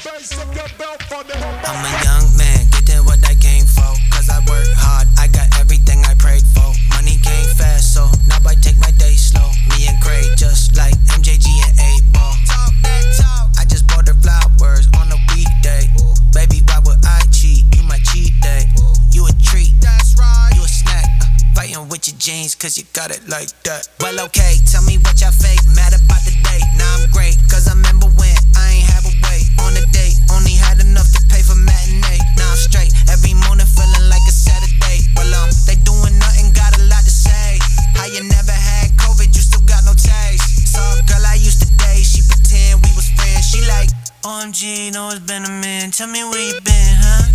I'm a young man, getting what I came for. Cause I work hard, I got everything I prayed for. Money came fast, so now I take my day slow. Me and Craig, just like MJG and A-Ball. Talk that talk, I just bought her flowers on a weekday. Baby, why would I cheat? You my cheat day. You a treat, that's right. You a snack, fighting with your jeans cause you got it like that. Well okay, tell me what y'all fake, mad about the date. Now I'm great, cause I remember when I ain't have a way on a date. Only had enough to pay for matinee. Now I'm straight, every morning feeling like a Saturday. Well they doing nothing, got a lot to say. How you never had COVID, you still got no taste. Saw a girl I used to date, she pretend we was friends. She like, OMG, know it's been a minute, tell me where you been, huh?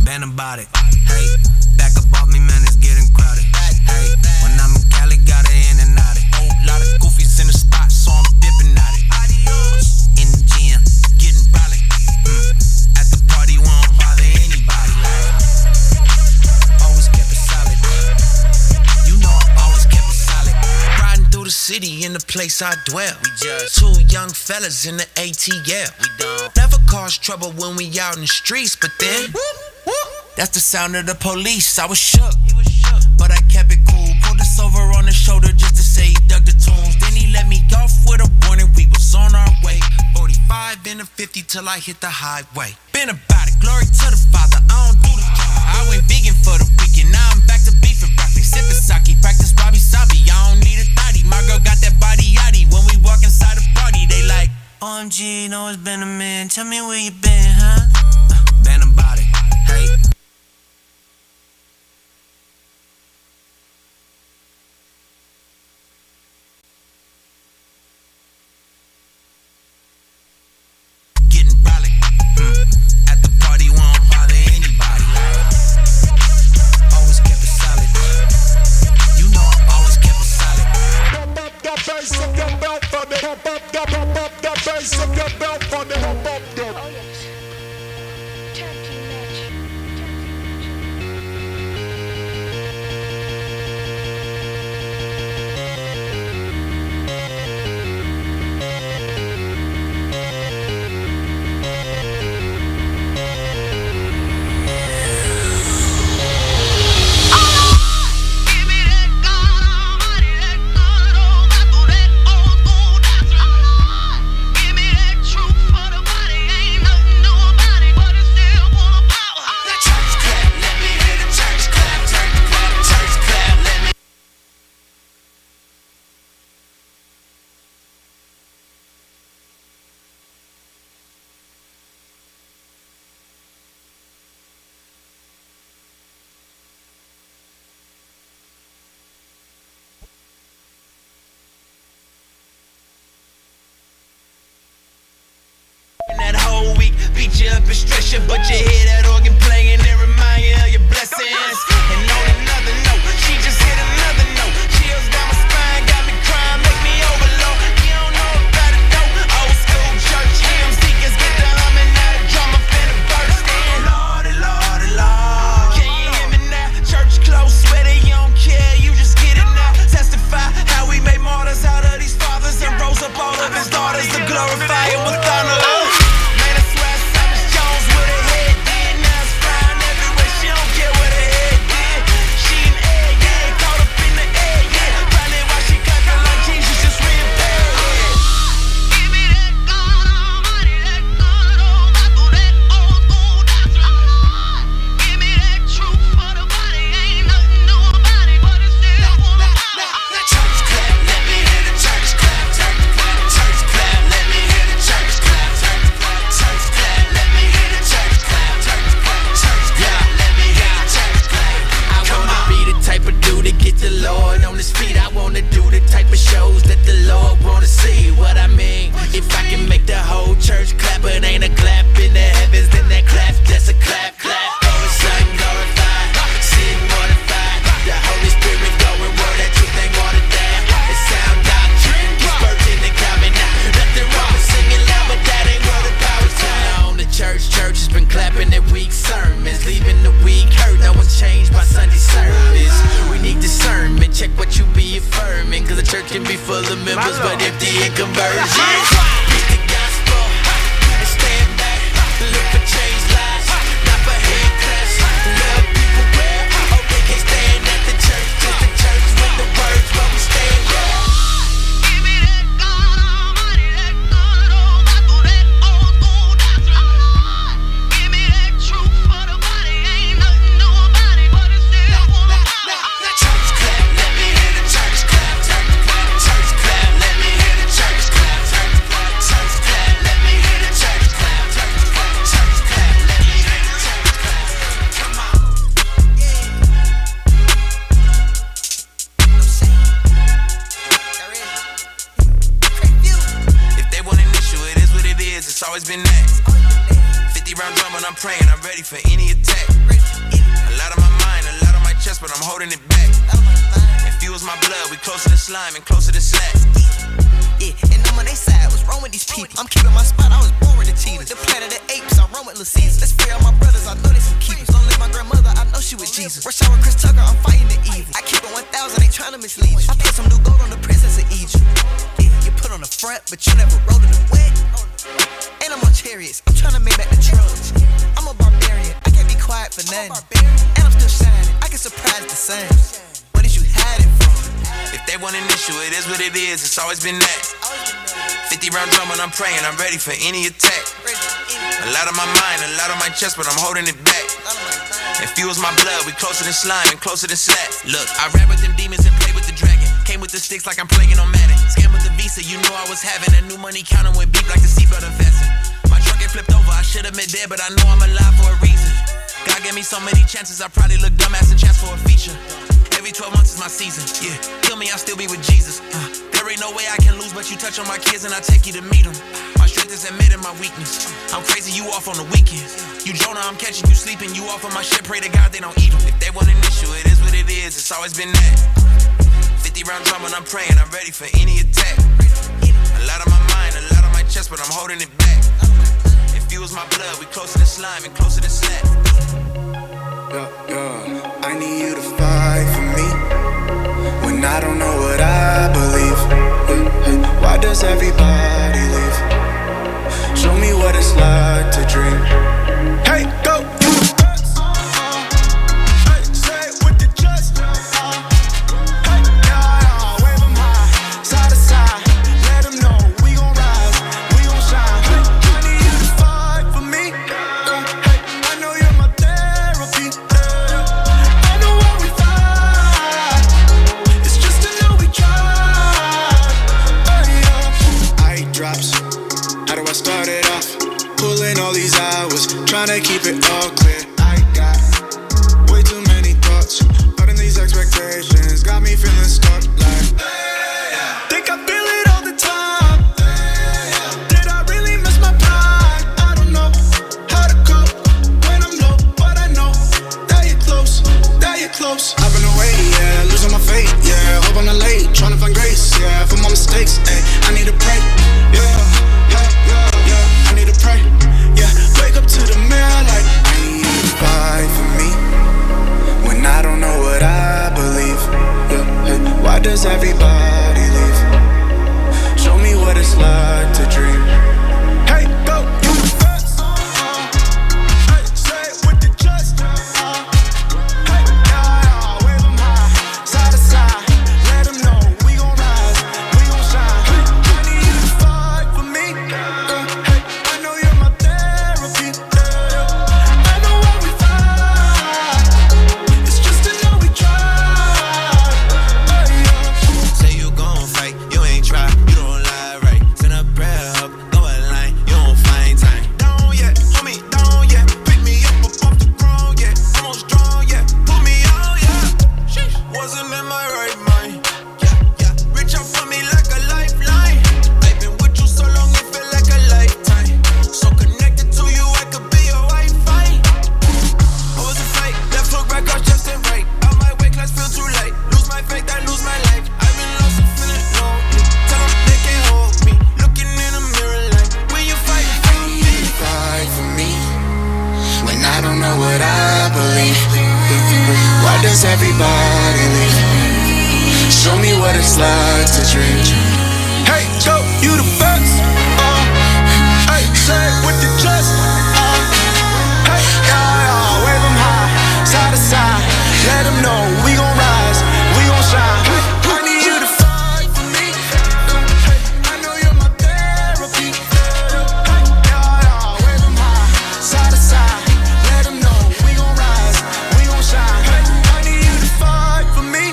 Been about it, hey. Back up off me, man, it's getting crowded. Hey, when I'm in Cali, got it in and out it. Whole lot of goofies in the spot, so I'm dipping at it. Adios. In the gym, getting brolic. At the party, we don't bother anybody. Always kept it solid. You know I always kept it solid. Riding through the city in the place I dwell. We just two young fellas in the ATL. We don't never cause trouble when we out in the streets, but then that's the sound of the police. I was shook, but I kept it cool. Pulled us over on the shoulder just to say he dug the tunes. Then he let me off with a warning, we was on our way. 45 in the 50 till I hit the highway. Been about it, glory to the Father, I don't do the cap. I went vegan for the weekend, now I'm back to beef and broccoli. Sippin' sake, practice wabi-sabi, I don't need a thotty. My girl got that body yachty. When we walk inside the party, they like, OMG, know it's been a minute, tell me where you been, huh? Been about it, hey. Beat you up and stress you, but you hear that organ playing and remind you of your blessings. And on another note, she just hit another note. Chills down my spine, got me crying, make me overload. You don't know about it though. Old school church hymn seekers get the humming out of drum, I'm finna burst in. Lordy, Lordy, Lord, can you hear me now? Church close, swear that you don't care, you just get it now. Testify how we made martyrs out of these fathers and rose up all of his daughters to glorify him with thunder. Can be full of members, but empty in conversion. Preach the gospel and stand back. 50-round drum when I'm praying, I'm ready for any attack. A lot on my mind, a lot on my chest, but I'm holding it back. It fuels my blood, we closer to slime and closer to slack. Yeah, and I'm on their side, what's wrong with these people? I'm keeping my spot, I was born with the cheetahs. The planet of the apes, I run with little Caesars. Let's free all my brothers, I know they some keepers. Don't leave my grandmother, I know she with Jesus. Rush hour Chris Tucker, I'm fighting the evil. I keep it 1,000, ain't trying to mislead you. I put some new gold on the princess of Egypt. Yeah, you put on the front, but you never rode in the wet. And I'm on chariots, I'm trying to make back the Trojans. I'm a barbarian, I can't be quiet for nothing. And I'm still shining, I can surprise the sun. What did you hide it from? If they want an issue, it is what it is, it's always been that. 50-round drum when I'm praying, I'm ready for any attack. A lot on my mind, a lot on my chest, but I'm holding it back. It fuels my blood, we closer than slime and closer than slack. Look, I rap with them demons and play with the dragon. Came with the sticks like I'm playing on Madden. Scam with the visa, you know I was having a new money counter went beep like the seatbelt investing. My truck get flipped over, I should've been dead, but I know I'm alive for a reason. God gave me so many chances, I probably look dumbass and chance for a feature. Every 12 months is my season, yeah. Kill me, I'll still be with Jesus. There ain't no way I can lose, but you touch on my kids and I take you to meet them. My strength is admitting my weakness. I'm crazy, you off on the weekends. You Jonah, I'm catching you sleeping. You off on my shit, pray to God they don't eat them. If they want an issue, it is what it is, it's always been that. 50-round drum when I'm praying, I'm ready for any attack. A lot on my mind, a lot on my chest, but I'm holding it back. It fuels my blood, we closer to slime and closer to slack. I need you to fight for me when I don't know what I believe. Why does everybody leave? Show me what it's like to dream. Hey, go! Trying to keep it all clear. I got way too many thoughts, but in these expectations got me feeling stuck like think I feel it all the time. Did I really miss my pride? I don't know how to cope when I'm low, but I know that you're close, that you're close. I've been away, yeah, losing my faith, yeah. Hope I'm not late, trying to find grace, yeah, for my mistakes, ayy. I need to pray, yeah, I need to pray. Wake up to the mirror like I need you to fight for me when I don't know what I believe. Why does everybody leave? Show me what it's like to dream. Hey, go! You the best. Hey, say it with your chest. Hey, yeah, wave 'em high, side to side. Let 'em know we gon' rise, we gon' shine. I need you to fight for me. Hey, I know you're my therapy. I know why we fight. It's just to know we tried. Say you gon' fight, you ain't try, you don't lie right. Send a prayer up, go a line, you don't find time. Down yet, homie, down yet. Pick me up off the ground, yeah. Almost drawn, yeah. Pull me out, yeah. Sheesh. Wasn't in my right mind. Yeah. Reach out for me like a lifeline. I've been with you so long, it felt like a lifetime. So connected to you, I could be your Wi-Fi. I was a fight, left hook, right cross, just and right. Out my way, class feel too light. Lose my faith, I lose my life. I've been lost and feeling lonely. Tell them they can't hold me. Looking in the mirror like, when you fight for me. Fight for me when I don't know what I believe. Why does everybody leave? Show me what it's like to dream. Hey, go, you the best. Hey, say it with your chest. Hey, yeah, wave 'em high, side to side. Let 'em know we gon' rise, we gon' shine. I need you to fight for me. Hey, I know you're my therapy. Hey, yeah, wave 'em high, side to side. Let 'em know we gon' rise, we gon' shine. Hey, I need you to fight for me.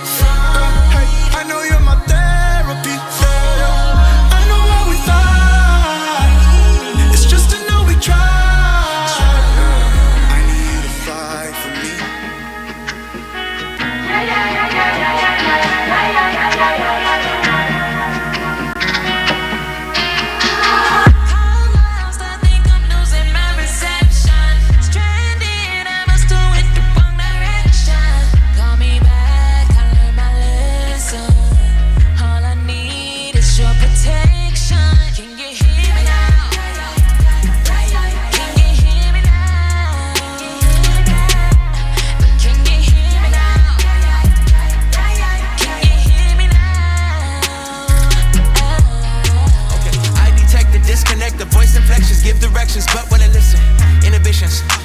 Hey, I know you're my therapy. I know why we fight. It's just to know we try.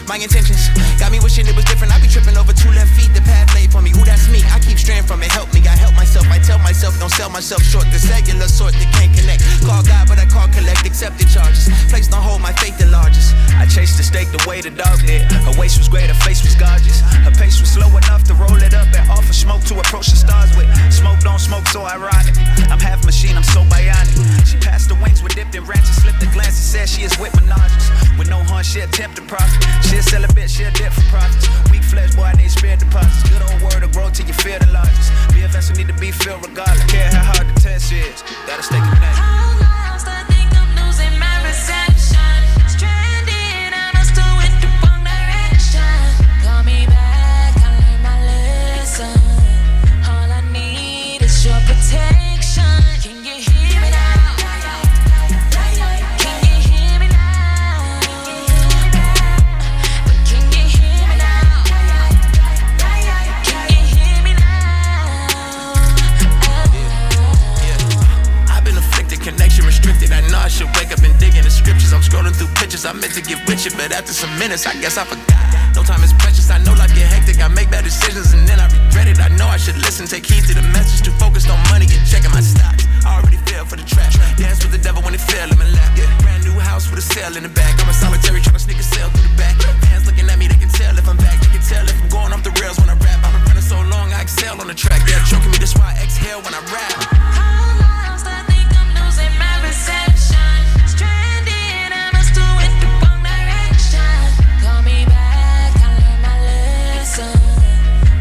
my intentions got me wishing it was different. I be tripping over 2 left feet, the path laid for me. Ooh, that's me, I keep straying from it. Help me, I help myself. I tell myself, don't sell myself short. The cellular sort that can't connect. Call God, but I call collect. Accepted charges, placed on hold, my faith the largest. I chased the stake the way the dog did. Her waist was great, her face was gorgeous. Her pace was slow enough to roll it up and offer smoke to approach the stars with. Smoke don't smoke, so ironic. I'm half machine, I'm so bionic. She passed the wings with dipped in ranches, slipped a glance and said she is with menages. With no horn, she attempt to profit. She'll sell a bit, she'll dip for profits. Weak flesh, boy, I need spare deposits. Good old word to grow till you feel the largest. BFS will need to be filled regardless. Care how hard the test is. Gotta stay connected. How lost I think I'm losing my reception. Stranded, I must do it the wrong direction. Call me back, I learned my lesson. All I need is your protection. Can you hear me now? Can you hear me now? Can you hear me now? Can you hear me now? I've been afflicted, connection restricted. I know I should wake up and dig in the scriptures. I'm scrolling through pictures, I meant to get with you, but after some minutes, I guess I forgot. No time is precious, I know life get hectic. I make bad decisions and then I regret it. I know I should listen, take heed to the message. Too focused on money and checking my stocks. I already fell for the trap. Dance with the devil when it fell in my lap. Yeah. Brand new house with a cell in the back. I'm a solitary trying to sneak a cell through the back. Fans looking at me, they can tell if I'm back. They can tell if I'm going off the rails when I rap. I've been running so long, I excel on the track. They're choking me, that's why I exhale when I rap. How lost I think I'm losing my reception. Stranded, I must do it the wrong direction. Call me back, I learned my lesson.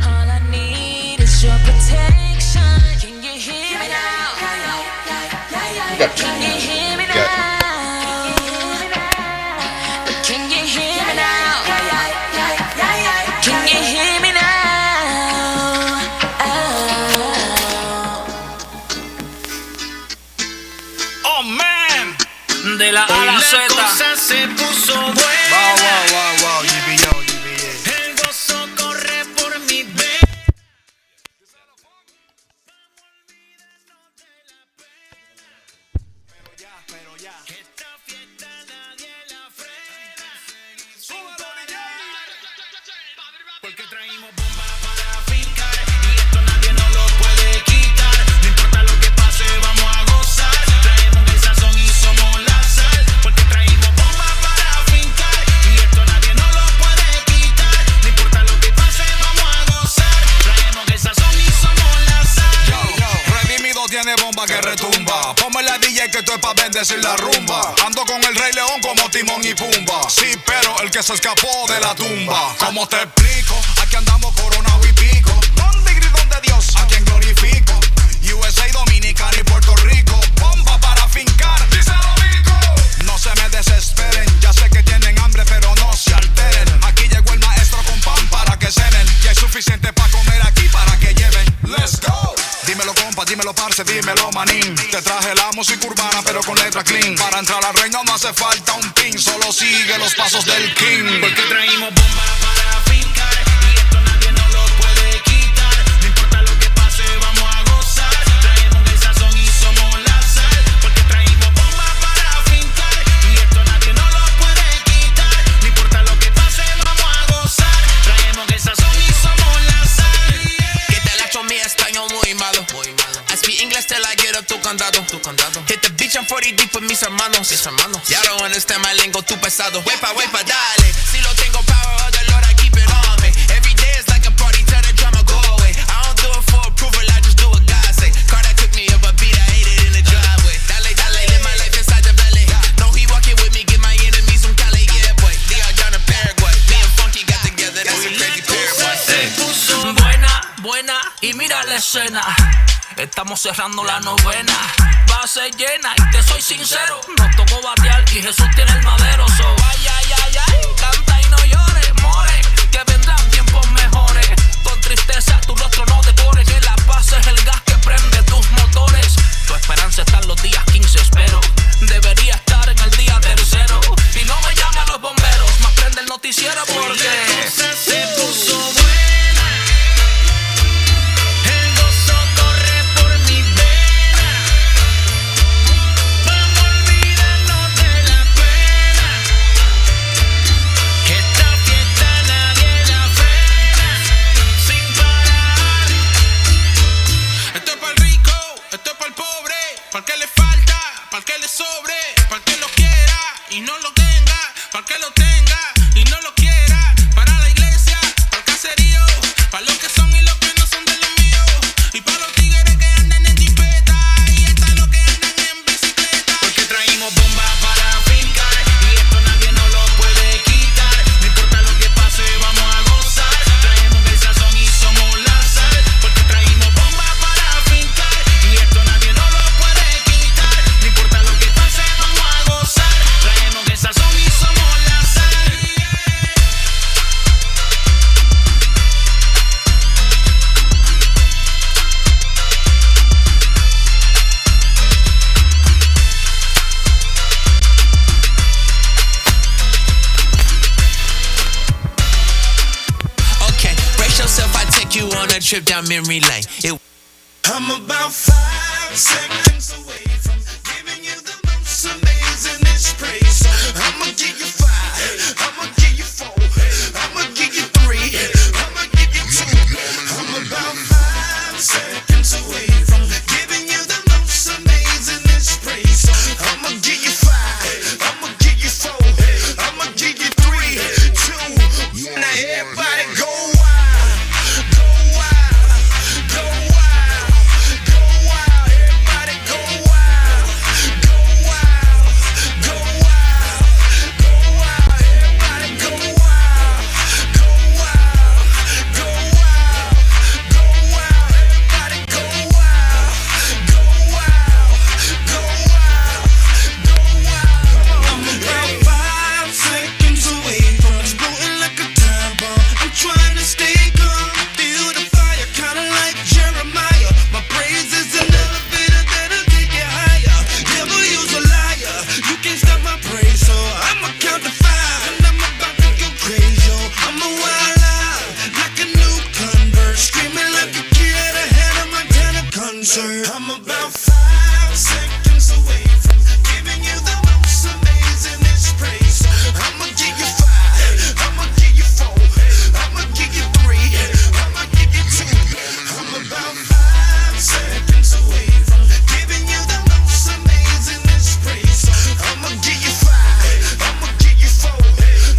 All I need is your protection. Can you hear me now? Can you hear me now? Can you hear me now? Can you hear me now? Oh man, de la A a la Z. La cosa se puso buena. Wow, UBO. El gozo corre por mi venas. Pero ya, esta fiesta nadie la frena. Porque traímos bomba para fincar y esto nadie nos lo puede quitar. No importa lo que pase, vamos a gozar. Traemos el sazón y somos la sal. Porque traímos bomba para fincar y esto nadie nos lo puede quitar. No importa lo que pase, vamos a gozar. Traemos el sazón y somos la sal. Yo, Redimido tiene bomba que retumba. Ponme la DJ que esto es pa' bendecir la rumba. Ando con el Rey León como Timón y Pumba. Sí, pero el que se escapó de la tumba. ¿Cómo te explico? Aquí andamos coronado y pico. ¿Dónde gritón de Dios? ¿A quien glorifico? USA, Dominicana y Puerto Rico. Bomba para fincar. Díselo, Nico. No se me desesperen. Ya sé que tienen hambre, pero no se alteren. Aquí llegó el maestro con pan para que cenen. Y hay suficiente para comer aquí para que lleven. Let's go. Dímelo compa, dímelo parce, dímelo manín. Te traje la música urbana pero con letra clean. Para entrar al reino no hace falta un pin. Solo sigue los pasos del king. Porque traímos bomba para fincar y esto nadie nos lo puede quitar. No importa lo que pase, vamos a gozar. Traemos el sazón y somos la sal. Porque traímos bomba para fincar y esto nadie nos lo puede quitar. No importa lo que pase, vamos a gozar. Traemos el sazón y somos la sal. Que te la echo mi español muy malo. I speak English till I get up tu condado. Hit the beach, I'm 40 deep with mis hermanos. Ya don't understand my lingo, tu pesado. Wepa, dale. Si lo tengo power of the Lord, I keep it on me. Every day is like a party, tell the drama go away. I don't do it for approval, I just do what God say. Car that took me up a beat, I ate it in the driveway. Dale, live my life inside the valley. No, he walking with me, get my enemies from Cali, yeah, boy. They are down to Paraguay. Me and Funky got together, that's a crazy pair, boy. Buena, y mira la escena. Estamos cerrando la novena. Va a ser llena y te soy sincero. Nos tocó batear y Jesús tiene el madero. So, ay, canta y no llores, more. Que vendrán tiempos mejores. Con tristeza tu rostro no devore. Que la paz es el gas que prende tus motores. Tu esperanza está en los días 15, espero. Debería estar en el día tercero. Y no me llame a los bomberos, más prende el noticiero porque Se puso buena. Esta fiesta tenga y no lo quiera. Para la iglesia, para el caserío, para los que son y los que no son de los míos. Y para los tigres que andan en jipeta y hasta los que andan en bicicleta. Porque traímos bombas para fincar y esto nadie nos lo puede quitar. No importa lo que pase, vamos a gozar. Traemos el sazón y somos la sal. Porque traímos bombas para fincar y esto nadie nos lo puede quitar. No importa lo que pase, vamos a gozar. Traemos el sazón y somos la sal. Okay, brace yourself, I take you on a trip down memory lane. I'm about 5 seconds away from giving you the most amazing praise. I'ma give you 5, I'ma give you 4, I'ma give you 3, I'ma give you 2. I'm about 5 seconds away from giving you the most amazing praise. I'ma give you 5, I'ma give you 4, I'ma give you 3, 2. Now everybody go wild, go wild, go wild, go wild. Everybody go wild, go wild, go wild, go wild. Everybody go wild, go wild, go wild, go wild. Everybody go wild, go wild, go wild, go wild. I'm about 5 seconds away from exploding like a time bomb. I'm trying to stay calm, feel the fire, kinda like Jeremiah. My praise is an elevator that'll take you higher. Devil, use a liar, you can't stop my praise, so I'ma count to 5 and I'm about to go crazy. Yo, I'm a wild out, like a new convert, screaming like a kid ahead of my Montana concert. I'm about 5 seconds away from giving you the most amazing praise. I'ma give you 5, I'ma give you 4, I'ma give you 3, I'ma give you 2. I'm about 5 seconds away from giving you the most amazing praise. I'ma give you 5, I'ma give you 4,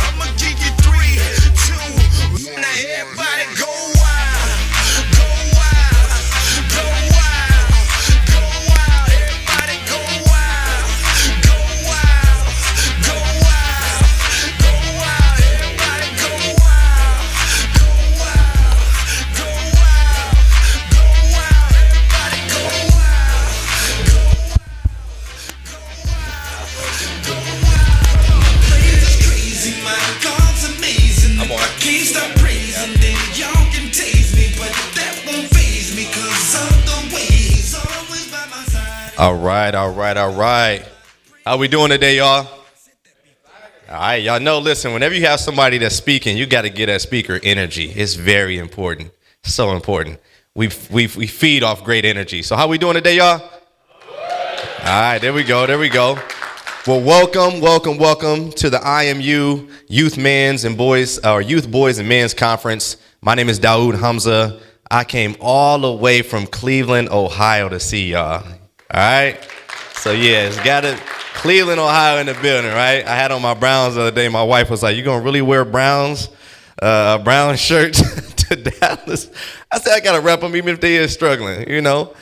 I'ma give you 3, 2. Now everybody go wild, go wild, go wild, go wild. Everybody go wild, go wild, go wild, go wild. Everybody go wild, go wild, go wild, go wild. Everybody go wild, go wild. My praise is crazy, my God's amazing. I can't stop praising, then y'all can taste me, but that won't faze me, 'cause of the way he's always by my side. All right. How we doing today, y'all? All right, y'all know, listen, whenever you have somebody that's speaking, you got to get that speaker energy. It's very important. So important. We feed off great energy. So how we doing today, y'all? All right, there we go. Well, welcome to the IMU Youth Boys and Men's Conference. My name is Dawund Hamzah. I came all the way from Cleveland, Ohio to see y'all. All right? So yeah, it's got it. Cleveland, Ohio in the building, right? I had on my Browns the other day. My wife was like, "You gonna really wear Browns, brown shirt to Dallas?" I said, "I gotta rep them even if they is struggling, you know."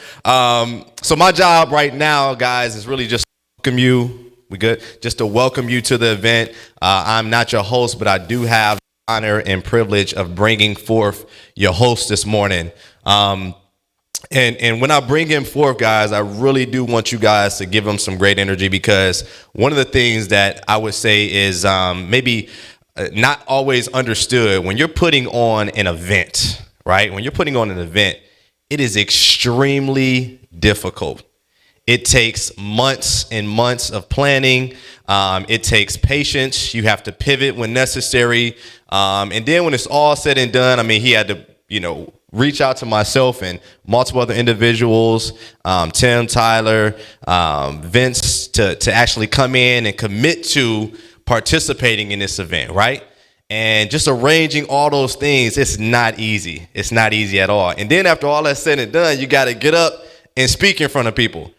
So my job right now, guys, is really just to welcome you. We good? Just to welcome you to the event. I'm not your host, but I do have the honor and privilege of bringing forth your host this morning. And when I bring him forth, guys, I really do want you guys to give him some great energy, because one of the things that I would say is maybe not always understood when you're putting on an event, right? When you're putting on an event, it is extremely difficult. It takes months and months of planning. It takes patience. You have to pivot when necessary. And then when it's all said and done, I mean, he had to, reach out to myself and multiple other individuals, Tim, Tyler, Vince, to actually come in and commit to participating in this event, right? And just arranging all those things, it's not easy. It's not easy at all. And then after all that's said and done, you got to get up and speak in front of people,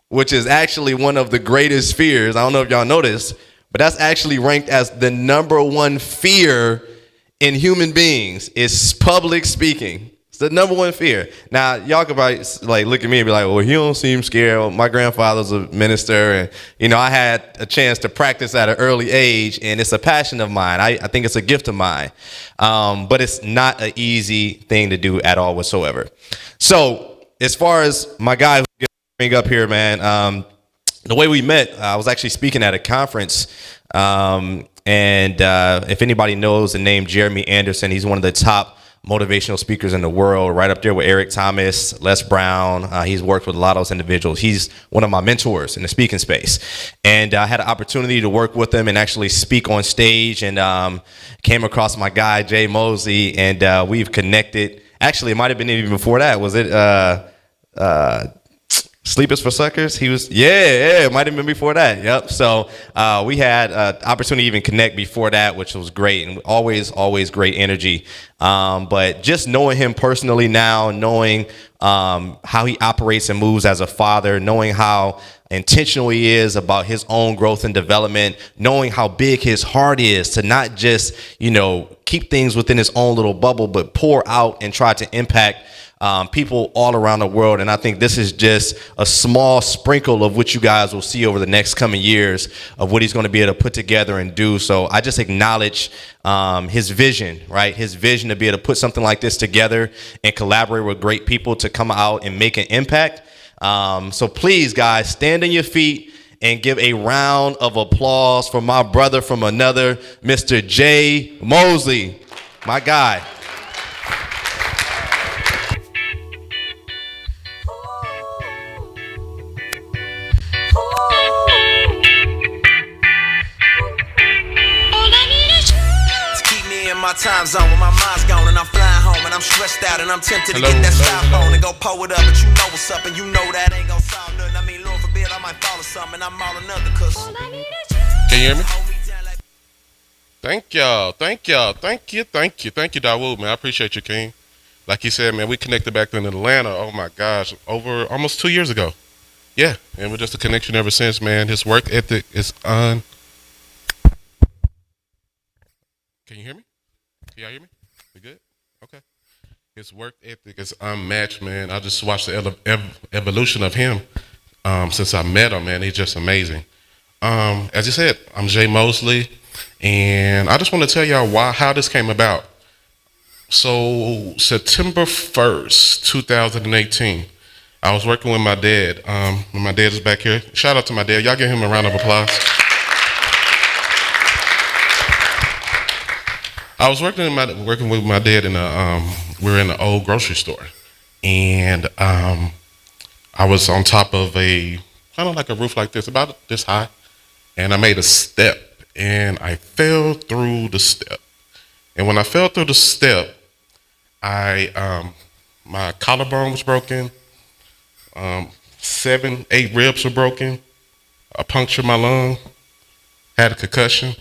which is actually one of the greatest fears. I don't know if y'all know this, but that's actually ranked as the #1 fear in human beings is public speaking. It's the #1 fear. Now, y'all could probably like look at me and be like, well, he don't seem scared. Well, my grandfather's a minister, and I had a chance to practice at an early age, and it's a passion of mine. I think it's a gift of mine, but it's not an easy thing to do at all whatsoever. So as far as my guy who bring up here, man, the way we met, I was actually speaking at a conference, and if anybody knows the name Jeremy Anderson, he's one of the top motivational speakers in the world, right up there with Eric Thomas, Les Brown. He's worked with a lot of those individuals. He's one of my mentors in the speaking space. And I had an opportunity to work with him and actually speak on stage, and came across my guy, Jay Mosely, and we've connected. Actually, it might have been even before that. Was it Sleepers for Suckers? He was, yeah, it might have been before that. Yep. So we had an opportunity to even connect before that, which was great, and always great energy. But just knowing him personally now, knowing how he operates and moves as a father, knowing how intentional he is about his own growth and development, knowing how big his heart is to not just, keep things within his own little bubble, but pour out and try to impact people all around the world. And I think this is just a small sprinkle of what you guys will see over the next coming years of what he's going to be able to put together and do. So I just acknowledge his vision, right? His vision to be able to put something like this together and collaborate with great people to come out and make an impact. So please, guys, stand on your feet and give a round of applause for my brother from another, Mr. Jay Mosely, my guy. My time zone when my mind's gone and I'm flying home and I'm stressed out and I'm tempted to get that styrofoam and go pull it up, but you know what's up and you know that ain't gonna solve nothing. I mean, Lord forbid I might fall or something and I'm all another cause. Can you hear me? Thank y'all, thank you, Dawud, man. I appreciate you, King. Like you said, man, we connected back then in Atlanta. Oh my gosh, over almost 2 years ago. Yeah, and we're just a connection ever since, man. His work ethic is on. Can you hear me? Can y'all hear me? We good? Okay. His work ethic is unmatched, man. I just watched the evolution of him since I met him, man. He's just amazing. As you said, I'm Jay Mosely, and I just want to tell y'all how this came about. So September 1st, 2018, I was working with my dad. My dad is back here. Shout out to my dad. Y'all give him a round of applause. I was working with my dad in we were in an old grocery store, and I was on top of a kind of like a roof like this, about this high, and I made a step, and I fell through the step, and when I fell through the step, my collarbone was broken, 7, 8 ribs were broken, I punctured my lung, had a concussion.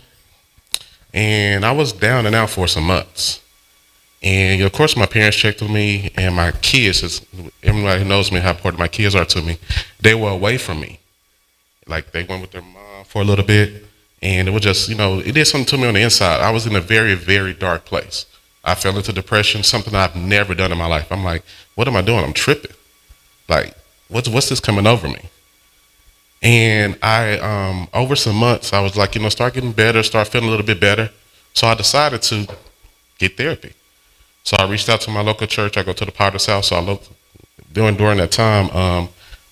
And I was down and out for some months. And of course my parents checked on me, and my kids, everybody who knows me, how important my kids are to me, they were away from me. Like they went with their mom for a little bit, and it was just, it did something to me on the inside. I was in a very, very dark place. I fell into depression, something I've never done in my life. I'm like, what am I doing? I'm tripping. Like, what's this coming over me? And I, over some months, I was like, start getting better, start feeling a little bit better. So I decided to get therapy. So I reached out to my local church. I go to the Potter's House. So during that time,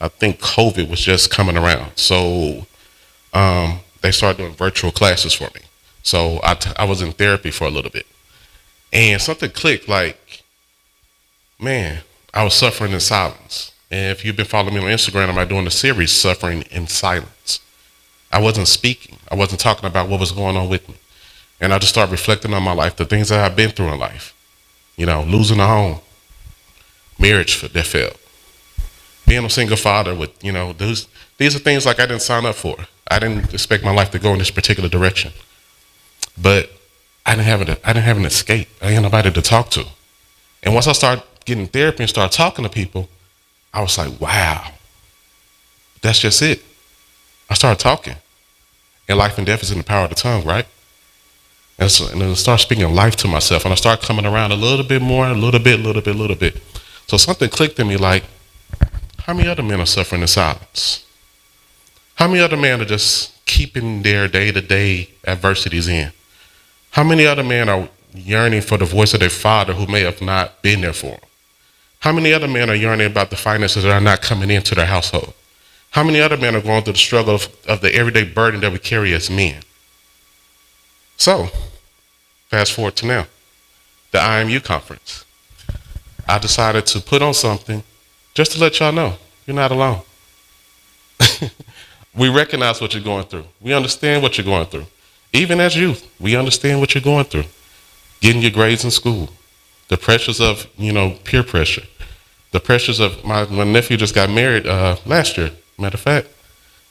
I think COVID was just coming around. So they started doing virtual classes for me. So I was in therapy for a little bit. And something clicked, like, man, I was suffering in silence. And if you've been following me on Instagram, I'm doing a series, Suffering in Silence. I wasn't speaking. I wasn't talking about what was going on with me. And I just started reflecting on my life, the things that I've been through in life. Losing a home, marriage that failed, being a single father with, these are things like I didn't sign up for. I didn't expect my life to go in this particular direction. But I didn't have an escape. I had nobody to talk to. And once I started getting therapy and started talking to people, I was like, wow, that's just it. I started talking. And life and death is in the power of the tongue, right? And then I start speaking life to myself, and I start coming around a little bit more, a little bit. So something clicked in me like, how many other men are suffering in silence? How many other men are just keeping their day-to-day adversities in? How many other men are yearning for the voice of their father who may have not been there for them? How many other men are yearning about the finances that are not coming into their household? How many other men are going through the struggle of the everyday burden that we carry as men? So, fast forward to now, the IMU conference. I decided to put on something just to let y'all know you're not alone. We recognize what you're going through. We understand what you're going through. Even as youth, we understand what you're going through. Getting your grades in school, the pressures of, peer pressure, the pressures of my nephew just got married last year. Matter of fact,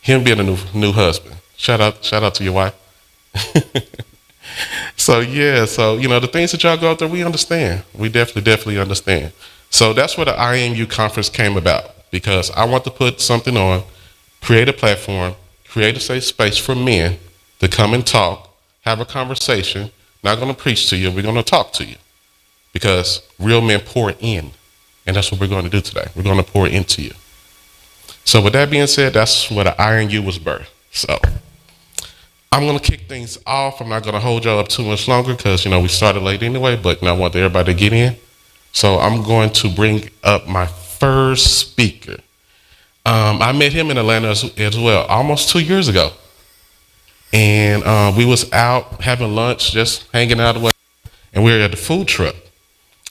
him being a new husband. Shout out to your wife. So the things that y'all go through, we understand. We definitely understand. So that's where the IMU conference came about, because I want to put something on, create a platform, create a safe space for men to come and talk, have a conversation. Not going to preach to you, we're going to talk to you, because real men pour in, and that's what we're going to do today. We're going to pour into you. So with that being said, that's where the IMU was birthed. So I'm going to kick things off. I'm not going to hold y'all up too much longer because, we started late anyway, but I want everybody to get in. So I'm going to bring up my first speaker. I met him in Atlanta as well, almost 2 years ago. And we was out having lunch, just hanging out, and we were at the food truck.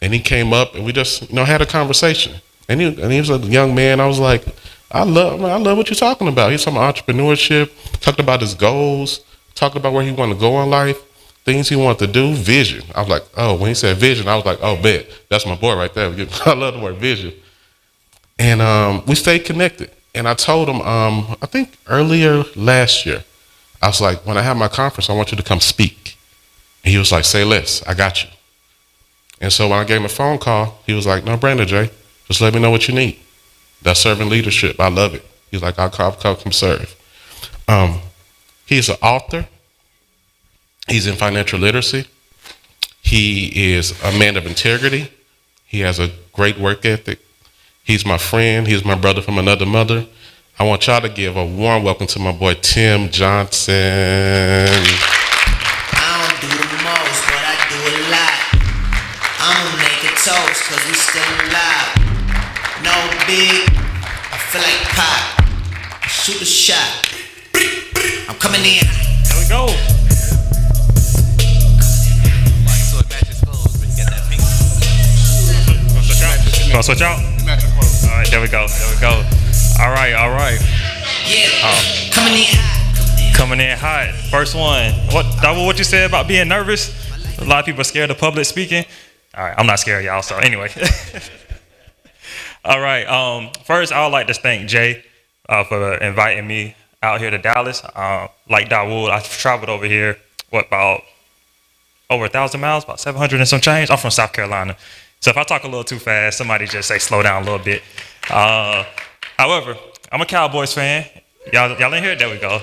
And he came up, and we just, had a conversation. And he was a young man. I was like, I love what you're talking about. He's talking about entrepreneurship, talking about his goals, talking about where he wanted to go in life, things he wanted to do, vision. I was like, oh, when he said vision, I was like, oh, bet. That's my boy right there. I love the word vision. And we stayed connected. And I told him, I think earlier last year, I was like, when I have my conference, I want you to come speak. And he was like, say less, I got you. And so when I gave him a phone call, he was like, no, Brandon J, just let me know what you need. That's servant leadership. I love it. He's like, I'll come serve. He's an author. He's in financial literacy. He is a man of integrity. He has a great work ethic. He's my friend. He's my brother from another mother. I want y'all to give a warm welcome to my boy, Tim Jonson. I don't do the most, but I do a lot. I'ma make a toast, cause we still alive. No big, I feel like pop. Shoot a shot. I'm coming in. There we go. Gonna switch out? All right, there we go. All right. Yeah, coming in hot. Coming in hot. First one. What you said about being nervous? A lot of people are scared of public speaking. All right, I'm not scared, y'all. So anyway. All right. First, I would like to thank Jay for inviting me out here to Dallas. Like Dawud, I've traveled over here, about over 1,000 miles, about 700 and some change. I'm from South Carolina. So if I talk a little too fast, somebody just say slow down a little bit. However, I'm a Cowboys fan. Y'all in here? There we go.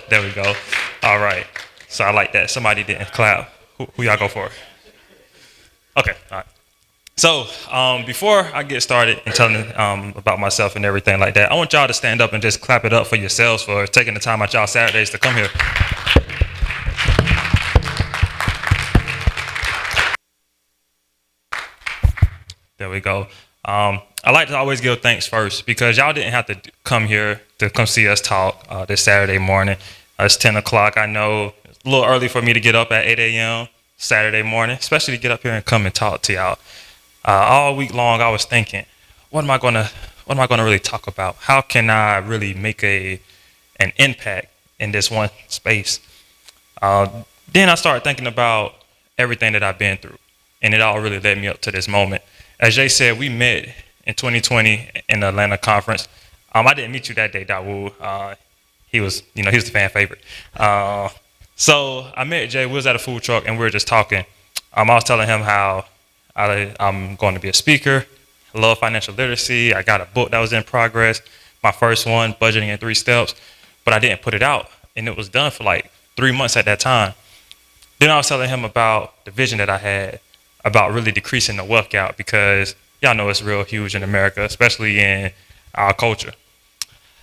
All right. So I like that. Somebody didn't clap. Who y'all go for? Okay. All right. So before I get started and telling about myself and everything like that, I want y'all to stand up and just clap it up for yourselves for taking the time out y'all Saturdays to come here. There we go. I like to always give thanks first because y'all didn't have to come here to come see us talk this Saturday morning. It's 10 o'clock. I know it's a little early for me to get up at 8 a.m. Saturday morning, especially to get up here and come and talk to y'all. All week long, I was thinking, what am I gonna really talk about? How can I really make an impact in this one space? Then I started thinking about everything that I've been through, and it all really led me up to this moment. As Jay said, we met in 2020 in the Atlanta conference. I didn't meet you that day, Dawud. He was the fan favorite. So I met Jay. We was at a food truck and we were just talking. I was telling him how I'm going to be a speaker. I love financial literacy. I got a book that was in progress. My first one, Budgeting in 3 Steps, but I didn't put it out. And it was done for like 3 months at that time. Then I was telling him about the vision that I had about really decreasing the wealth gap, because y'all know it's real huge in America, especially in our culture.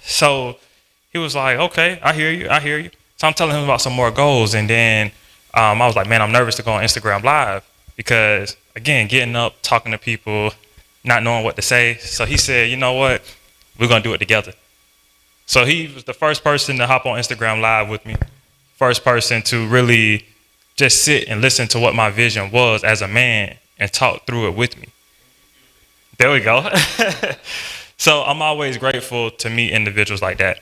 So he was like, okay, I hear you. So I'm telling him about some more goals. And then I was like, man, I'm nervous to go on Instagram Live because, again, getting up, talking to people, not knowing what to say. So he said, you know what, we're going to do it together. So he was the first person to hop on Instagram Live with me, first person to really just sit and listen to what my vision was as a man and talk through it with me. There we go. So I'm always grateful to meet individuals like that.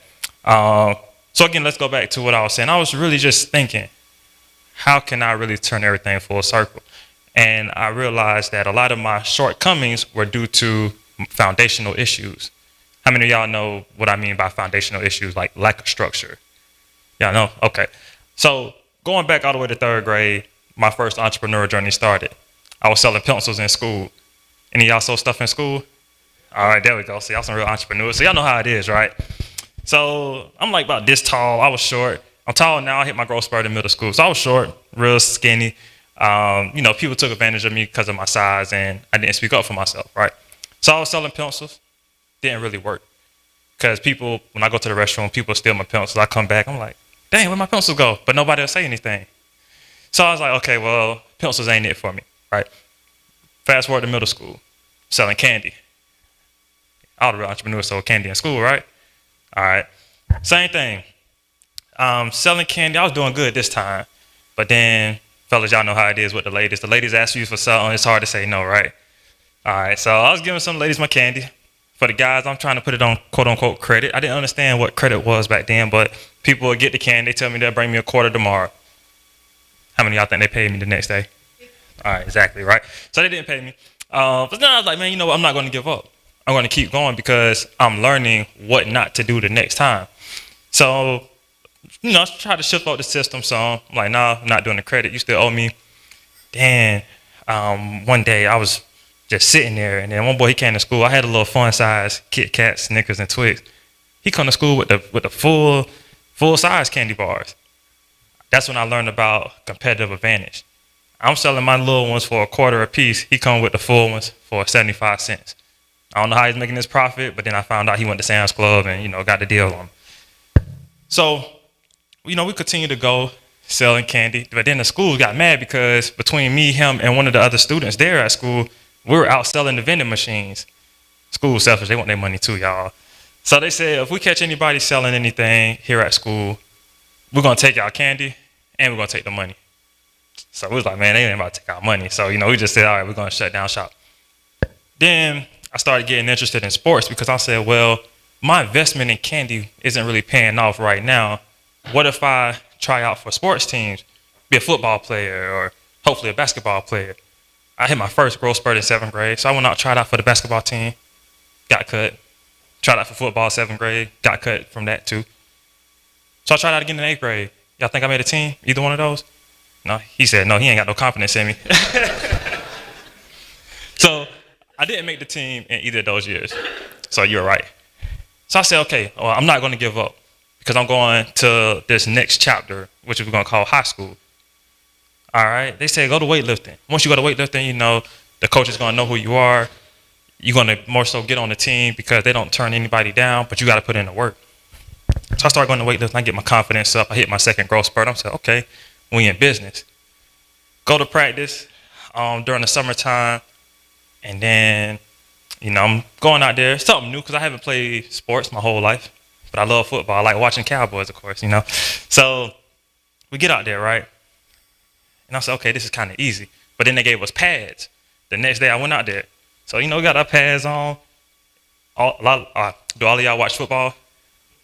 So again, let's go back to what I was saying. I was really just thinking, how can I really turn everything full circle? And I realized that a lot of my shortcomings were due to foundational issues. How many of y'all know what I mean by foundational issues, like lack of structure? Y'all know? Okay. So going back all the way to 3rd grade, my first entrepreneur journey started. I was selling pencils in school. Any of y'all sold stuff in school? All right, there we go. See, y'all some real entrepreneurs. So y'all know how it is, right? So I'm like about this tall. I was short. I'm tall now. I hit my growth spurt in middle school. So I was short, real skinny. People took advantage of me because of my size, and I didn't speak up for myself, right? So I was selling pencils. Didn't really work. Because people, when I go to the restroom, people steal my pencils. I come back, I'm like, dang, where'd my pencils go? But nobody will say anything. So I was like, okay, well, pencils ain't it for me, right? Fast forward to middle school, selling candy. All the real entrepreneurs sold candy in school, right? All right, same thing. Selling candy, I was doing good this time. But then, fellas, y'all know how it is with the ladies. The ladies ask you for something, it's hard to say no, right? All right, so I was giving some ladies my candy. For the guys, I'm trying to put it on quote-unquote credit. I didn't understand what credit was back then, but people would get the candy. They tell me they'll bring me a quarter tomorrow. How many of y'all think they paid me the next day? All right, exactly, right? So they didn't pay me. But then I was like, man, you know what? I'm not going to give up. I'm going to keep going because I'm learning what not to do the next time. So, I try to shift out the system some. I'm like, nah, I'm not doing the credit. You still owe me. Then one day I was just sitting there, and then one boy, he came to school. I had a little fun size Kit Kat, Snickers, and Twix. He come to school with the full size candy bars. That's when I learned about competitive advantage. I'm selling my little ones for a quarter a piece. He come with the full ones for 75 cents. I don't know how he's making his profit, but then I found out he went to Sam's Club and, got the deal on him. So, we continue to go selling candy, but then the school got mad because between me, him, and one of the other students there at school, we were out selling the vending machines. School selfish, they want their money too, y'all. So they said, if we catch anybody selling anything here at school, we're going to take our candy and we're going to take the money. So we was like, man, they ain't about to take our money. So, we just said, all right, we're going to shut down shop. Then I started getting interested in sports because I said, well, my investment in candy isn't really paying off right now. What if I try out for sports teams, be a football player or hopefully a basketball player? I hit my first growth spurt in 7th grade, so I went out and tried out for the basketball team, got cut. Tried out for football 7th grade, got cut from that too. So I tried out again in 8th grade. Y'all think I made a team, either one of those? No, he said, no, he ain't got no confidence in me. So I didn't make the team in either of those years. So you're right. So I said, okay, well, I'm not going to give up because I'm going to this next chapter, which we're going to call high school. All right. They said, go to weightlifting. Once you go to weightlifting, the coach is going to know who you are. You're going to more so get on the team because they don't turn anybody down, but you got to put in the work. So I started going to weightlifting. I get my confidence up. I hit my second growth spurt. I'm saying, okay, we in business. Go to practice during the summertime. And then, I'm going out there. Something new because I haven't played sports my whole life. But I love football. I like watching Cowboys, of course, So we get out there, right? And I said, okay, this is kind of easy. But then they gave us pads. The next day I went out there. So, we got our pads on. Do all of y'all watch football?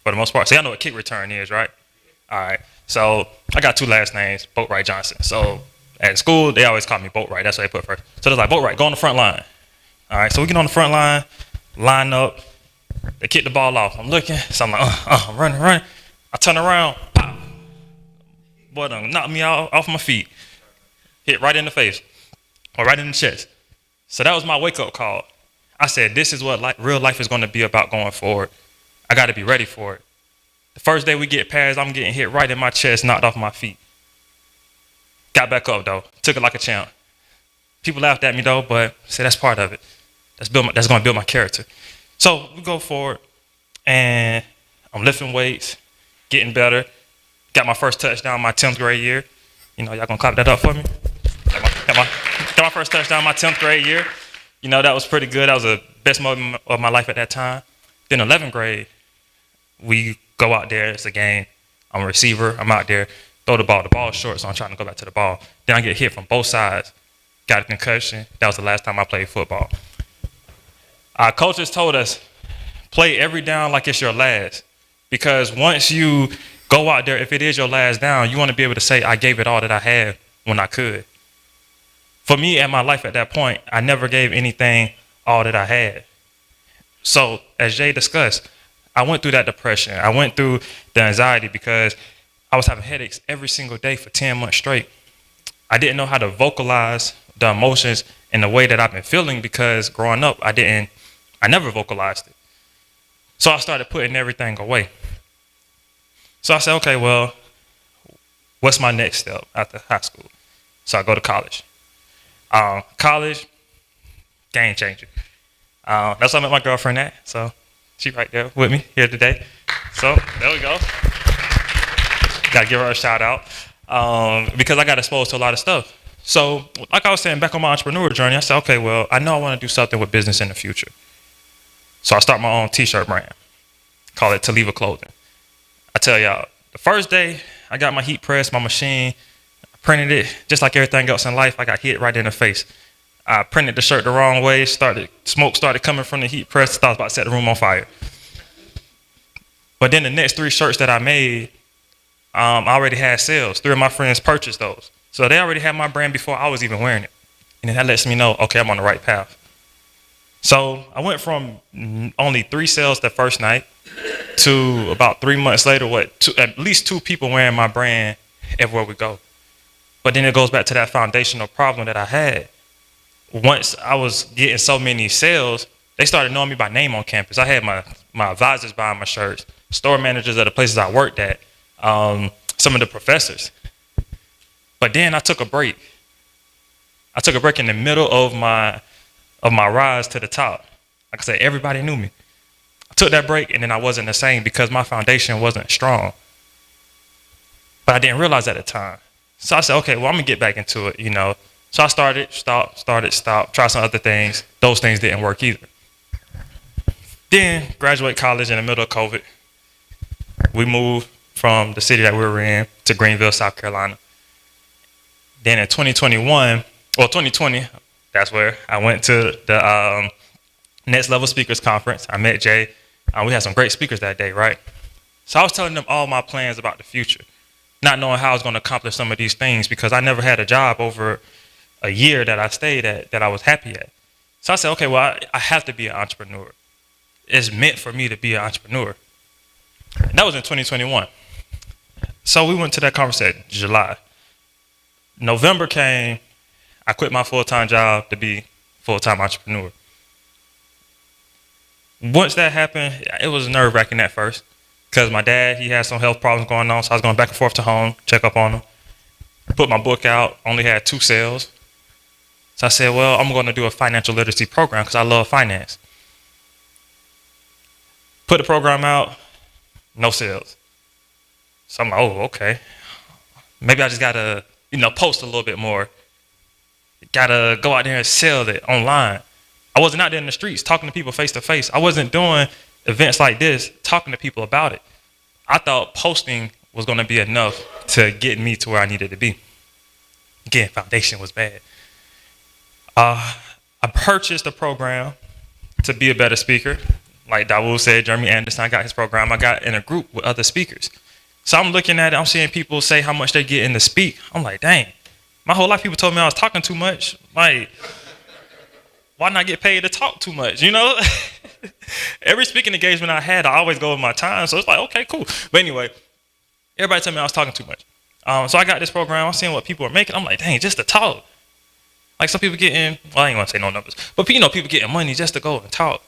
For the most part. So y'all know what kick return is, right? All right. So I got 2 last names, Boatwright Jonson. So at school, they always call me Boatwright. That's what they put first. So they're like, Boatwright, go on the front line. All right. So we get on the front line, line up. They kick the ball off. I'm looking. So I'm like, I'm running. I turn around. Pop. Boy, done knocked me off my feet. Hit right in the face or right in the chest. So that was my wake-up call. I said, this is what real life is going to be about going forward. I got to be ready for it. The first day we get past, I'm getting hit right in my chest, knocked off my feet. Got back up though, took it like a champ. People laughed at me though, but say that's part of it. That's going to build my character. So we go forward, and I'm lifting weights, getting better. Got my first touchdown my 10th grade year. You know, y'all gonna clap that up for me? Got my first touchdown my 10th grade year. You know, that was pretty good. That was the best moment of my life at that time. Then 11th grade, we go out there. It's a game. I'm a receiver. I'm out there. Throw the ball. The ball's short, so I'm trying to go back to the ball. Then I get hit from both sides. Got a concussion. That was the last time I played football. Our coaches told us, play every down like it's your last. Because once you go out there, if it is your last down, you want to be able to say, I gave it all that I had when I could. For me, at my life at that point, I never gave anything all that I had. So, as Jay discussed, I went through that depression. I went through the anxiety because I was having headaches every single day for 10 months straight. I didn't know how to vocalize the emotions in the way that I've been feeling because growing up, I never vocalized it. So I started putting everything away. So I said, okay, well, what's my next step after high school? So I go to college. College, game changer. That's where I met my girlfriend at. So she's right there with me here today. So there we go. Got to give her a shout out because I got exposed to a lot of stuff. So like I was saying, back on my entrepreneur journey, I said, okay, well, I know I want to do something with business in the future. So I start my own t-shirt brand. Call it Taliva Clothing. I tell y'all, the first day I got my heat press, my machine, I printed it just like everything else in life. I got hit right in the face. I printed the shirt the wrong way. Smoke started coming from the heat press. Thought I was about to set the room on fire. But then the next 3 shirts that I made, I already had sales. 3 of my friends purchased those. So they already had my brand before I was even wearing it. And that lets me know, okay, I'm on the right path. So I went from only 3 sales the first night to about 3 months later, at least 2 people wearing my brand everywhere we go. But then it goes back to that foundational problem that I had. Once I was getting so many sales, they started knowing me by name on campus. I had my advisors buying my shirts, store managers at the places I worked at, some of the professors. But then I took a break. I took a break in the middle of my rise to the top. Like I said, everybody knew me. I took that break and then I wasn't the same because my foundation wasn't strong. But I didn't realize at the time. So I said, okay, well, I'm gonna get back into it, you know. So I started, stopped, try some other things. Those things didn't work either. Then graduate college in the middle of COVID. We moved from the city that we were in to Greenville, South Carolina. Then in 2020, that's where I went to the Next Level Speakers Conference. I met Jay. We had some great speakers that day, right? So I was telling them all my plans about the future, not knowing how I was going to accomplish some of these things because I never had a job over a year that I stayed at that I was happy at. So I said, okay, well, I have to be an entrepreneur. It's meant for me to be an entrepreneur. And that was in 2021. So we went to that conference in July. November came, I quit my full-time job to be full-time entrepreneur. Once that happened, it was nerve-wracking at first because my dad, he had some health problems going on, so I was going back and forth to home, check up on him. Put my book out, only had 2 sales. So I said, well, I'm going to do a financial literacy program because I love finance. Put the program out, no sales. So I'm like, oh, okay. Maybe I just got to, post a little bit more. Got to go out there and sell it online. I wasn't out there in the streets talking to people face to face. I wasn't doing events like this, talking to people about it. I thought posting was going to be enough to get me to where I needed to be. Again, foundation was bad. I purchased a program to be a better speaker. Like Dawud said, Jeremy Anderson, I got his program. I got in a group with other speakers. So I'm looking at it, I'm seeing people say how much they get in to speak. I'm like, dang, my whole life people told me I was talking too much. Like, why not get paid to talk too much, Every speaking engagement I had, I always go with my time. So it's like, okay, cool. But anyway, everybody told me I was talking too much. So I got this program, I'm seeing what people are making. I'm like, dang, just to talk. Like some people getting, well, I ain't gonna say no numbers, but people getting money just to go and talk.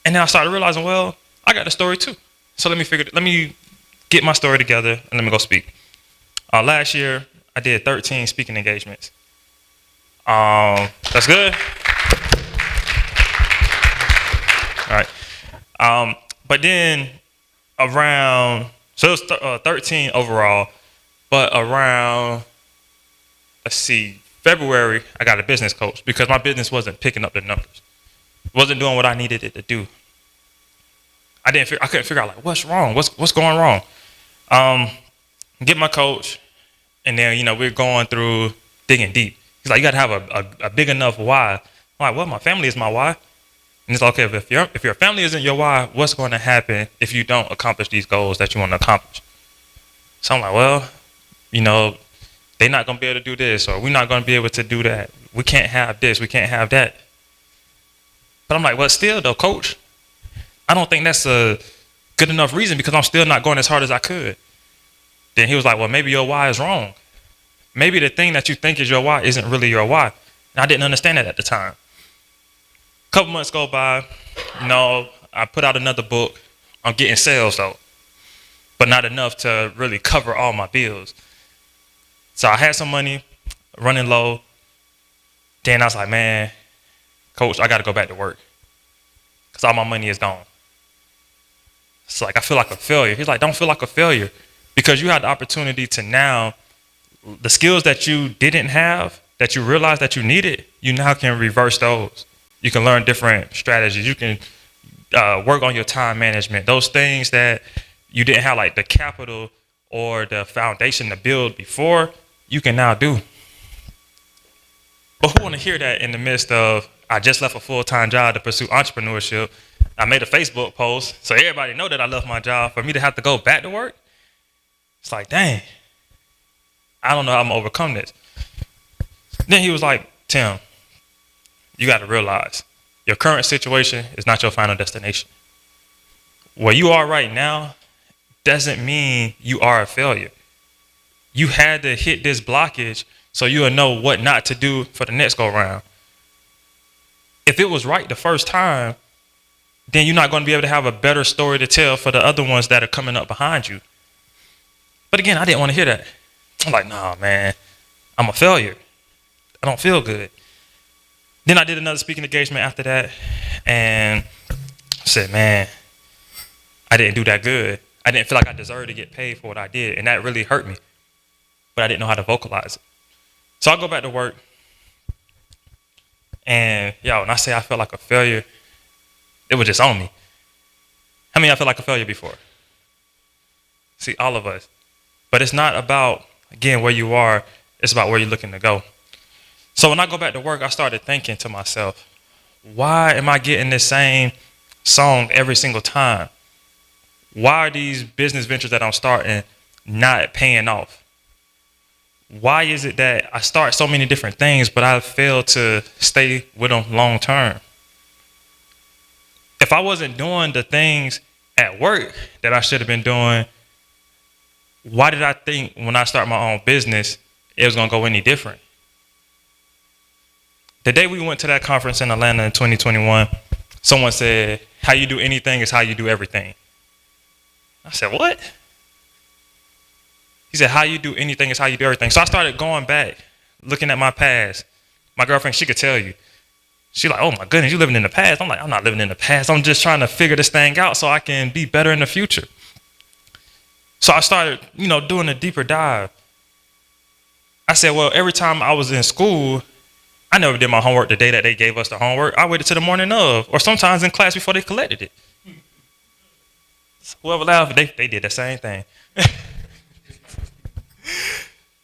And then I started realizing, well, I got the story too. So let me get my story together and let me go speak. Last year, I did 13 speaking engagements. That's good. All right. But then so it was 13 overall, but around, February, I got a business coach because my business wasn't picking up the numbers. It wasn't doing what I needed it to do. I couldn't figure out, like, what's wrong? What's going wrong? Get my coach, and then, we're going through digging deep. He's like, you got to have a big enough why. I'm like, well, my family is my why. And it's like, okay, if your family isn't your why, what's going to happen if you don't accomplish these goals that you want to accomplish? So I'm like, well, they're not going to be able to do this, or we're not going to be able to do that. We can't have this, we can't have that. But I'm like, well, still though, coach, I don't think that's a good enough reason because I'm still not going as hard as I could. Then he was like, well, maybe your why is wrong. Maybe the thing that you think is your why isn't really your why. And I didn't understand that at the time. A couple months go by, I put out another book. I'm getting sales though, but not enough to really cover all my bills. So I had some money running low. Then I was like, man, coach, I got to go back to work because all my money is gone. It's like, I feel like a failure. He's like, don't feel like a failure because you had the opportunity to now, the skills that you didn't have, that you realized that you needed, you now can reverse those. You can learn different strategies. You can work on your time management. Those things that you didn't have, like the capital or the foundation to build before, you can now do. But who want to hear that in the midst of, I just left a full-time job to pursue entrepreneurship. I made a Facebook post so everybody know that I left my job. For me to have to go back to work, it's like, dang, I don't know how I'm going to overcome this. Then he was like, Tim, you got to realize your current situation is not your final destination. Where you are right now doesn't mean you are a failure. You had to hit this blockage so you'll know what not to do for the next go round. If it was right the first time, then you're not going to be able to have a better story to tell for the other ones that are coming up behind you. But again, I didn't want to hear that. I'm like, nah, man, I'm a failure. I don't feel good. Then I did another speaking engagement after that and said, man, I didn't do that good. I didn't feel like I deserved to get paid for what I did. And that really hurt me. But I didn't know how to vocalize it. So I go back to work. And when I say I felt like a failure, it was just on me. How many of y'all felt like a failure before? See, all of us. But it's not about, again, where you are. It's about where you're looking to go. So when I go back to work, I started thinking to myself, why am I getting this same song every single time? Why are these business ventures that I'm starting not paying off? Why is it that I start so many different things, but I fail to stay with them long term? If I wasn't doing the things at work that I should have been doing, why did I think when I start my own business, it was going to go any different? The day we went to that conference in Atlanta in 2021, someone said, how you do anything is how you do everything. I said, what? He said, how you do anything is how you do everything. So I started going back, looking at my past. My girlfriend, she could tell you. She like, oh my goodness, you living in the past. I'm like, I'm not living in the past. I'm just trying to figure this thing out so I can be better in the future. So I started, doing a deeper dive. I said, well, every time I was in school, I never did my homework the day that they gave us the homework. I waited till the morning of, or sometimes in class before they collected it. Whoever laughed, they did the same thing.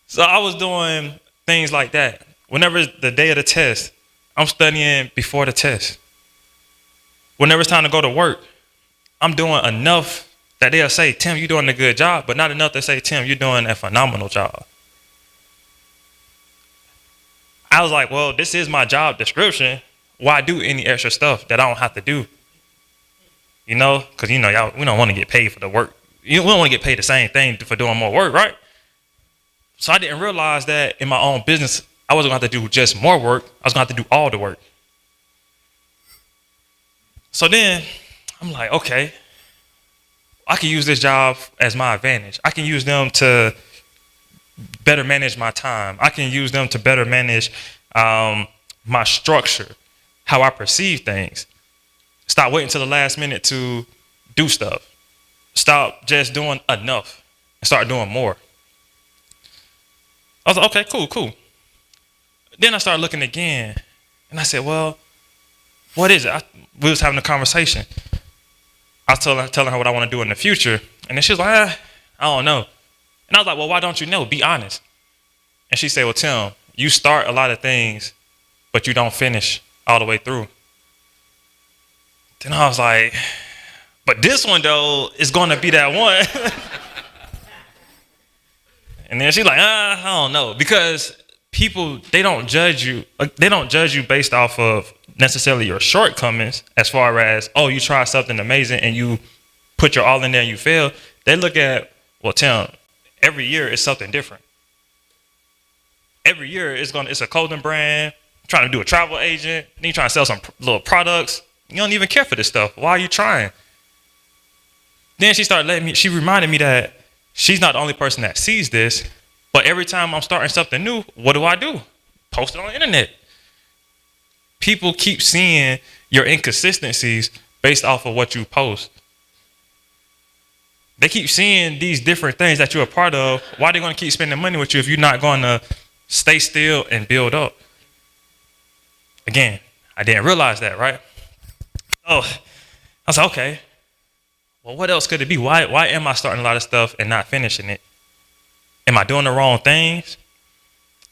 So I was doing things like that. Whenever it's the day of the test, I'm studying before the test. Whenever it's time to go to work, I'm doing enough that they'll say, Tim, you're doing a good job, but not enough to say, Tim, you're doing a phenomenal job. I was like, well, this is my job description. Why do any extra stuff that I don't have to do? Because, y'all, we don't want to get paid for the work. We don't want to get paid the same thing for doing more work, right? So I didn't realize that in my own business, I wasn't going to have to do just more work. I was going to have to do all the work. So then I'm like, okay, I can use this job as my advantage. I can use them to better manage my time. I can use them to better manage my structure, how I perceive things. Stop waiting till the last minute to do stuff. Stop just doing enough and start doing more. I was like, okay, cool. Then I started looking again, and I said, well, what is it? We was having a conversation. I was telling her what I want to do in the future, and then she was like, I don't know. And I was like, well, why don't you know? Be honest. And she said, well, Tim, you start a lot of things, but you don't finish all the way through. Then I was like, but this one, though, is going to be that one. And then she's like, I don't know. Because people, they don't judge you. They don't judge you based off of necessarily your shortcomings as far as, oh, you try something amazing and you put your all in there and you fail. They look at, well, Tim, every year is something different. Every year it's a clothing brand, trying to do a travel agent, then you're trying to sell some little products. You don't even care for this stuff. Why are you trying? Then she reminded me that she's not the only person that sees this, but every time I'm starting something new, what do? Post it on the internet. People keep seeing your inconsistencies based off of what you post. They keep seeing these different things that you're a part of. Why are they going to keep spending money with you if you're not going to stay still and build up? Again, I didn't realize that, right? Oh, I was like, okay, well, what else could it be? Why am I starting a lot of stuff and not finishing it? Am I doing the wrong things?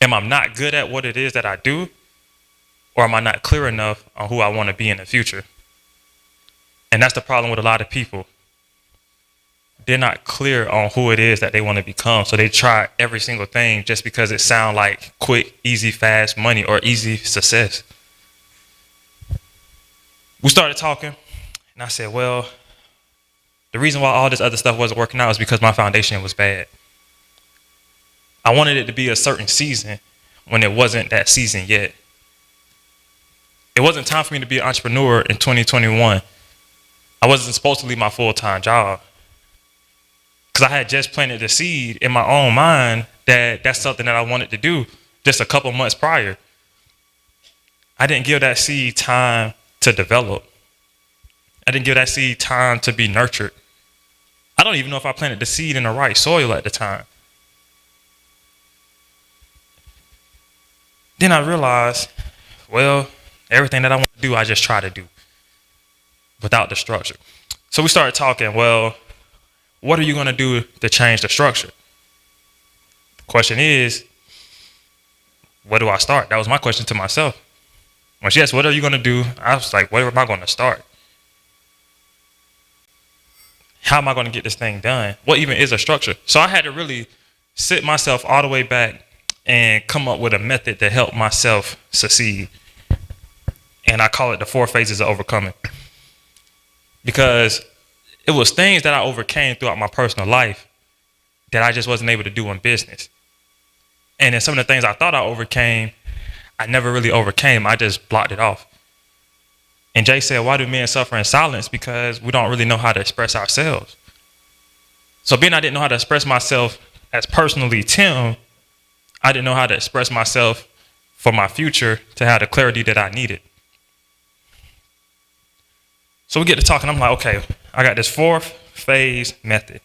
Am I not good at what it is that I do? Or am I not clear enough on who I want to be in the future? And that's the problem with a lot of people. They're not clear on who it is that they want to become. So they try every single thing just because it sounds like quick, easy, fast money or easy success. We started talking, and I said, well, the reason why all this other stuff wasn't working out is because my foundation was bad. I wanted it to be a certain season when it wasn't that season yet. It wasn't time for me to be an entrepreneur in 2021. I wasn't supposed to leave my full-time job because I had just planted the seed in my own mind that that's something that I wanted to do just a couple months prior. I didn't give that seed time to develop. I didn't give that seed time to be nurtured. I don't even know if I planted the seed in the right soil at the time. Then I realized, well, everything that I want to do, I just try to do without the structure. So we started talking, well, what are you going to do to change the structure? The question is, where do I start? That was my question to myself. When she asked, what are you going to do? I was like, where am I going to start? How am I going to get this thing done? What even is a structure? So I had to really sit myself all the way back and come up with a method to help myself succeed. And I call it the 4 phases of overcoming. Because it was things that I overcame throughout my personal life that I just wasn't able to do in business. And then some of the things I thought I overcame, I never really overcame. I just blocked it off. And Jay said, why do men suffer in silence? Because we don't really know how to express ourselves. So being I didn't know how to express myself as personally Tim, I didn't know how to express myself for my future to have the clarity that I needed. So we get to talking. I'm like, okay, I got this 4th phase method.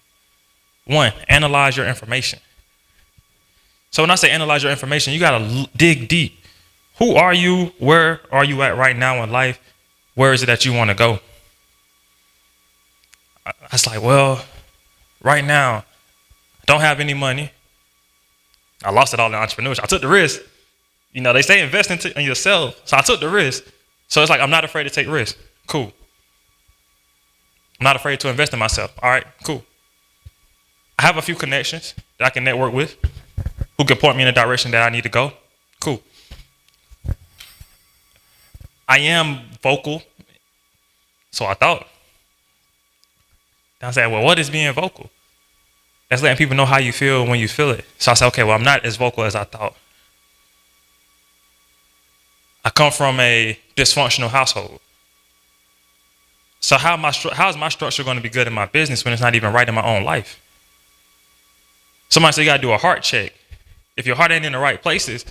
1, analyze your information. So when I say analyze your information, you got to dig deep. Who are you? Where are you at right now in life? Where is it that you want to go? I was like, well, right now, I don't have any money. I lost it all in entrepreneurship. I took the risk. You know, they say invest in yourself. So I took the risk. So it's like, I'm not afraid to take risks. Cool. I'm not afraid to invest in myself. All right, cool. I have a few connections that I can network with who can point me in the direction that I need to go. Cool. I am vocal, so I thought. I said, well, what is being vocal? That's letting people know how you feel when you feel it. So I said, okay, well, I'm not as vocal as I thought. I come from a dysfunctional household. So how is my structure going to be good in my business when it's not even right in my own life? Somebody said you got to do a heart check. If your heart ain't in the right places,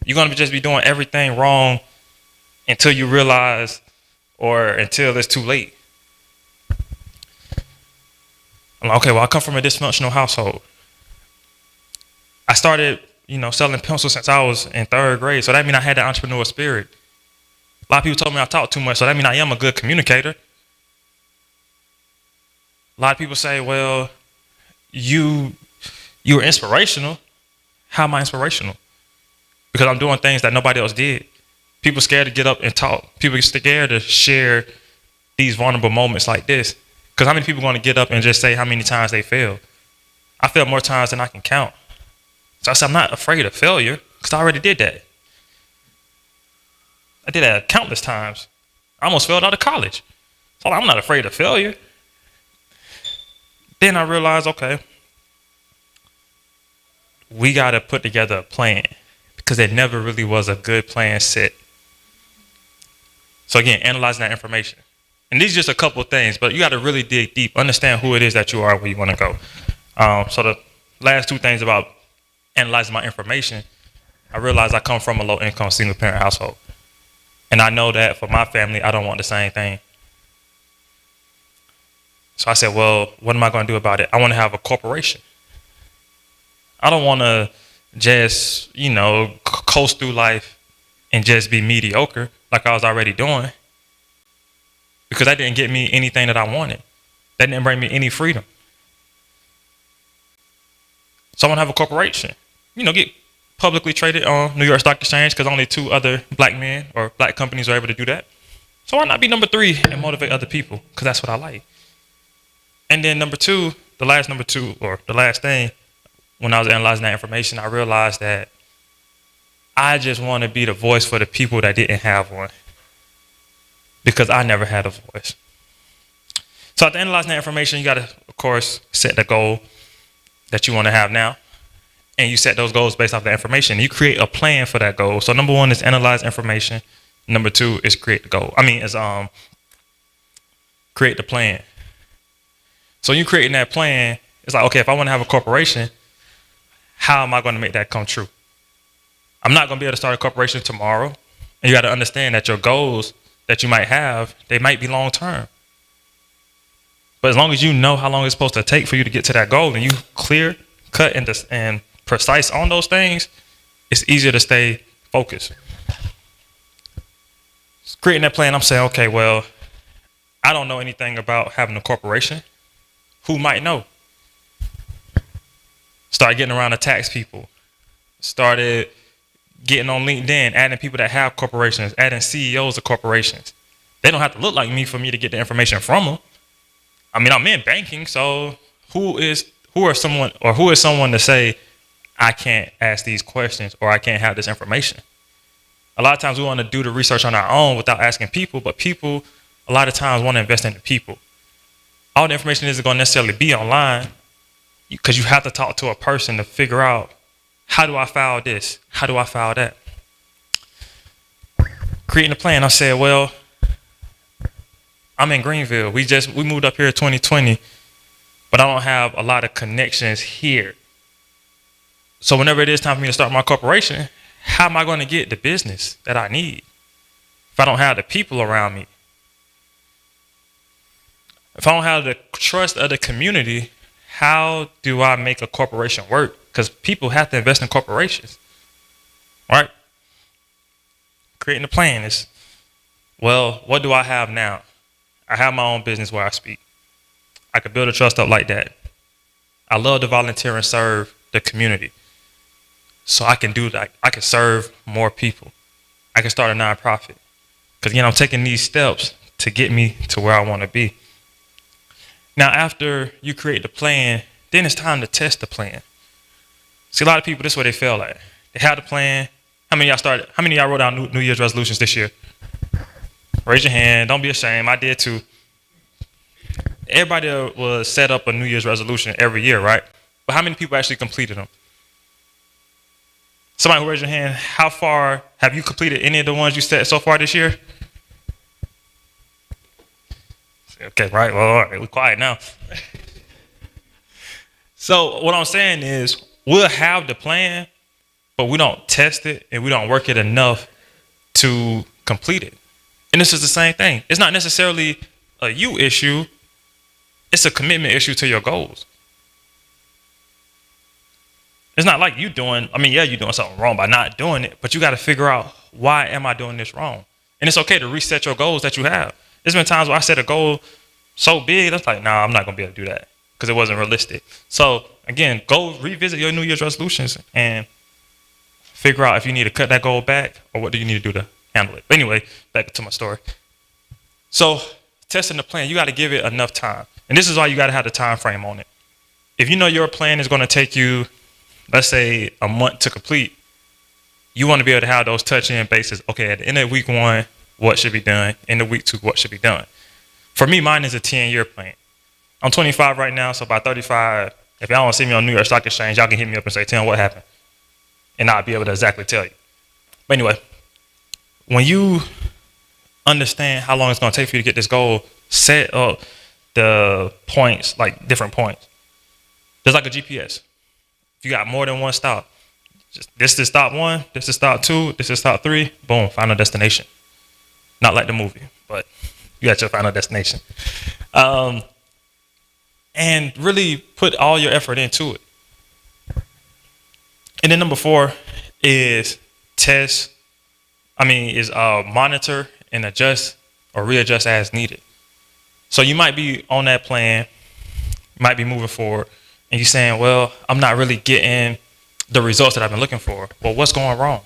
you're going to just be doing everything wrong until you realize or until it's too late. I'm like, okay, well, I come from a dysfunctional household. I started, selling pencils since I was in 3rd grade. So that means I had the entrepreneur spirit. A lot of people told me I talk too much. So that means I am a good communicator. A lot of people say, well, you were inspirational. How am I inspirational? Because I'm doing things that nobody else did. People scared to get up and talk. People are scared to share these vulnerable moments like this. Because how many people are going to get up and just say how many times they failed? I failed more times than I can count. So I said, I'm not afraid of failure because I already did that. I did that countless times. I almost failed out of college. So I'm not afraid of failure. Then I realized, okay, we got to put together a plan because there never really was a good plan set. So again, analyzing that information. And these are just a couple of things, but you got to really dig deep, understand who it is that you are, where you want to go. So the last 2 things about analyzing my information, I realized I come from a low-income single-parent household. And I know that for my family, I don't want the same thing. So I said, well, what am I going to do about it? I want to have a corporation. I don't want to just, coast through life and just be mediocre like I was already doing. Because that didn't get me anything that I wanted. That didn't bring me any freedom. So I want to have a corporation. Get publicly traded on New York Stock Exchange because only 2 other black men or black companies are able to do that. So why not be number 3 and motivate other people? Because that's what I like. And then the last thing, when I was analyzing that information, I realized that I just want to be the voice for the people that didn't have one. Because I never had a voice. So after analyzing that information, you got to, of course, set the goal that you want to have now. And you set those goals based off the information. You create a plan for that goal. So number 1 is analyze information. Number 2 is create the goal. Create the plan. So you creating that plan, it's like, okay, if I want to have a corporation, how am I going to make that come true? I'm not going to be able to start a corporation tomorrow. And you got to understand that your goals that you might have, they might be long term. But as long as you know how long it's supposed to take for you to get to that goal and you clear, cut, and precise on those things, it's easier to stay focused. Creating that plan, I'm saying, okay, well, I don't know anything about having a corporation. Who might know? Start getting around the tax people. Started getting on LinkedIn, adding people that have corporations, adding CEOs of corporations. They don't have to look like me for me to get the information from them. I'm in banking, so who is someone to say I can't ask these questions or I can't have this information? A lot of times we want to do the research on our own without asking people, but people a lot of times want to invest in the people. All the information isn't going to necessarily be online because you have to talk to a person to figure out, how do I file this? How do I file that? Creating a plan, I said, well, I'm in Greenville. We moved up here in 2020, but I don't have a lot of connections here. So whenever it is time for me to start my corporation, how am I going to get the business that I need if I don't have the people around me? If I don't have the trust of the community, how do I make a corporation work? Because people have to invest in corporations, right? Creating a plan is, well, what do I have now? I have my own business where I speak. I could build a trust up like that. I love to volunteer and serve the community. So I can do that. I can serve more people. I can start a nonprofit. Because, I'm taking these steps to get me to where I want to be. Now, after you create the plan, then it's time to test the plan. See, a lot of people, this is where they fail at. They had a plan. How many of y'all wrote down New Year's resolutions this year? Raise your hand. Don't be ashamed. I did too. Everybody will set up a New Year's resolution every year, right? But how many people actually completed them? Somebody who raised your hand, how far have you completed any of the ones you set so far this year? Okay, right. Well, all right, we're quiet now. So what I'm saying is we'll have the plan, but we don't test it and we don't work it enough to complete it. And this is the same thing. It's not necessarily a you issue. It's a commitment issue to your goals. It's not like you're doing something wrong by not doing it, but you got to figure out, why am I doing this wrong? And it's okay to reset your goals that you have. There's been times where I set a goal so big, that's like, nah, I'm not going to be able to do that because it wasn't realistic. So again, go revisit your New Year's resolutions and figure out if you need to cut that goal back or what do you need to do to handle it. But anyway, back to my story. So testing the plan, you got to give it enough time. And this is why you got to have the time frame on it. If you know your plan is going to take you, let's say, a month to complete, you want to be able to have those touch-in bases. Okay, at the end of week 1, what should be done? End of week 2, what should be done? For me, mine is a 10-year plan. I'm 25 right now, so by 35, if y'all want to see me on New York Stock Exchange, y'all can hit me up and say, Tim, what happened? And I'll be able to exactly tell you. But anyway, when you understand how long it's going to take for you to get this goal, set up the points, like different points. There's like a GPS. If you got more than one stop, this is stop 1, this is stop 2, this is stop 3, boom, final destination. Not like the movie, but you got your final destination. And really put all your effort into it. And then number 4 is monitor and adjust or readjust as needed. So you might be on that plan, might be moving forward, and you're saying, well, I'm not really getting the results that I've been looking for. Well, what's going wrong?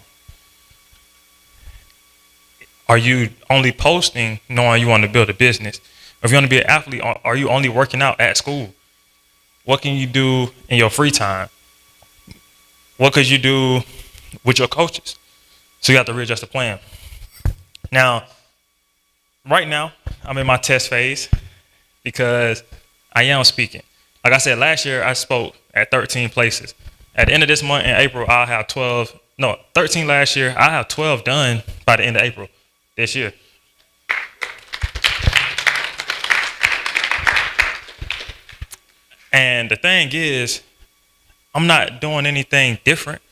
Are you only posting knowing you want to build a business? If you want to be an athlete, are you only working out at school? What can you do in your free time? What could you do with your coaches? So you have to readjust the plan. Now, right now, I'm in my test phase because I am speaking. Like I said, last year I spoke at 13 places. At the end of this month in April, I'll have 13 last year. I'll have 12 done by the end of April this year. And the thing is, I'm not doing anything different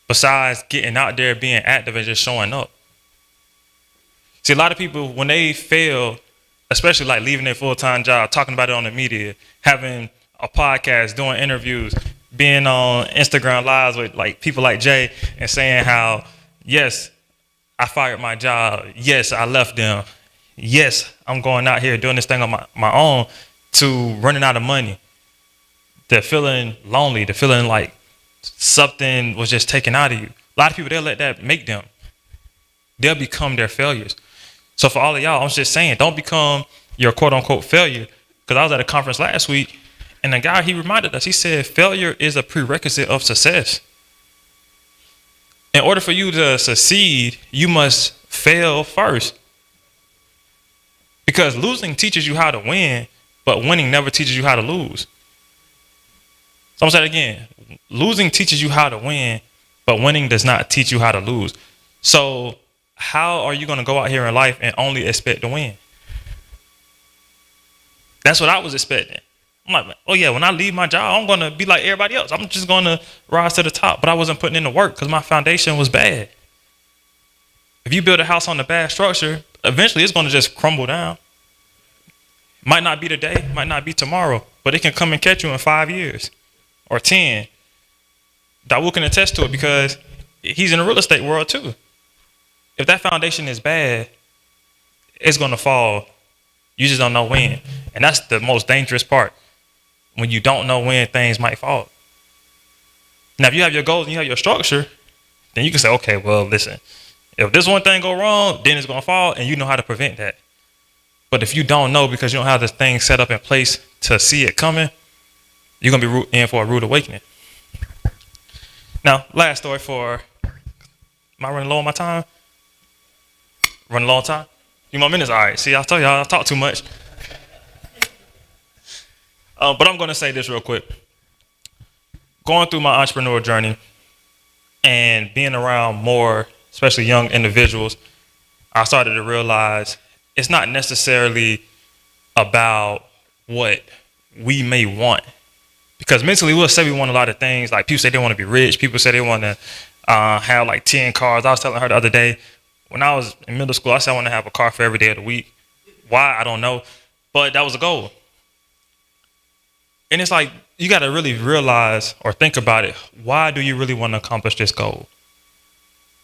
besides getting out there, being active, and just showing up. See, a lot of people, when they fail, especially like leaving their full-time job, talking about it on the media, having a podcast, doing interviews, being on Instagram Lives with like people like Jay and saying how, yes, I fired my job. Yes, I left them. Yes, I'm going out here doing this thing on my own, to running out of money. They're feeling lonely. They're feeling like something was just taken out of you. A lot of people, they'll let that make them. They'll become their failures. So for all of y'all, I'm just saying, don't become your quote unquote failure. Because I was at a conference last week and the guy, he reminded us, he said, failure is a prerequisite of success. In order for you to succeed, you must fail first. Because losing teaches you how to win, but winning never teaches you how to lose. So I'm saying it again, losing teaches you how to win, but winning does not teach you how to lose. So how are you going to go out here in life and only expect to win? That's what I was expecting. I'm like, oh yeah, when I leave my job, I'm going to be like everybody else. I'm just going to rise to the top. But I wasn't putting in the work because my foundation was bad. If you build a house on a bad structure, eventually it's going to just crumble down. Might not be today, might not be tomorrow, but it can come and catch you in 5 years or 10. Dawud can attest to it because he's in the real estate world too. If that foundation is bad, it's going to fall. You just don't know when. And that's the most dangerous part, when you don't know when things might fall. Now, if you have your goals and you have your structure, then you can say, okay, well, listen, if this one thing go wrong, then it's going to fall, and you know how to prevent that. But if you don't know because you don't have this thing set up in place to see it coming, you're going to be in for a rude awakening. Now, last story for, am I running low on my time? Running low on time? Few more minutes? All right. See, I told y'all I talk too much. But I'm going to say this real quick. Going through my entrepreneurial journey and being around more, especially young individuals, I started to realize it's not necessarily about what we may want. Because mentally, we'll say we want a lot of things. Like, people say they want to be rich. People say they want to have like 10 cars. I was telling her the other day, when I was in middle school, I said I want to have a car for every day of the week. Why? I don't know. But that was a goal. And it's like, you got to really realize or think about it. Why do you really want to accomplish this goal?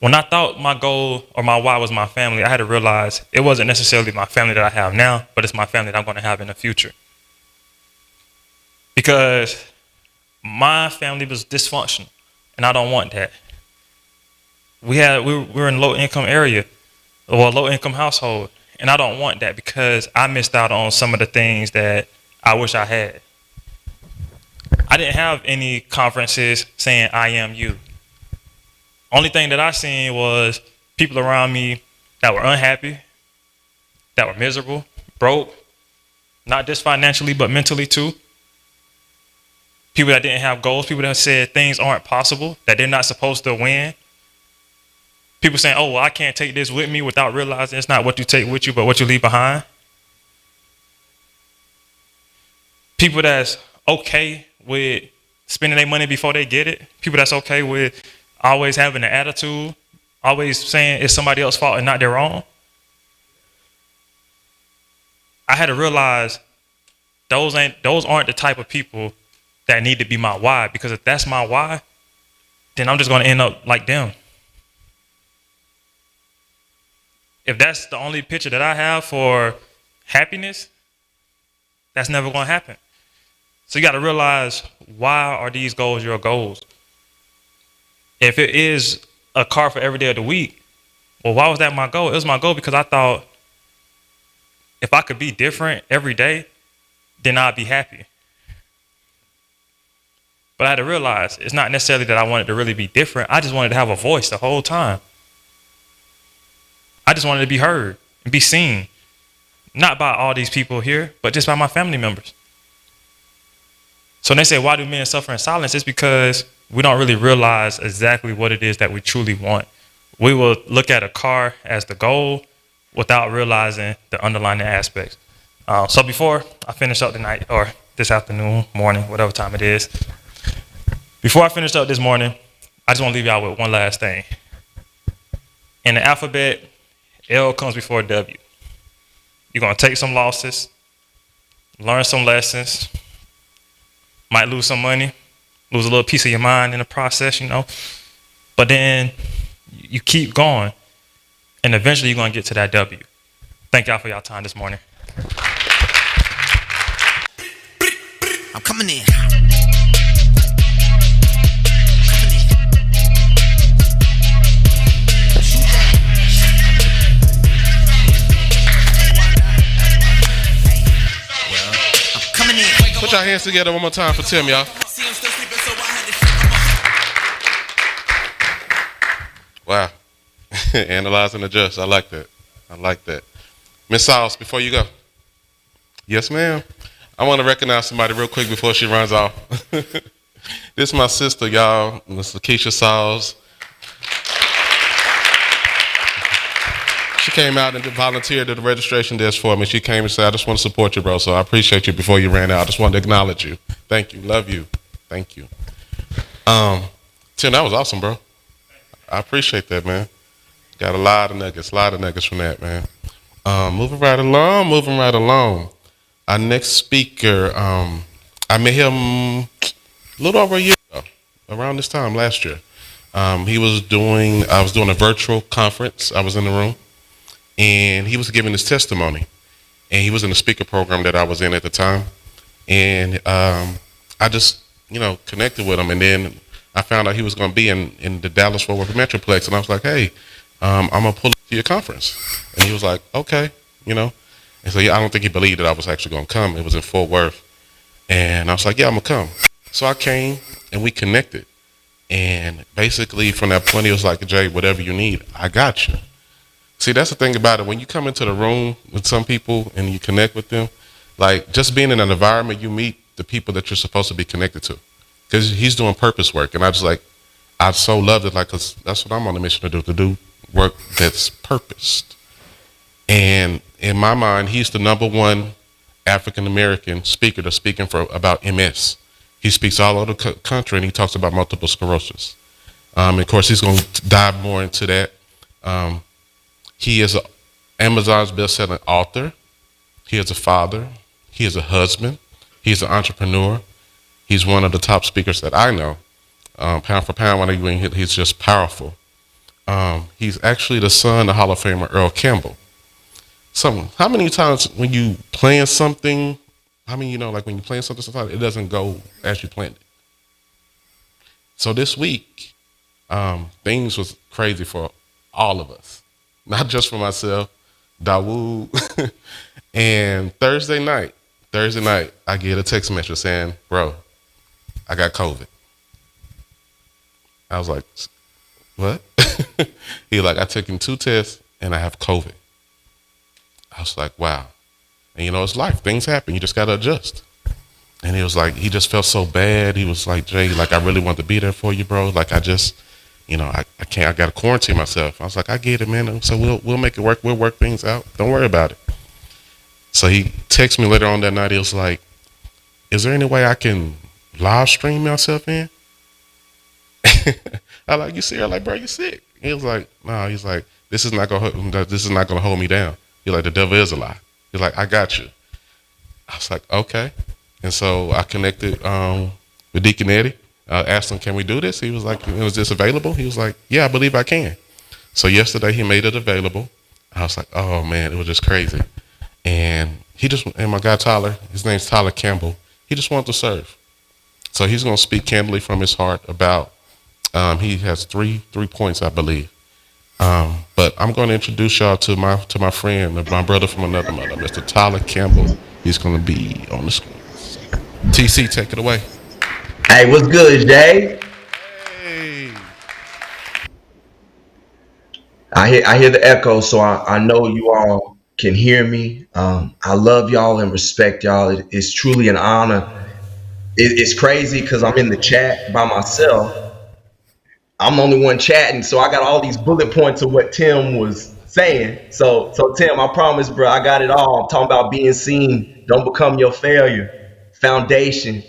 When I thought my goal or my why was my family, I had to realize it wasn't necessarily my family that I have now, but it's my family that I'm going to have in the future. Because my family was dysfunctional, and I don't want that. We were in a low-income area, or a low-income household, and I don't want that because I missed out on some of the things that I wish I had. I didn't have any conferences saying I am you. Only thing that I seen was people around me that were unhappy, that were miserable, broke, not just financially, but mentally too. People that didn't have goals, people that said things aren't possible, that they're not supposed to win. People saying, oh, well, I can't take this with me, without realizing it's not what you take with you, but what you leave behind. People that's okay with spending their money before they get it. People that's okay with always having an attitude, always saying it's somebody else's fault and not their own. I had to realize those aren't the type of people that need to be my why, because if that's my why, then I'm just going to end up like them. If that's the only picture that I have for happiness, that's never going to happen. So you got to realize, why are these goals your goals? If it is a car for every day of the week, well, why was that my goal? It was my goal because I thought if I could be different every day, then I'd be happy. But I had to realize it's not necessarily that I wanted to really be different. I just wanted to have a voice the whole time. I just wanted to be heard and be seen. Not by all these people here, but just by my family members. So when they say, why do men suffer in silence? It's because we don't really realize exactly what it is that we truly want. We will look at a car as the goal without realizing the underlying aspects. So before I finish up tonight, or this afternoon, morning, whatever time it is, before I finish up this morning, I just want to leave y'all with one last thing. In the alphabet, L comes before W. You're going to take some losses, learn some lessons, might lose some money, lose a little piece of your mind in the process, you know. But then you keep going, and eventually you're going to get to that W. Thank y'all for y'all time this morning. I'm coming in. Put your hands together one more time for Tim, y'all. Wow. Analyze and adjust. I like that. I like that. Miss Sauce, before you go. Yes, ma'am. I want to recognize somebody real quick before she runs off. This is my sister, y'all, Miss Lakeisha Sauce. She came out and volunteered at the registration desk for me. She came and said, I just want to support you, bro. So I appreciate you before you ran out. I just wanted to acknowledge you. Thank you. Love you. Thank you. Tim, that was awesome, bro. I appreciate that, man. Got a lot of nuggets from that, man. Moving right along. Our next speaker, I met him a little over a year ago, around this time last year. I was doing a virtual conference. I was in the room. And he was giving his testimony, and he was in the speaker program that I was in at the time. And I just, connected with him, and then I found out he was going to be in the Dallas-Fort Worth Metroplex, and I was like, hey, I'm going to pull up to your conference. And he was like, okay, And so I don't think he believed that I was actually going to come. It was in Fort Worth. And I was like, yeah, I'm going to come. So I came, and we connected. And basically from that point, he was like, Jay, whatever you need, I got you. See, that's the thing about it. When you come into the room with some people and you connect with them, like just being in an environment, you meet the people that you're supposed to be connected to. Because he's doing purpose work. And I so loved it, because that's what I'm on a mission to do work that's purposed. And in my mind, he's the number one African American speaker that's speaking about MS. He speaks all over the country, and he talks about multiple sclerosis. Of course, he's going to dive more into that. He is Amazon's best-selling author. He is a father. He is a husband. He's an entrepreneur. He's one of the top speakers that I know. Pound for pound, when he's just powerful. He's actually the son of Hall of Famer Earl Campbell. So, how many times when you plan something, when you plan something, it doesn't go as you planned it? So this week, things was crazy for all of us, not just for myself, Dawud. And Thursday night, I get a text message saying, "Bro, I got COVID." I was like, "What?" He like, "I taken 2 tests and I have COVID." I was like, "Wow." And it's life. Things happen. You just got to adjust. And he was like, he just felt so bad. He was like, "Jay, like, I really want to be there for you, bro. Like, I just, I can't, I got to quarantine myself." I was like, "I get it, man. So we'll make it work. We'll work things out. Don't worry about it." So he texted me later on that night. He was like, "Is there any way I can live stream myself in?" I like, "You serious?" Like, "Bro, you sick?" He was like, "No." He's like, this is not gonna hold me down." He's like, "The devil is a lie." He's like, "I got you." I was like, "Okay." And so I connected with Deacon Eddie. Asked him, "Can we do this?" He was like, "Was this available?" He was like, "Yeah, I believe I can." So yesterday he made it available. I was like, "Oh man, it was just crazy." And my guy Tyler, his name's Tyler Campbell. He just wanted to serve. So he's gonna speak candidly from his heart about. He has three points, I believe. But I'm going to introduce y'all to my friend, my brother from another mother, Mr. Tyler Campbell. He's going to be on the screen. TC, take it away. Hey, what's good, Jay? Hey. I hear the echo, so I know you all can hear me. I love y'all and respect y'all. It's truly an honor. It's crazy because I'm in the chat by myself. I'm the only one chatting, so I got all these bullet points of what Tim was saying. So Tim, I promise, bro, I got it all. I'm talking about being seen. Don't become your failure. Foundation.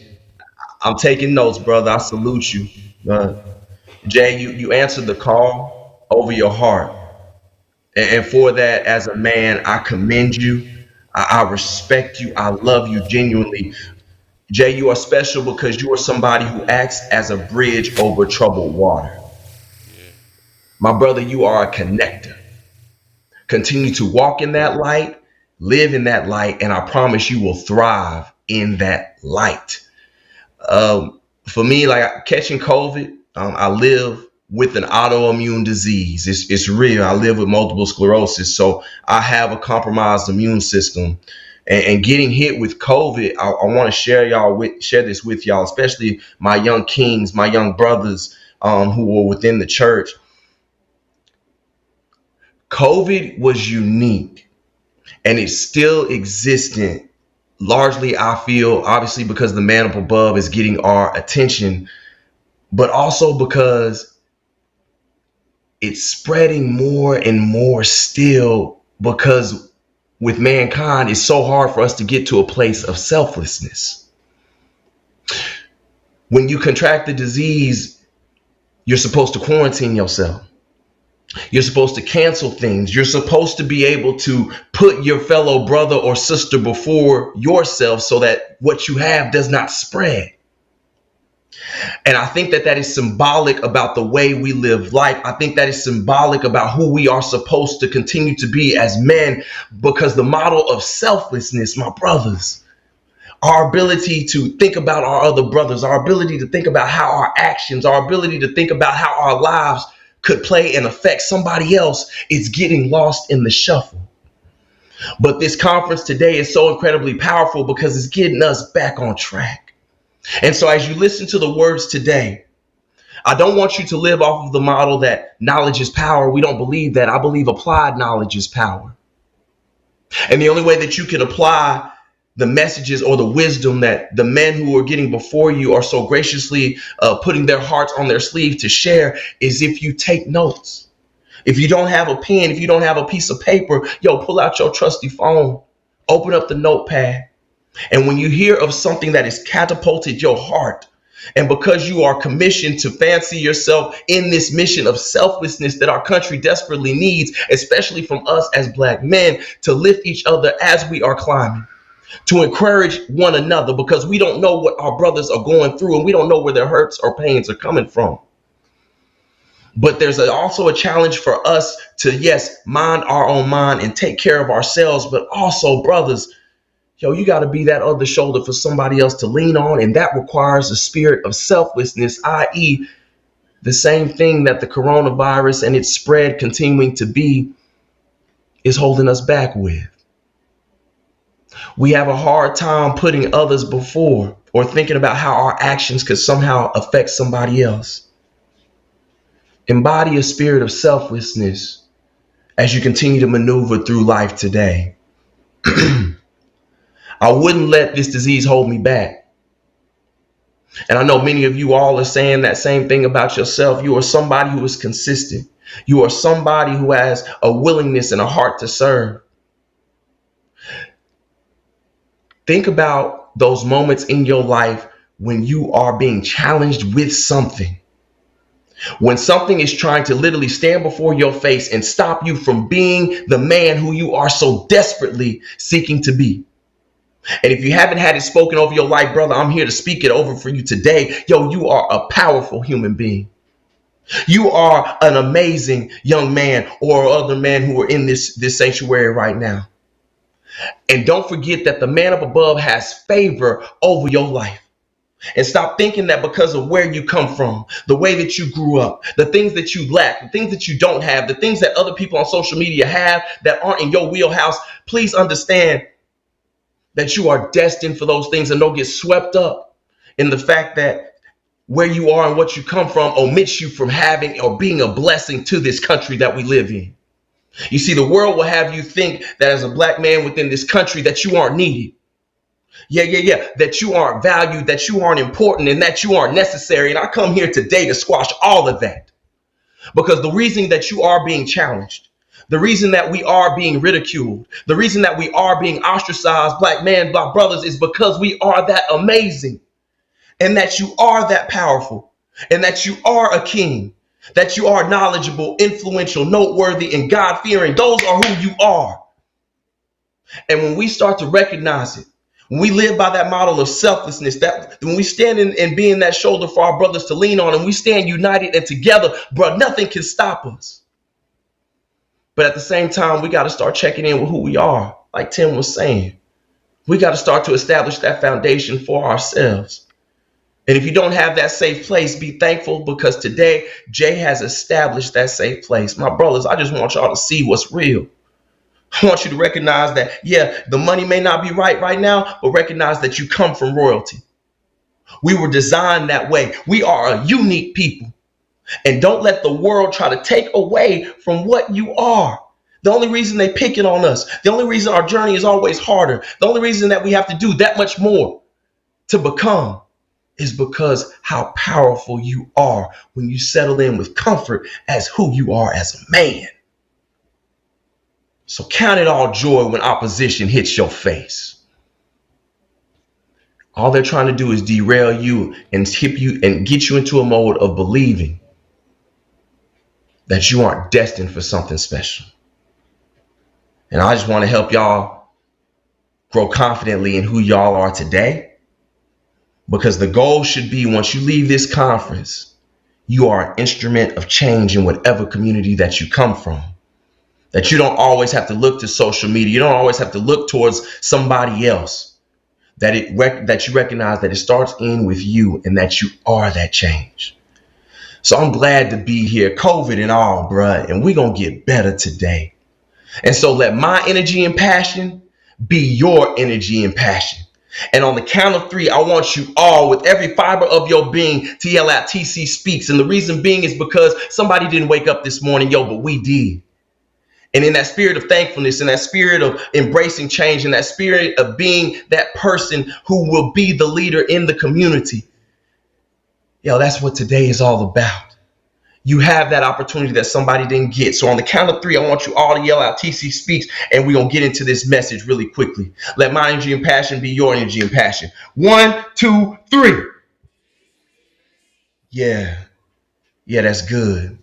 I'm taking notes, brother. I salute you. Jay, you answered the call over your heart. And for that, as a man, I commend you. I respect you. I love you genuinely. Jay, you are special because you are somebody who acts as a bridge over troubled water. My brother, you are a connector. Continue to walk in that light, live in that light, and I promise you will thrive in that light. For me, like catching COVID, I live with an autoimmune disease. It's real. I live with multiple sclerosis, so I have a compromised immune system. And getting hit with COVID, I want to share this with y'all, especially my young kings, my young brothers who were within the church. COVID was unique, and it's still existent. Largely, I feel, obviously, because the man up above is getting our attention, but also because it's spreading more and more still, because with mankind, it's so hard for us to get to a place of selflessness. When you contract the disease, you're supposed to quarantine yourself. You're supposed to cancel things. You're supposed to be able to put your fellow brother or sister before yourself so that what you have does not spread. And I think that is symbolic about the way we live life. I think that is symbolic about who we are supposed to continue to be as men, because the model of selflessness, my brothers, our ability to think about our other brothers, our ability to think about how our actions, our ability to think about how our lives could play and affect somebody else, is getting lost in the shuffle. But this conference today is so incredibly powerful because it's getting us back on track. And so as you listen to the words today, I don't want you to live off of the model that knowledge is power. We don't believe that. I believe applied knowledge is power. And the only way that you can apply the messages or the wisdom that the men who are getting before you are so graciously putting their hearts on their sleeve to share is if you take notes. If you don't have a pen, if you don't have a piece of paper, pull out your trusty phone, open up the notepad, And when you hear of something that has catapulted your heart, and because you are commissioned to fancy yourself in this mission of selflessness that our country desperately needs, especially from us as Black men, to lift each other as we are climbing, to encourage one another, because we don't know what our brothers are going through and we don't know where their hurts or pains are coming from. But there's also a challenge for us to, yes, mind our own mind and take care of ourselves, but also, brothers, you got to be that other shoulder for somebody else to lean on. And that requires a spirit of selflessness, i.e. the same thing that the coronavirus and its spread continuing to be is holding us back with. We have a hard time putting others before or thinking about how our actions could somehow affect somebody else. Embody a spirit of selflessness as you continue to maneuver through life today. I wouldn't let this disease hold me back. And I know many of you all are saying that same thing about yourself. You are somebody who is consistent. You are somebody who has a willingness and a heart to serve. Think about those moments in your life when you are being challenged with something. When something is trying to literally stand before your face and stop you from being the man who you are so desperately seeking to be. And if you haven't had it spoken over your life, brother, I'm here to speak it over for you today. You are a powerful human being. You are an amazing young man or other man who are in this sanctuary right now. And don't forget that the man up above has favor over your life. And stop thinking that because of where you come from, the way that you grew up, the things that you lack, the things that you don't have, the things that other people on social media have that aren't in your wheelhouse, please understand that you are destined for those things, and don't get swept up in the fact that where you are and what you come from omits you from having or being a blessing to this country that we live in. You see, the world will have you think that as a Black man within this country that you aren't needed. That you aren't valued, that you aren't important, and that you aren't necessary. And I come here today to squash all of that. Because the reason that you are being challenged, the reason that we are being ridiculed, the reason that we are being ostracized, Black men, Black brothers, is because we are that amazing, and that you are that powerful, and that you are a king, that you are knowledgeable, influential, noteworthy, and God-fearing. Those are who you are. And when we start to recognize it, when we live by that model of selflessness, that when we stand in and being that shoulder for our brothers to lean on, and we stand united and together, bro, nothing can stop us. But at the same time, we got to start checking in with who we are. Like Tim was saying, we got to start to establish that foundation for ourselves. And if you don't have that safe place, be thankful, because today Jay has established that safe place. My brothers, I just want y'all to see what's real. I want you to recognize that, the money may not be right now, but recognize that you come from royalty. We were designed that way. We are a unique people. And don't let the world try to take away from what you are. The only reason they picking on us, the only reason our journey is always harder, the only reason that we have to do that much more to become is because how powerful you are when you settle in with comfort as who you are as a man. So count it all joy when opposition hits your face. All they're trying to do is derail you and tip you and get you into a mode of believing that you aren't destined for something special. And I just want to help y'all grow confidently in who y'all are today, because the goal should be, once you leave this conference, you are an instrument of change in whatever community that you come from. That you don't always have to look to social media. You don't always have to look towards somebody else. That you recognize that it starts in with you, and that you are that change. So I'm glad to be here, COVID and all, bruh, and we're going to get better today. And so let my energy and passion be your energy and passion. And on the count of 3, I want you all, with every fiber of your being, to yell out TC Speaks. And the reason being is because somebody didn't wake up this morning, but we did. And in that spirit of thankfulness, in that spirit of embracing change, in that spirit of being that person who will be the leader in the community, that's what today is all about. you have that opportunity that somebody didn't get. So on the count of 3, I want you all to yell out TC Speaks, and we're going to get into this message really quickly. Let my energy and passion be your energy and passion. 1, 2, 3. Yeah, that's good.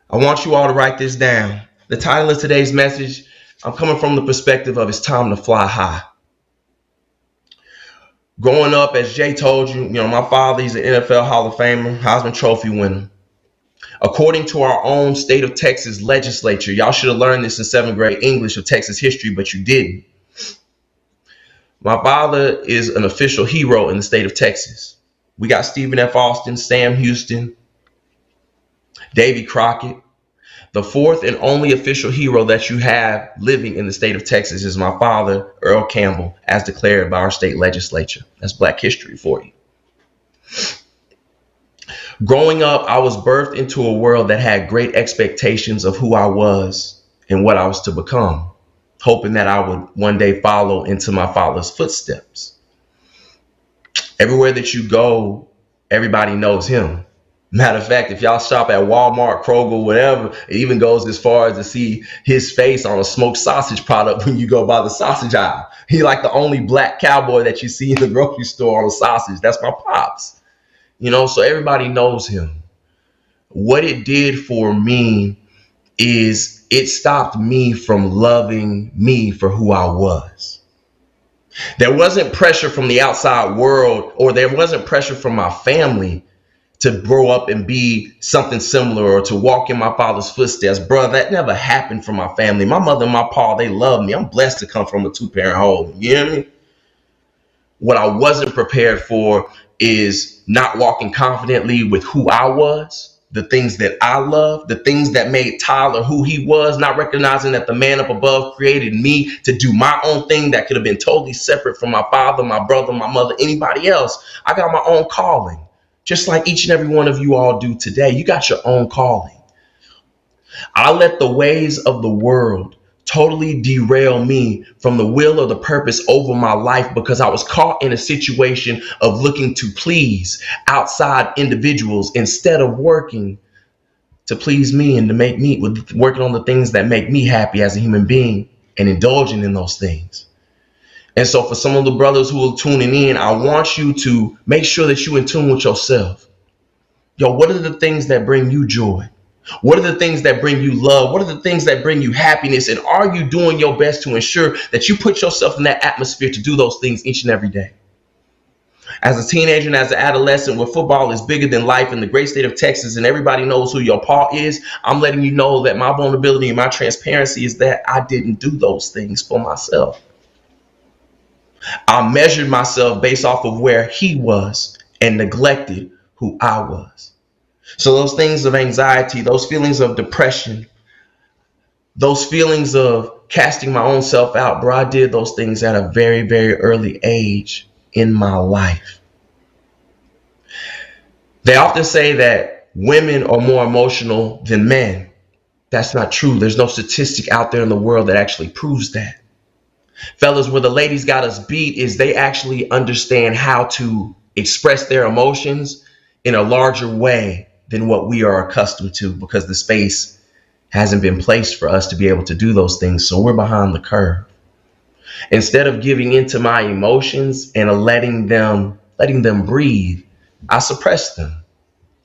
I want you all to write this down. The title of today's message, I'm coming from the perspective of it's time to fly high. Growing up, as Jay told you, my father, he's an NFL Hall of Famer, Heisman Trophy winner. According to our own state of Texas legislature, y'all should have learned this in 7th grade English of Texas history, but you didn't. My father is an official hero in the state of Texas. We got Stephen F. Austin, Sam Houston, Davy Crockett. The 4th and only official hero that you have living in the state of Texas is my father, Earl Campbell, as declared by our state legislature. That's Black history for you. Growing up, I was birthed into a world that had great expectations of who I was and what I was to become, hoping that I would one day follow into my father's footsteps. Everywhere that you go, everybody knows him. Matter of fact, if y'all shop at Walmart, Kroger, whatever, it even goes as far as to see his face on a smoked sausage product when you go by the sausage aisle. He like the only black cowboy that you see in the grocery store on a sausage. That's my pops. So everybody knows him. What it did for me is it stopped me from loving me for who I was. There wasn't pressure from the outside world, or there wasn't pressure from my family to grow up and be something similar or to walk in my father's footsteps. Bro, that never happened for my family. My mother and my pa, they love me. I'm blessed to come from a 2-parent home. You hear me? What I wasn't prepared for is not walking confidently with who I was, the things that I love, the things that made Tyler who he was, not recognizing that the man up above created me to do my own thing that could have been totally separate from my father, my brother, my mother, anybody else. I got my own calling, just like each and every one of you all do today. You got your own calling. I let the ways of the world totally derail me from the will or the purpose over my life because I was caught in a situation of looking to please outside individuals instead of working to please me and to make me, working on the things that make me happy as a human being and indulging in those things. And so for some of the brothers who are tuning in, I want you to make sure that you're in tune with yourself. Yo, what are the things that bring you joy? What are the things that bring you love? What are the things that bring you happiness? And are you doing your best to ensure that you put yourself in that atmosphere to do those things each and every day? As a teenager and as an adolescent, where football is bigger than life in the great state of Texas and everybody knows who your pa is, I'm letting you know that my vulnerability and my transparency is that I didn't do those things for myself. I measured myself based off of where he was and neglected who I was. So those things of anxiety, those feelings of depression, those feelings of casting my own self out, bro, I did those things at a very, very early age in my life. They often say that women are more emotional than men. That's not true. There's no statistic out there in the world that actually proves that. Fellas, where the ladies got us beat is they actually understand how to express their emotions in a larger way than what we are accustomed to, because the space hasn't been placed for us to be able to do those things. So we're behind the curve. Instead of giving into my emotions and letting them breathe, I suppress them,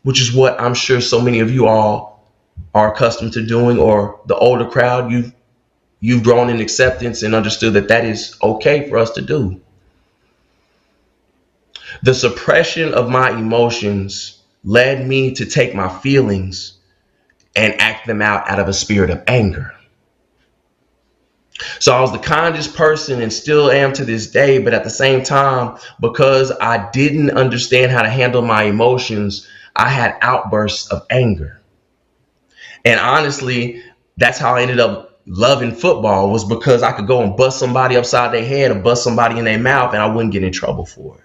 which is what I'm sure so many of you all are accustomed to doing, or the older crowd, you've grown in acceptance and understood that that is okay for us to do. The suppression of my emotions led me to take my feelings and act them out of a spirit of anger. So I was the kindest person and still am to this day, but at the same time, because I didn't understand how to handle my emotions, I had outbursts of anger. And honestly, that's how I ended up loving football, was because I could go and bust somebody upside their head or bust somebody in their mouth and I wouldn't get in trouble for it.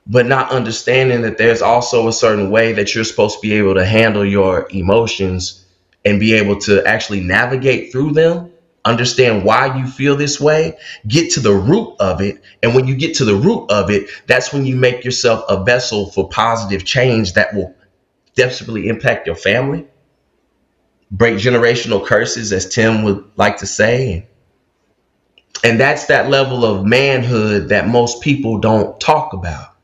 But not understanding that there's also a certain way that you're supposed to be able to handle your emotions and be able to actually navigate through them, understand why you feel this way, get to the root of it. And when you get to the root of it, that's when you make yourself a vessel for positive change that will desperately impact your family, break generational curses, as Tim would like to say. And that's that level of manhood that most people don't talk about.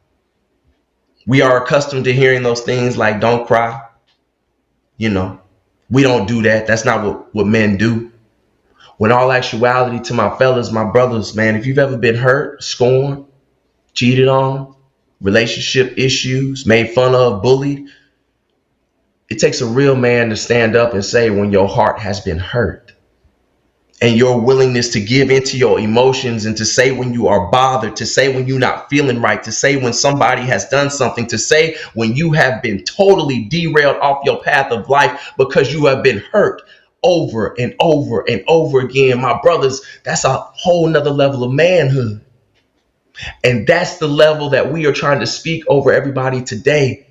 We are accustomed to hearing those things like, don't cry. You know, we don't do that. That's not what men do. When all actuality, to my fellas, my brothers, man, if you've ever been hurt, scorned, cheated on, relationship issues, made fun of, bullied, it takes a real man to stand up and say when your heart has been hurt. And your willingness to give into your emotions, and to say when you are bothered, to say when you're not feeling right, to say when somebody has done something, to say when you have been totally derailed off your path of life because you have been hurt over and over and over again. My brothers, that's a whole nother level of manhood. And that's the level that we are trying to speak over everybody today.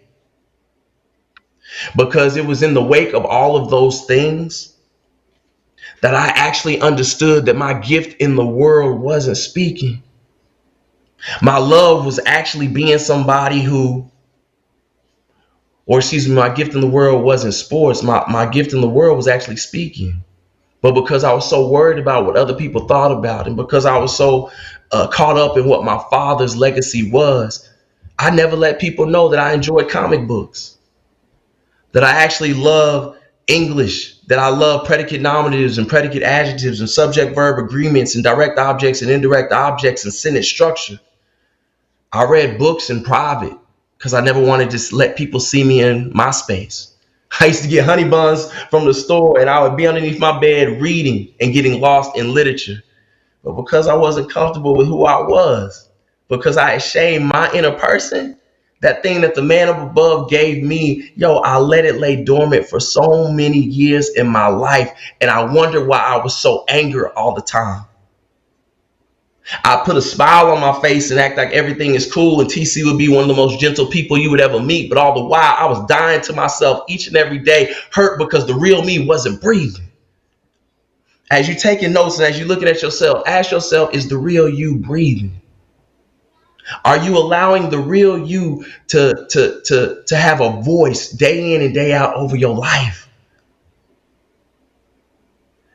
Because it was in the wake of all of those things that I actually understood that my gift in the world wasn't speaking. My love was actually being somebody who, or excuse me, my gift in the world wasn't sports. My gift in the world was actually speaking. But because I was so worried about what other people thought about, and because I was so caught up in what my father's legacy was, I never let people know that I enjoyed comic books, that I actually love English, that I love predicate nominatives and predicate adjectives and subject verb agreements and direct objects and indirect objects and sentence structure. I read books in private because I never wanted to let people see me in my space. I used to get honey buns from the store and I would be underneath my bed reading and getting lost in literature. But because I wasn't comfortable with who I was, because I had shamed my inner person, that thing that the man up above gave me, I let it lay dormant for so many years in my life. And I wonder why I was so angry all the time. I put a smile on my face and act like everything is cool, and TC would be one of the most gentle people you would ever meet. But all the while, I was dying to myself each and every day, hurt because the real me wasn't breathing. As you're taking notes and as you're looking at yourself, ask yourself, is the real you breathing? Are you allowing the real you to have a voice day in and day out over your life?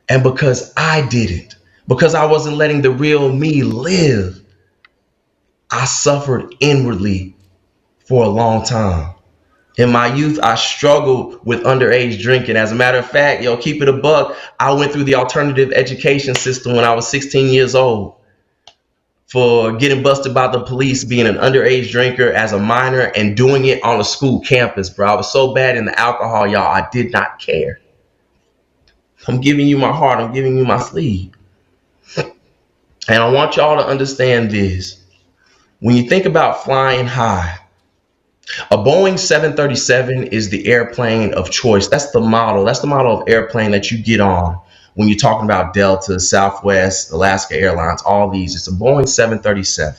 And because I didn't, because I wasn't letting the real me live, I suffered inwardly for a long time. In my youth, I struggled with underage drinking. As a matter of fact, keep it a buck, I went through the alternative education system when I was 16 years old for getting busted by the police, being an underage drinker as a minor and doing it on a school campus, bro. I was so bad in the alcohol, y'all, I did not care. I'm giving you my heart. I'm giving you my sleeve. And I want y'all to understand this. When you think about flying high, a Boeing 737 is the airplane of choice. That's the model. That's the model of airplane that you get on when you're talking about Delta, Southwest, Alaska Airlines, all these. It's a Boeing 737.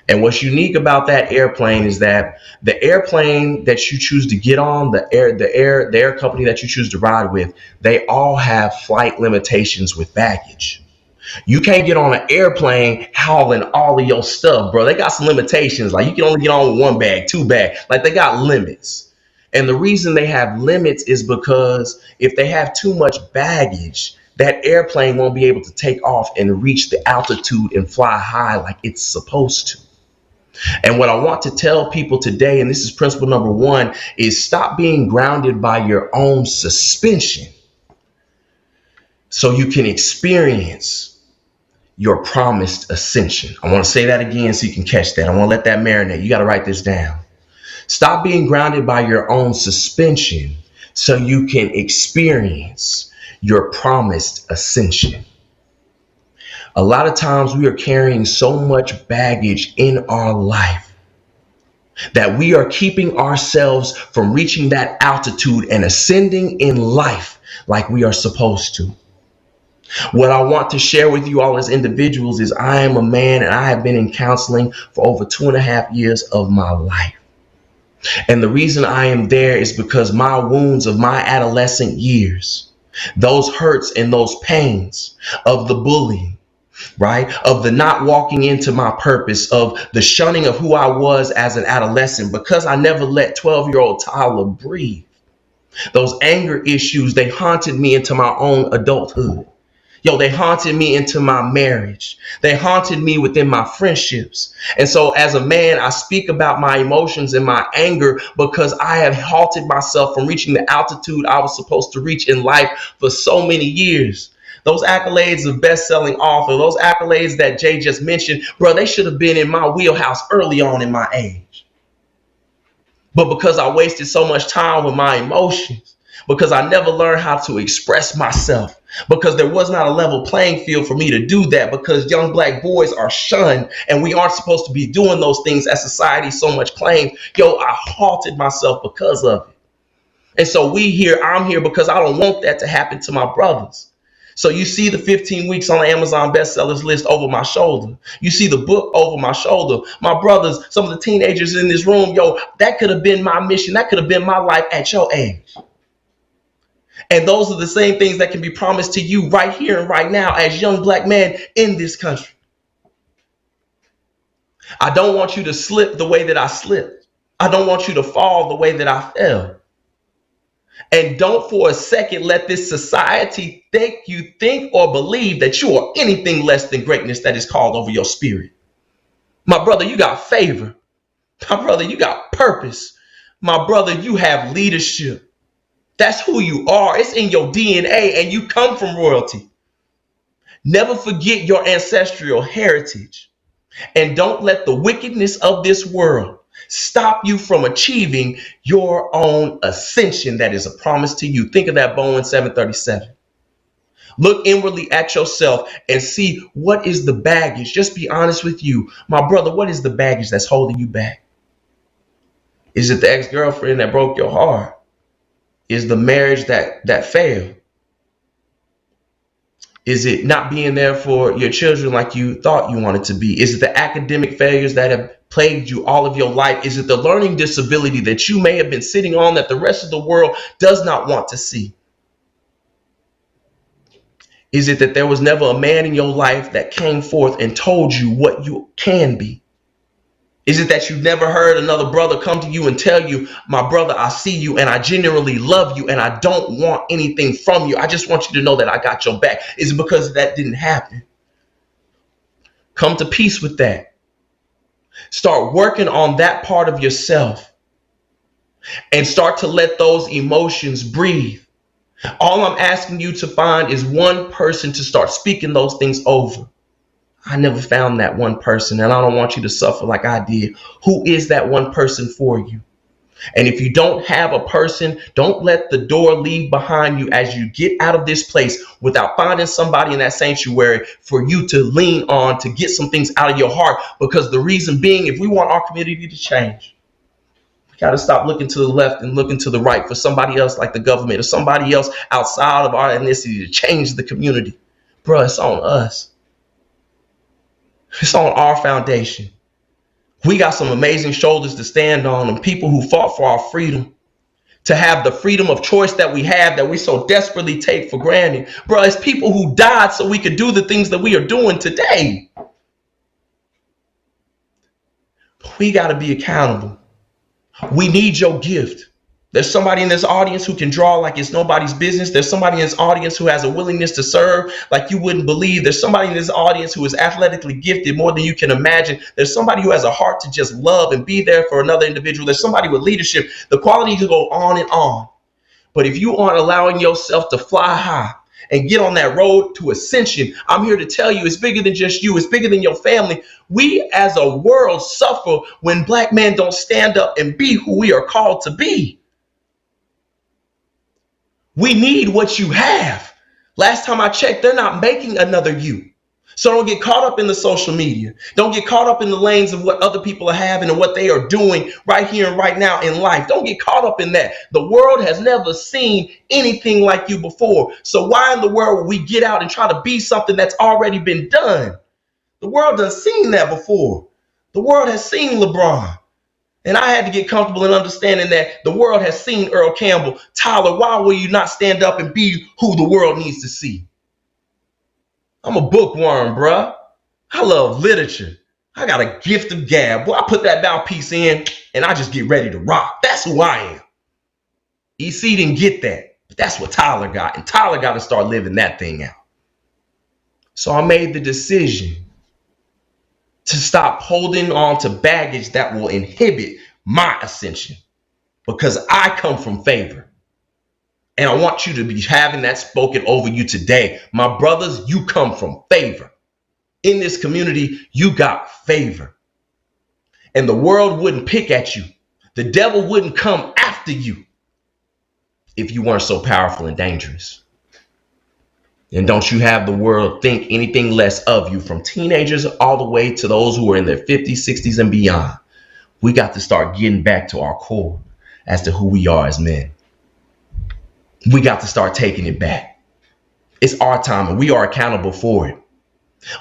And what's unique about that airplane is that the airplane that you choose to get on, the air company that you choose to ride with, they all have flight limitations with baggage. You can't get on an airplane hauling all of your stuff, bro. They got some limitations. Like you can only get on with one bag, two bags. Like they got limits. And the reason they have limits is because if they have too much baggage, that airplane won't be able to take off and reach the altitude and fly high like it's supposed to. And what I want to tell people today, and this is principle number one, is stop being grounded by your own suspension so you can experience your promised ascension. I want to say that again so you can catch that. I want to let that marinate. You got to write this down. Stop being grounded by your own suspension so you can experience your promised ascension. A lot of times we are carrying so much baggage in our life that we are keeping ourselves from reaching that altitude and ascending in life like we are supposed to. What I want to share with you all as individuals is I am a man and I have been in counseling for over 2.5 years of my life. And the reason I am there is because my wounds of my adolescent years, those hurts and those pains of the bullying, right? Of the not walking into my purpose, of the shunning of who I was as an adolescent because I never let 12-year-old Tyler breathe. Those anger issues, they haunted me into my own adulthood. Yo, they haunted me into my marriage. They haunted me within my friendships. And so as a man, I speak about my emotions and my anger because I have halted myself from reaching the altitude I was supposed to reach in life for so many years. Those accolades of best-selling author, those accolades that Jay just mentioned, bro, they should have been in my wheelhouse early on in my age. But because I wasted so much time with my emotions, because I never learned how to express myself, because there was not a level playing field for me to do that, because young black boys are shunned and we aren't supposed to be doing those things as society so much claims. Yo, I halted myself because of it. And so I'm here because I don't want that to happen to my brothers. So you see the 15 weeks on the Amazon bestsellers list over my shoulder. You see the book over my shoulder. My brothers, some of the teenagers in this room, yo, that could have been my mission. That could have been my life at your age. And those are the same things that can be promised to you right here and right now as young black men in this country. I don't want you to slip the way that I slipped. I don't want you to fall the way that I fell. And don't for a second let this society think or believe that you are anything less than greatness that is called over your spirit. My brother, you got favor. My brother, you got purpose. My brother, you have leadership. That's who you are. It's in your DNA and you come from royalty. Never forget your ancestral heritage. And don't let the wickedness of this world stop you from achieving your own ascension that is a promise to you. Think of that Boeing 737. Look inwardly at yourself and see what is the baggage. Just be honest with you. My brother, what is the baggage that's holding you back? Is it the ex-girlfriend that broke your heart? Is the marriage that failed? Is it not being there for your children like you thought you wanted to be? Is it the academic failures that have plagued you all of your life? Is it the learning disability that you may have been sitting on that the rest of the world does not want to see? Is it that there was never a man in your life that came forth and told you what you can be? Is it that you've never heard another brother come to you and tell you, my brother, I see you and I genuinely love you and I don't want anything from you. I just want you to know that I got your back. Is it because that didn't happen? Come to peace with that. Start working on that part of yourself and start to let those emotions breathe. All I'm asking you to find is one person to start speaking those things over. I never found that one person, and I don't want you to suffer like I did. Who is that one person for you? And if you don't have a person, don't let the door leave behind you as you get out of this place without finding somebody in that sanctuary for you to lean on to get some things out of your heart. Because the reason being, if we want our community to change, we got to stop looking to the left and looking to the right for somebody else like the government or somebody else outside of our ethnicity to change the community. Bruh, it's on us. It's on our foundation. We got some amazing shoulders to stand on and people who fought for our freedom, to have the freedom of choice that we have that we so desperately take for granted. Bro, it's people who died so we could do the things that we are doing today. We got to be accountable. We need your gift. There's somebody in this audience who can draw like it's nobody's business. There's somebody in this audience who has a willingness to serve like you wouldn't believe. There's somebody in this audience who is athletically gifted more than you can imagine. There's somebody who has a heart to just love and be there for another individual. There's somebody with leadership. The quality could go on and on. But if you aren't allowing yourself to fly high and get on that road to ascension, I'm here to tell you it's bigger than just you. It's bigger than your family. We as a world suffer when black men don't stand up and be who we are called to be. We need what you have. Last time I checked, they're not making another you. So don't get caught up in the social media. Don't get caught up in the lanes of what other people are having and what they are doing right here and right now in life. Don't get caught up in that. The world has never seen anything like you before. So why in the world would we get out and try to be something that's already been done? The world hasn't seen that before. The world has seen LeBron. And I had to get comfortable in understanding that the world has seen Earl Campbell. Tyler, why will you not stand up and be who the world needs to see? I'm a bookworm, bruh. I love literature. I got a gift of gab. Boy, I put that mouthpiece in and I just get ready to rock. That's who I am. EC didn't get that, but that's what Tyler got. And Tyler got to start living that thing out. So I made the decision to stop holding on to baggage that will inhibit my ascension, because I come from favor. And I want you to be having that spoken over you today. My brothers, you come from favor. In this community, you got favor. And the world wouldn't pick at you. The devil wouldn't come after you if you weren't so powerful and dangerous. And don't you have the world think anything less of you, from teenagers all the way to those who are in their 50s, 60s, and beyond. We got to start getting back to our core as to who we are as men. We got to start taking it back. It's our time and we are accountable for it.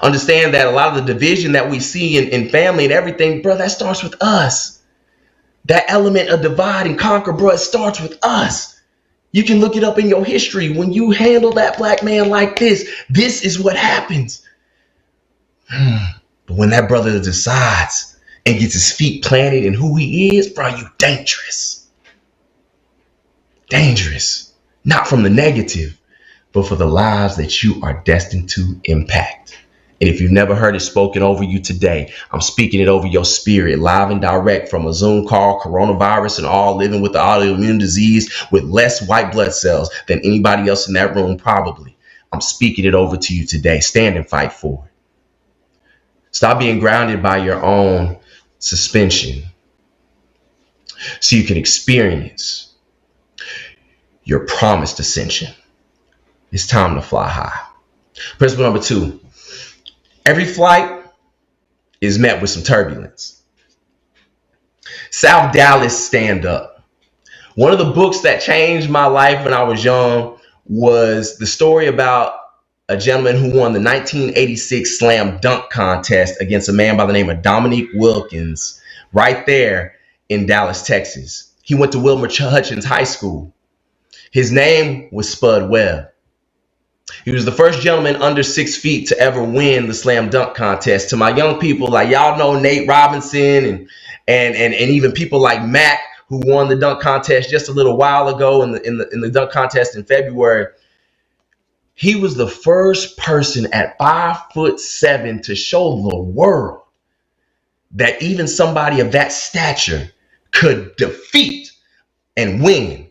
Understand that a lot of the division that we see in family and everything, bro, that starts with us. That element of divide and conquer, bro, it starts with us. You can look it up in your history. When you handle that black man like this is what happens. But when that brother decides and gets his feet planted in who he is, bro, you dangerous. Dangerous. Not from the negative, but for the lives that you are destined to impact. And if you've never heard it spoken over you today, I'm speaking it over your spirit, live and direct from a Zoom call, coronavirus and all, living with the autoimmune disease with less white blood cells than anybody else in that room probably. I'm speaking it over to you today. Stand and fight for it. Stop being grounded by your own suspension so you can experience your promised ascension. It's time to fly high. Principle number 2. Every flight is met with some turbulence. South Dallas Stand Up. One of the books that changed my life when I was young was the story about a gentleman who won the 1986 slam dunk contest against a man by the name of Dominique Wilkins right there in Dallas, Texas. He went to Wilmer Hutchins High School. His name was Spud Webb. He was the first gentleman under 6 feet to ever win the slam dunk contest. To my young people, like y'all know Nate Robinson and even people like Mac, who won the dunk contest just a little while ago in the dunk contest in February. He was the first person at 5'7" to show the world that even somebody of that stature could defeat and win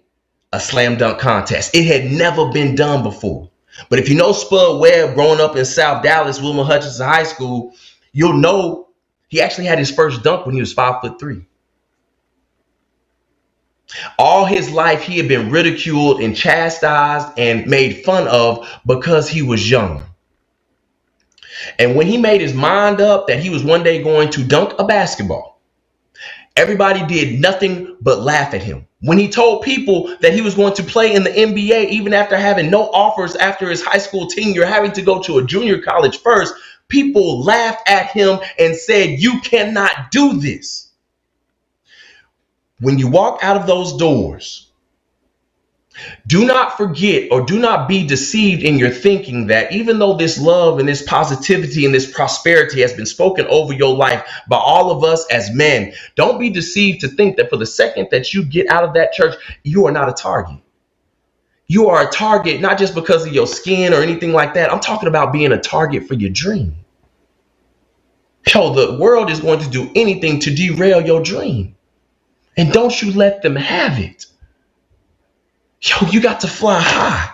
a slam dunk contest. It had never been done before. But if you know Spud Webb, growing up in South Dallas, Wilmer Hutchins High School, you'll know he actually had his first dunk when he was 5'3". All his life, he had been ridiculed and chastised and made fun of because he was young. And when he made his mind up that he was one day going to dunk a basketball, everybody did nothing but laugh at him. When he told people that he was going to play in the NBA, even after having no offers after his high school tenure, having to go to a junior college first, people laughed at him and said, "You cannot do this." When you walk out of those doors, do not forget or do not be deceived in your thinking that even though this love and this positivity and this prosperity has been spoken over your life by all of us as men, don't be deceived to think that for the second that you get out of that church, you are not a target. You are a target not just because of your skin or anything like that. I'm talking about being a target for your dream. Yo, the world is going to do anything to derail your dream. And don't you let them have it. Yo, you got to fly high.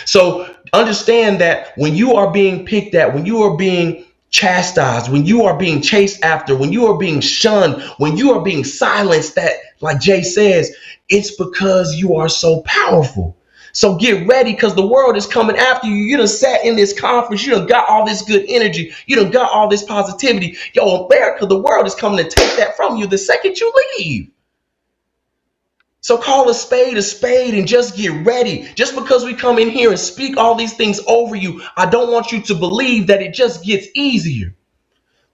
So understand that when you are being picked at, when you are being chastised, when you are being chased after, when you are being shunned, when you are being silenced, that, like Jay says, it's because you are so powerful. So get ready, because the world is coming after you. You done sat in this conference. You done got all this good energy. You done got all this positivity. Yo, America, the world is coming to take that from you the second you leave. So call a spade and just get ready. Just because we come in here and speak all these things over you, I don't want you to believe that it just gets easier.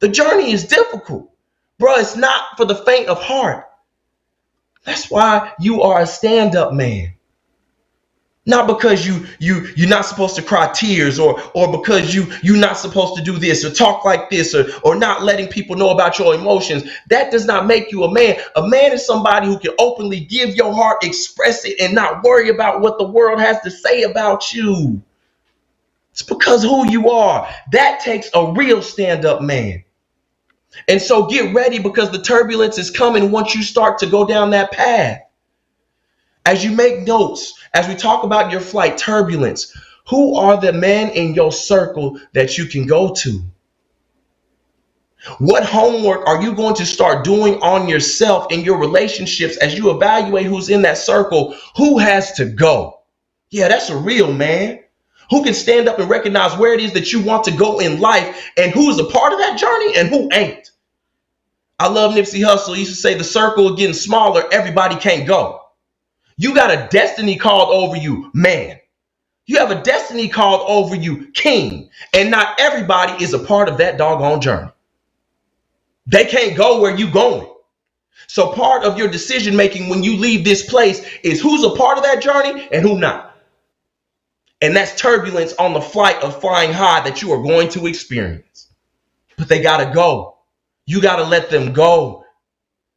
The journey is difficult. Bro, it's not for the faint of heart. That's why you are a stand-up man. Not because you're not supposed to cry tears, or because you're not supposed to do this or talk like this, or not letting people know about your emotions. That does not make you a man. A man is somebody who can openly give your heart, express it, and not worry about what the world has to say about you. It's because who you are. That takes a real stand-up man. And so get ready, because the turbulence is coming once you start to go down that path. As you make notes, as we talk about your flight turbulence, who are the men in your circle that you can go to? What homework are you going to start doing on yourself in your relationships as you evaluate who's in that circle? Who has to go? Yeah, that's a real man. Who can stand up and recognize where it is that you want to go in life, and who is a part of that journey and who ain't. I love Nipsey Hussle. He used to say the circle is getting smaller, everybody can't go. You got a destiny called over you, man. You have a destiny called over you, king. And not everybody is a part of that doggone journey. They can't go where you going. So part of your decision making when you leave this place is who's a part of that journey and who not. And that's turbulence on the flight of flying high that you are going to experience. But they got to go. You got to let them go.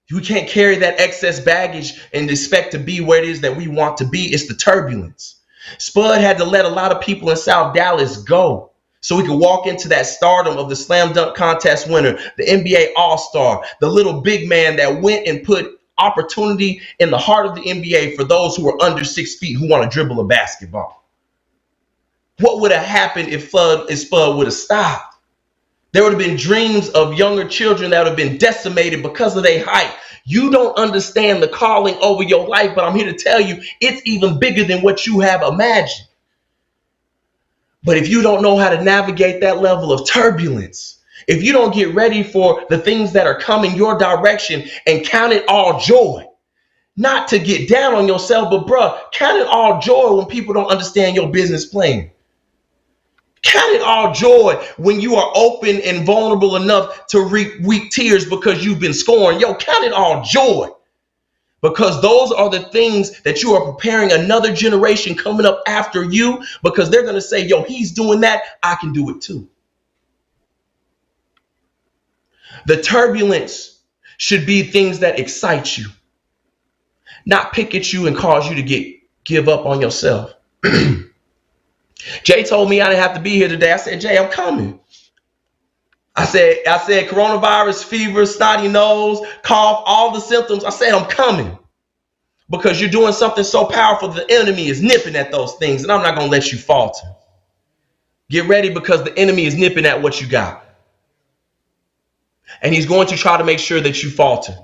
You can't carry that excess baggage and expect to be where it is that we want to be. It's the turbulence. Spud had to let a lot of people in South Dallas go so we could walk into that stardom of the slam dunk contest winner, the NBA All-Star, the little big man that went and put opportunity in the heart of the NBA for those who are under 6 feet who want to dribble a basketball. What would have happened if Spud would have stopped? There would have been dreams of younger children that would have been decimated because of their height. You don't understand the calling over your life, but I'm here to tell you it's even bigger than what you have imagined. But if you don't know how to navigate that level of turbulence, if you don't get ready for the things that are coming your direction and count it all joy, not to get down on yourself, but bruh, count it all joy when people don't understand your business plan. Count it all joy when you are open and vulnerable enough to weep tears because you've been scorned. Yo, count it all joy, because those are the things that you are preparing another generation coming up after you, because they're going to say, yo, he's doing that, I can do it too. The turbulence should be things that excite you, not pick at you and cause you to give up on yourself. Jay told me I didn't have to be here today. I said, Jay, I'm coming. I said, coronavirus, fever, snotty nose, cough, all the symptoms. I said, I'm coming, because you're doing something so powerful. The enemy is nipping at those things, and I'm not going to let you falter. Get ready, because the enemy is nipping at what you got. And he's going to try to make sure that you falter.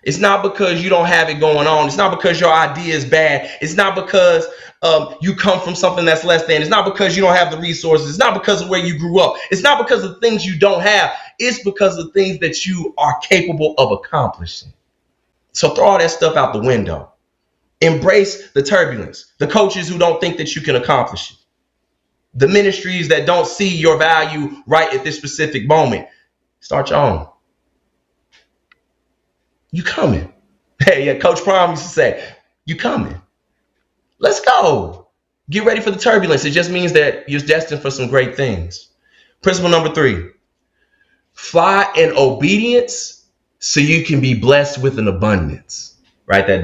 It's not because you don't have it going on. It's not because your idea is bad. It's not because you come from something that's less than. It's not because you don't have the resources. It's not because of where you grew up. It's not because of the things you don't have. It's because of the things that you are capable of accomplishing. So throw all that stuff out the window. Embrace the turbulence. The coaches who don't think that you can accomplish it. The ministries that don't see your value right at this specific moment. Start your own. You coming. Hey, yeah, Coach Prime used to say, you coming. Let's go. Get ready for the turbulence. It just means that you're destined for some great things. Principle number 3, fly in obedience so you can be blessed with an abundance. Write that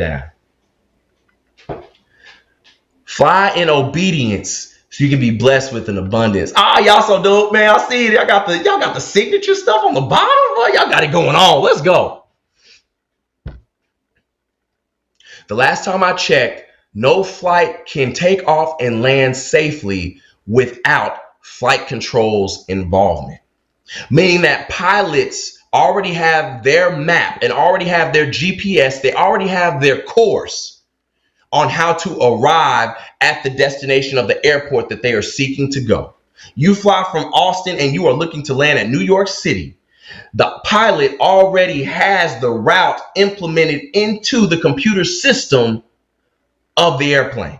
down. Fly in obedience so you can be blessed with an abundance. Ah, y'all so dope, man. I see it. Y'all got the signature stuff on the bottom. Boy, y'all got it going on. Let's go. The last time I checked, no flight can take off and land safely without flight control's involvement. Meaning that pilots already have their map and already have their GPS. They already have their course on how to arrive at the destination of the airport that they are seeking to go. You fly from Austin and you are looking to land at New York City. The pilot already has the route implemented into the computer system of the airplane.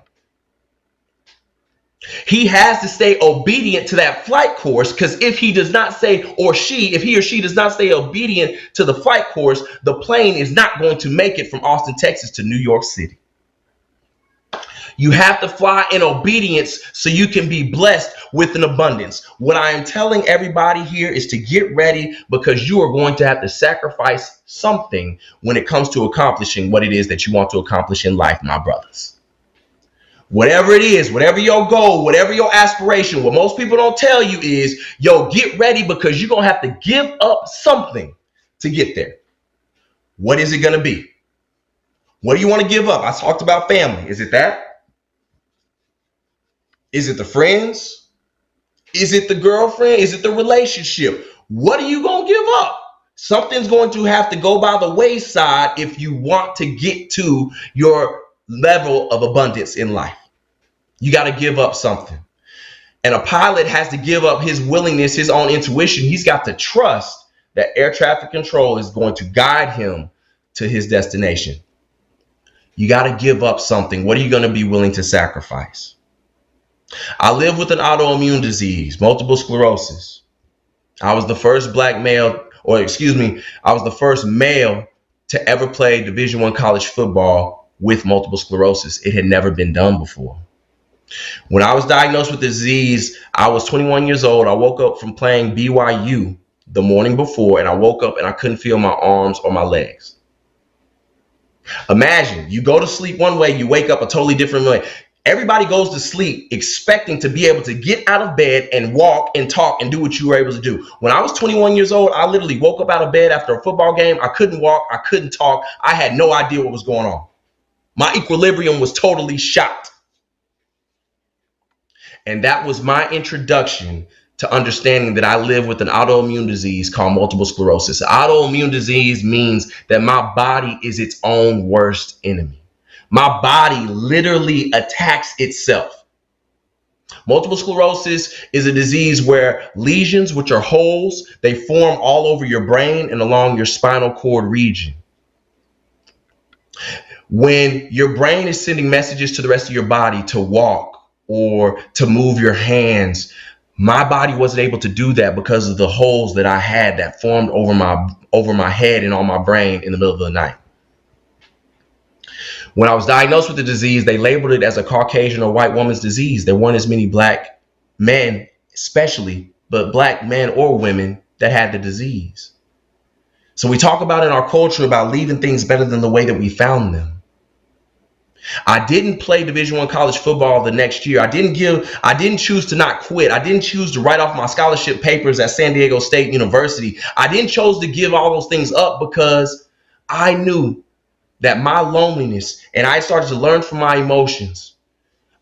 He has to stay obedient to that flight course, because if he does not say, if he or she does not stay obedient to the flight course, the plane is not going to make it from Austin, Texas to New York City. You have to fly in obedience so you can be blessed with an abundance. What I am telling everybody here is to get ready, because you are going to have to sacrifice something when it comes to accomplishing what it is that you want to accomplish in life, my brothers. Whatever it is, whatever your goal, whatever your aspiration, what most people don't tell you is, yo, get ready, because you're going to have to give up something to get there. What is it going to be? What do you want to give up? I talked about family. Is it that? Is it the friends? Is it the girlfriend? Is it the relationship? What are you going to give up? Something's going to have to go by the wayside if you want to get to your level of abundance in life. You got to give up something. And a pilot has to give up his willingness, his own intuition. He's got to trust that air traffic control is going to guide him to his destination. You got to give up something. What are you going to be willing to sacrifice? I live with an autoimmune disease, multiple sclerosis. I was the first I was the first male to ever play Division I college football with multiple sclerosis. It had never been done before. When I was diagnosed with the disease, I was 21 years old. I woke up from playing BYU the morning before, and I woke up and I couldn't feel my arms or my legs. Imagine you go to sleep one way, you wake up a totally different way. Everybody goes to sleep expecting to be able to get out of bed and walk and talk and do what you were able to do. When I was 21 years old, I literally woke up out of bed after a football game. I couldn't walk. I couldn't talk. I had no idea what was going on. My equilibrium was totally shot. And that was my introduction to understanding that I live with an autoimmune disease called multiple sclerosis. Autoimmune disease means that my body is its own worst enemy. My body literally attacks itself. Multiple sclerosis is a disease where lesions, which are holes, they form all over your brain and along your spinal cord region. When your brain is sending messages to the rest of your body to walk or to move your hands, my body wasn't able to do that because of the holes that I had that formed over my head and on my brain in the middle of the night. When I was diagnosed with the disease, they labeled it as a Caucasian or white woman's disease. There weren't as many black men, especially, but black men or women that had the disease. So we talk about in our culture about leaving things better than the way that we found them. I didn't play Division I college football the next year. I didn't choose to not quit. I didn't choose to write off my scholarship papers at San Diego State University. I didn't choose to give all those things up because I knew that my loneliness, and I started to learn from my emotions.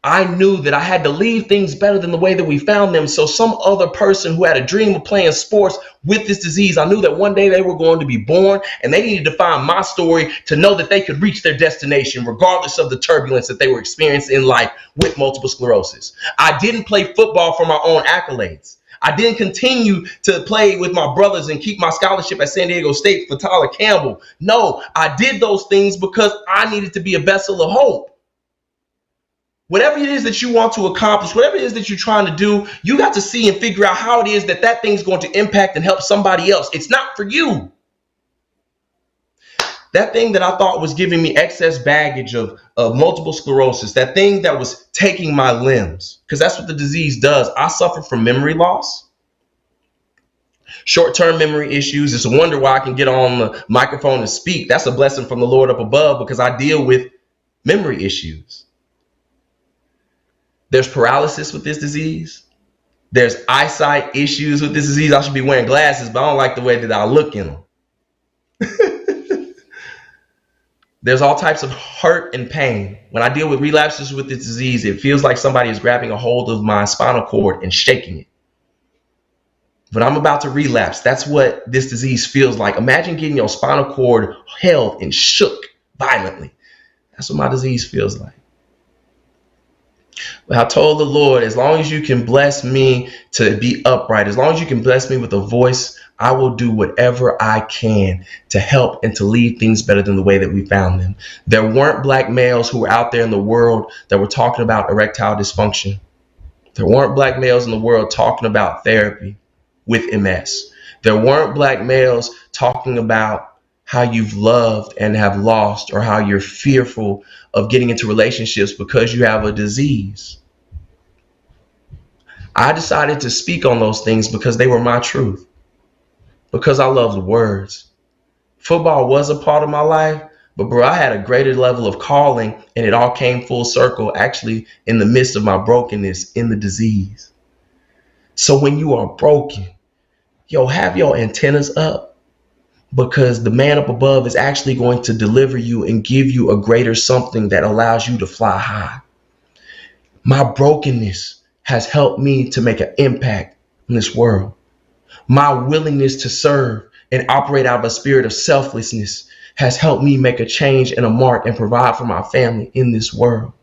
I knew that I had to leave things better than the way that we found them. So some other person who had a dream of playing sports with this disease, I knew that one day they were going to be born, and they needed to find my story to know that they could reach their destination regardless of the turbulence that they were experiencing in life with multiple sclerosis. I didn't play football for my own accolades. I didn't continue to play with my brothers and keep my scholarship at San Diego State for Tyler Campbell. No, I did those things because I needed to be a vessel of hope. Whatever it is that you want to accomplish, whatever it is that you're trying to do, you got to see and figure out how it is that that thing's going to impact and help somebody else. It's not for you. That thing that I thought was giving me excess baggage of multiple sclerosis, that thing that was taking my limbs, because that's what the disease does. I suffer from memory loss, short-term memory issues. It's a wonder why I can get on the microphone and speak. That's a blessing from the Lord up above, because I deal with memory issues. There's paralysis with this disease. There's eyesight issues with this disease. I should be wearing glasses, but I don't like the way that I look in them. There's all types of hurt and pain. When I deal with relapses with this disease, it feels like somebody is grabbing a hold of my spinal cord and shaking it. But I'm about to relapse. That's what this disease feels like. Imagine getting your spinal cord held and shook violently. That's what my disease feels like. But I told the Lord, as long as you can bless me to be upright, as long as you can bless me with a voice, I will do whatever I can to help and to leave things better than the way that we found them. There weren't black males who were out there in the world that were talking about erectile dysfunction. There weren't black males in the world talking about therapy with MS. There weren't black males talking about how you've loved and have lost, or how you're fearful of getting into relationships because you have a disease. I decided to speak on those things because they were my truth, because I loved words. Football was a part of my life, but bro, I had a greater level of calling, and it all came full circle actually in the midst of my brokenness, in the disease. So when you are broken, have your antennas up, because the man up above is actually going to deliver you and give you a greater something that allows you to fly high. My brokenness has helped me to make an impact in this world. My willingness to serve and operate out of a spirit of selflessness has helped me make a change and a mark and provide for my family in this world.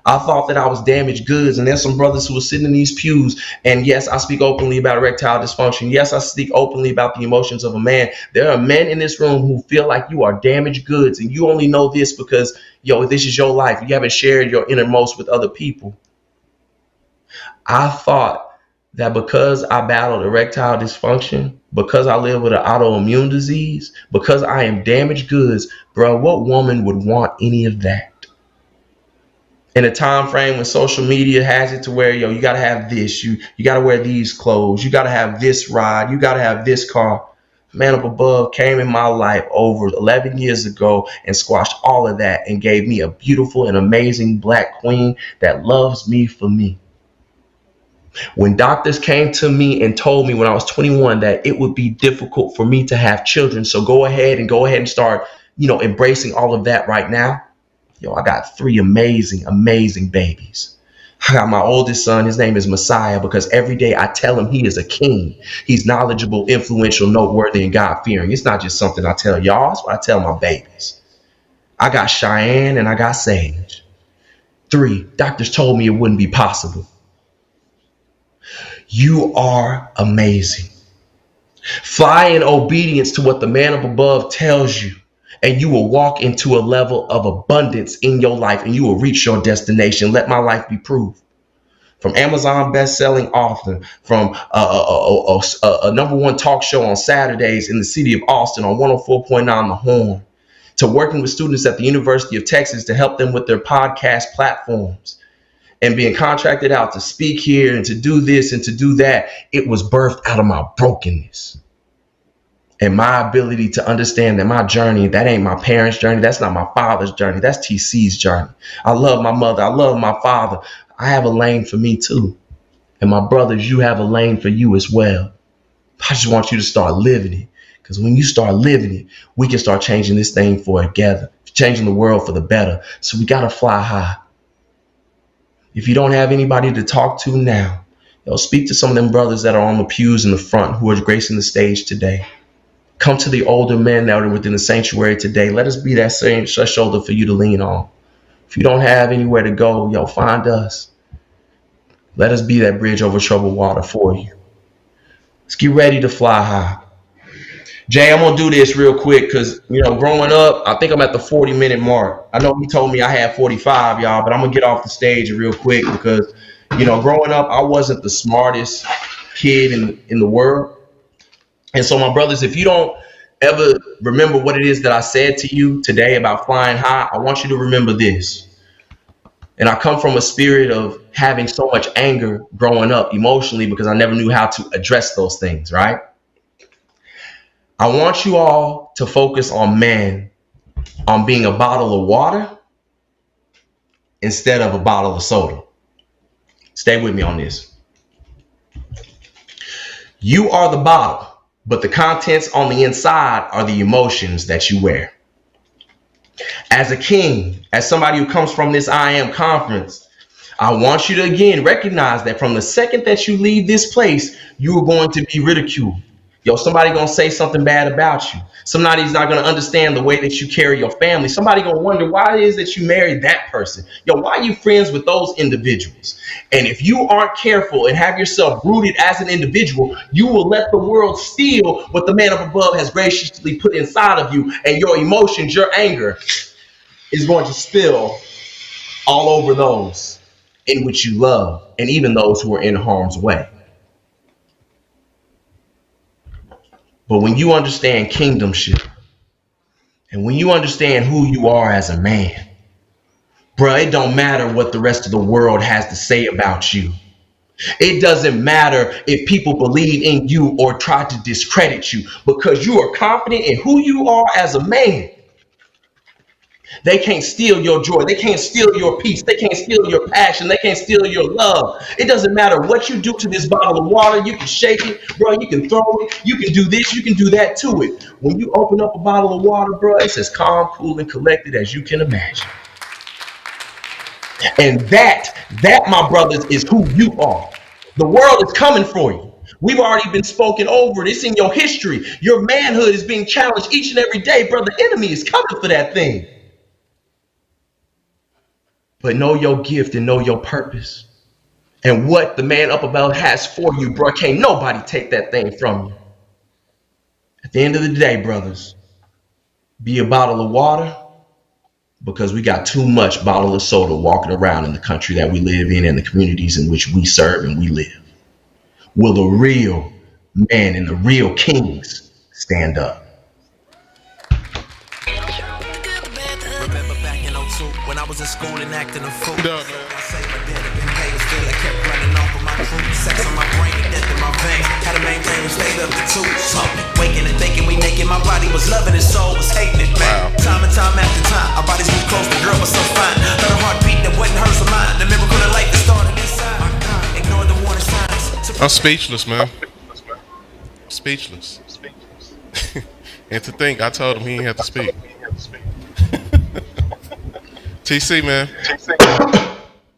I thought that I was damaged goods, and there's some brothers who are sitting in these pews, and yes, I speak openly about erectile dysfunction. Yes, I speak openly about the emotions of a man. There are men in this room who feel like you are damaged goods, and you only know this because, this is your life. You haven't shared your innermost with other people. I thought that because I battled erectile dysfunction, because I live with an autoimmune disease, because I am damaged goods, bro, what woman would want any of that? In a time frame when social media has it to where, you got to have this, you got to wear these clothes, you got to have this ride, you got to have this car. Man up above came in my life over 11 years ago and squashed all of that and gave me a beautiful and amazing black queen that loves me for me. When doctors came to me and told me when I was 21 that it would be difficult for me to have children, so go ahead and start, embracing all of that right now. I got 3 amazing, amazing babies. I got my oldest son. His name is Messiah, because every day I tell him he is a king. He's knowledgeable, influential, noteworthy, and God-fearing. It's not just something I tell y'all. It's what I tell my babies. I got Cheyenne and I got Sage. 3, doctors told me it wouldn't be possible. You are amazing. Fly in obedience to what the man up above tells you, and you will walk into a level of abundance in your life, and you will reach your destination. Let my life be proof. From Amazon best-selling author, from a #1 talk show on Saturdays in the city of Austin on 104.9 The Horn, to working with students at the University of Texas to help them with their podcast platforms, and being contracted out to speak here and to do this and to do that. It was birthed out of my brokenness. And my ability to understand that my journey, that ain't my parents' journey. That's not my father's journey. That's TC's journey. I love my mother. I love my father. I have a lane for me too. And my brothers, you have a lane for you as well. I just want you to start living it. Because when you start living it, we can start changing this thing for together, changing the world for the better. So we got to fly high. If you don't have anybody to talk to now, speak to some of them brothers that are on the pews in the front who are gracing the stage today. Come to the older men that are within the sanctuary today. Let us be that same shoulder for you to lean on. If you don't have anywhere to go, find us. Let us be that bridge over troubled water for you. Let's get ready to fly high. Jay, I'm going to do this real quick because, growing up, I think I'm at the 40-minute mark. I know he told me I had 45, y'all, but I'm going to get off the stage real quick because, growing up, I wasn't the smartest kid in the world. And so, my brothers, if you don't ever remember what it is that I said to you today about flying high, I want you to remember this. And I come from a spirit of having so much anger growing up emotionally because I never knew how to address those things, right? I want you all to focus on men, on being a bottle of water instead of a bottle of soda. Stay with me on this. You are the bottle, but the contents on the inside are the emotions that you wear. As a king, as somebody who comes from this I Am conference, I want you to again recognize that from the second that you leave this place, you are going to be ridiculed. Somebody gonna say something bad about you. Somebody's not gonna understand the way that you carry your family. Somebody gonna wonder why it is that you married that person. Why are you friends with those individuals? And if you aren't careful and have yourself rooted as an individual, you will let the world steal what the man up above has graciously put inside of you, and your emotions, your anger is going to spill all over those in which you love, and even those who are in harm's way. But when you understand kingdomship, And when you understand who you are as a man, bruh, it don't matter what the rest of the world has to say about you. It doesn't matter if people believe in you or try to discredit you, because you are confident in who you are as a man. They can't steal your joy. They can't steal your peace. They can't steal your passion. They can't steal your love. It doesn't matter what you do to this bottle of water. You can shake it, bro. You can throw it. You can do this. You can do that to it. When you open up a bottle of water, bro, it's as calm, cool, and collected as you can imagine. And that, my brothers, is who you are. The world is coming for you. We've already been spoken over. It's in your history. Your manhood is being challenged each and every day, bro. The enemy is coming for that thing. But know your gift and know your purpose. And what the man up above has for you, bro. Can't nobody take that thing from you. At the end of the day, brothers, be a bottle of water, because we got too much bottle of soda walking around in the country that we live in and the communities in which we serve and we live. Will the real men and the real kings stand up? Remember back in 02 when I was in school and acting a fool. I say my dad had been paid, still I kept running off of my crew. Sex on my brain and death in my veins. Had to maintain and stayed up to 2. Smoking, waking and thinking we naked. My body was loving it, soul was hating it, man. Wow. Time and time after time, our bodies grew close. The girl was so fine. Heard a heartbeat that wasn't hers or mine. The miracle of life that started inside. Ignore the warning signs. I'm speechless, man. Speechless. And to think, I told him he didn't have to speak. TC, man.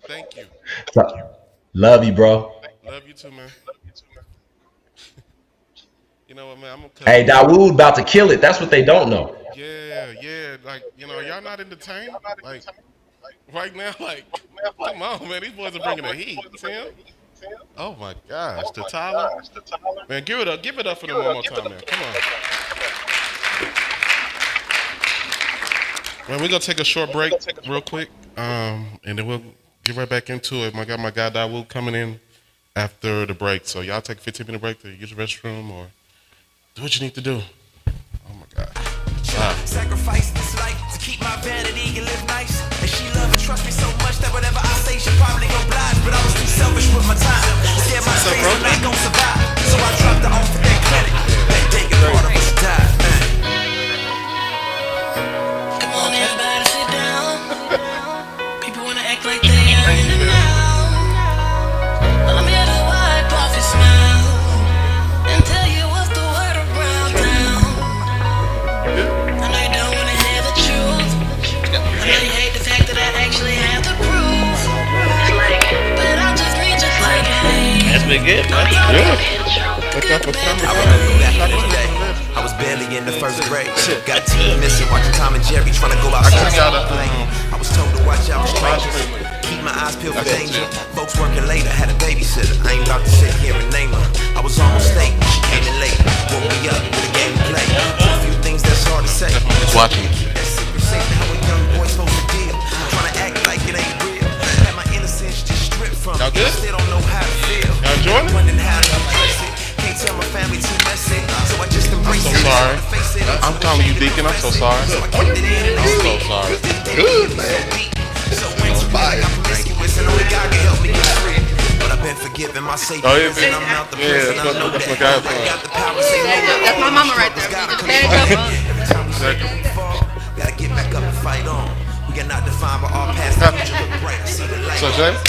Thank you. Love you, bro. Love you too, man. You know what, man? I'm gonna cut. Hey, Dawud about to kill it. That's what they don't know. Yeah. Like, you know, y'all not entertained? Like, right now, like, come on, man. These boys are bringing the heat. See him? Oh my gosh, the Tyler. Man, give it up for them one more time, man. Come on. Man, we're gonna take a short break real quick, and then we'll get right back into it. My guy Dawud coming in after the break. So y'all take a 15-minute break to use the restroom or do what you need to do. Oh my God. Wow. Sacrifice this life to keep my vanity and live nice. And she love and trust me so much that whatever I say, she probably oblige. But I was too selfish with my time. Scared my face I'm not gonna survive. So I dropped her off for that credit. That day and part of us died, man. Come on, everybody sit down. People wanna act like they are in the now. Well, I'm here to wipe off your smile and tell you what's the word around town. I know you don't wanna hear the truth. I know you hate the fact that I actually have the proof. But I'll just read just like hey. That's been good, man. I remember back in the day, I was barely in the first grade. Got a team missing, watching Tom and Jerry trying to go outside. I was told to watch out for strangers, keep my eyes peeled for danger. Folks working late, I had a babysitter. I ain't about to sit here and name her. I was almost late, she came in late. Woke me up with a game to play. A few things that's hard to say. Watching. Keep that secret safe. How a young boy supposed to deal? Trying to act like it ain't real. Had my innocence just stripped from me. Y'all good? Still don't know how to feel. Y'all enjoying it? Wondering how to address it. Can't tell my family too messy, so I just embrace I'm so sorry. I'm calling you Deacon. I'm so sorry. I'm so sorry. Good, man. So when I promiscuous and only God can help me get free. But I've been forgiven my Savior. Oh, yeah, And I'm out the prison. I know that's that. my guy. I got the power to say no. That's my mama right there. Every time we say we fall, gotta get back up and fight on. We are not defined by our past. Future look bright. See the light. So, James,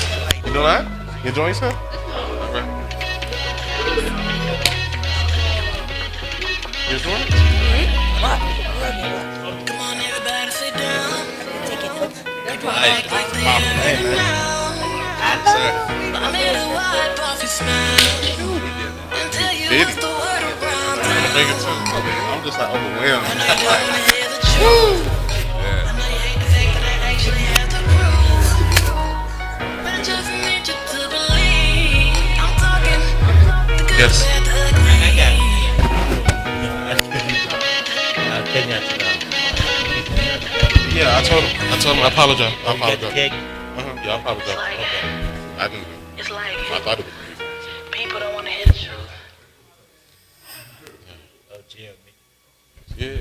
you know that? You enjoying yourself? All right. You enjoying it? Come on, everybody sit down. People act like they are in the now. I'm here to wipe off your smile and tell you what's the word around town. I'm just like overwhelmed. I know you don't wanna hear the truth. I know you hate the fact that I actually have the proof. But I just need you to believe I'm talking the good, Yes. bad, the ugly. Yeah, I told him I apologize. Yeah, I apologize. I didn't. It's like I thought it was. people don't want to hear the truth. Yeah.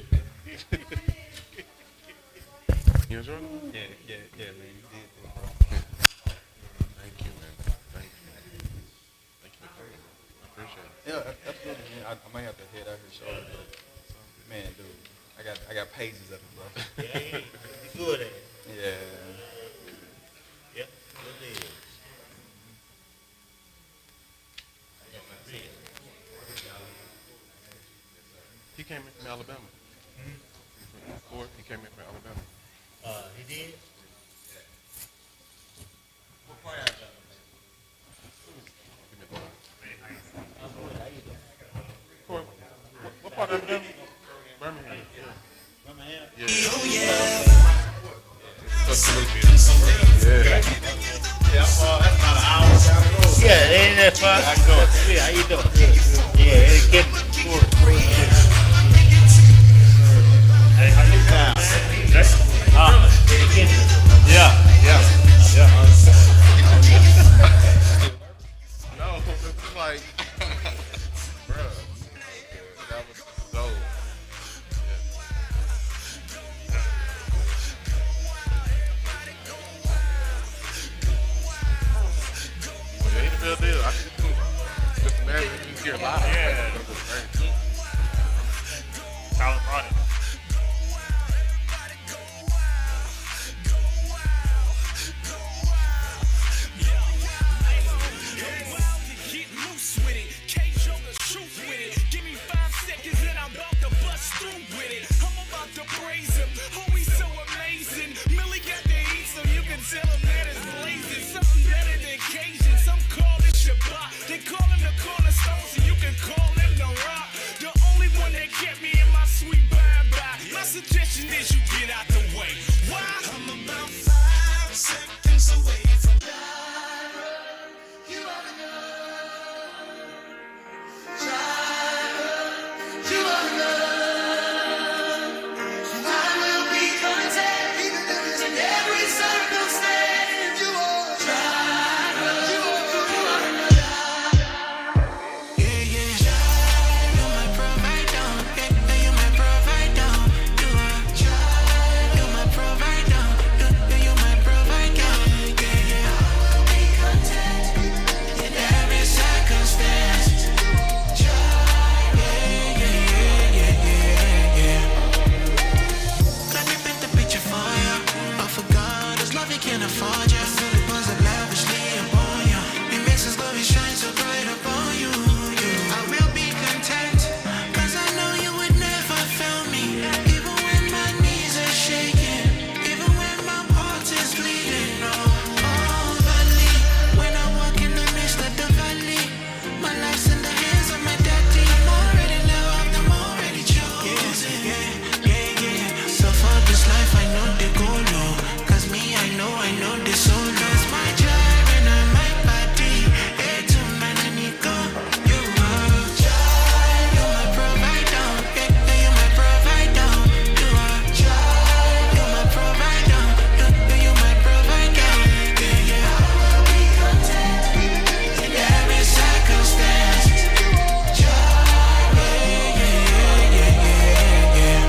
Yeah, absolutely, man. I might have to head out here shortly, but man, dude, I got pages of it, bro. Yeah, you good at it. Yeah. Yep, good it is. He came in from Alabama. Ford, he came in from Alabama. He did? What part of Alabama? Ford, what part of Alabama? Birmingham. Birmingham? Yeah. Yeah. Yeah. That's about an hour down the road. Yeah, ain't that far? How you doing? Yeah, how you doing? Yeah, it's getting short. Hey, how you doing? Yeah. No, it's like, bruh, that was so. Yeah, he's the real deal. I should do just imagine if you hear live. Yeah. Talent brought it. Suggestion is you get out the way. Why? I'm about 5 seconds away from you oughta know. You oughta know. I will be content even if it's in every circumstance. You oughta know. You oughta know. Yeah, yeah. You my provider. Yeah, you my provider. Can't afford you. Feel it was lavishly upon you. It makes His glory shine so bright upon you. I will be content, cause I know you would never fail me. Even when my knees are shaking, even when my heart is bleeding. Oh, valley, when I walk in the midst of the valley, my life's in the hands of my daddy. I'm already loved, I'm already chosen. Yeah. So for this life I know the goal low. I know this soul is my job and I my body. Hey, to man, I need go. You are child, you're my provider. Yeah, you're my provider. You are child, you're my provider. You're my provider. Yeah. I will be content in every circumstance. Child, yeah.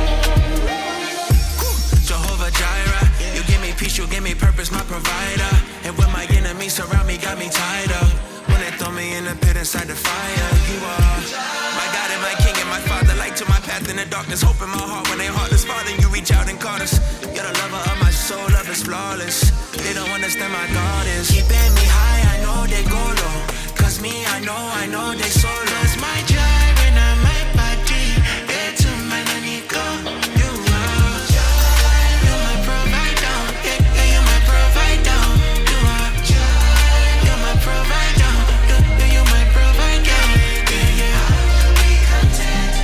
Jehovah Jireh, you give me peace, you give me purpose, my provider. And when my enemies surround me, got me tied up. When they throw me in the pit inside the fire, you are my God and my King and my Father. Light to my path in the darkness, hope in my heart. When they heartless, Father, you reach out and caught us. You're the lover of my soul, love is flawless. They don't understand my God is keeping me high, I know they go low. Cause me, I know they so low. It's my job and I my body. Hey, to man, I need go. You are you're my provider. Yeah, you're my provider. You are you're my provider. You're my provider. Yeah. I will be content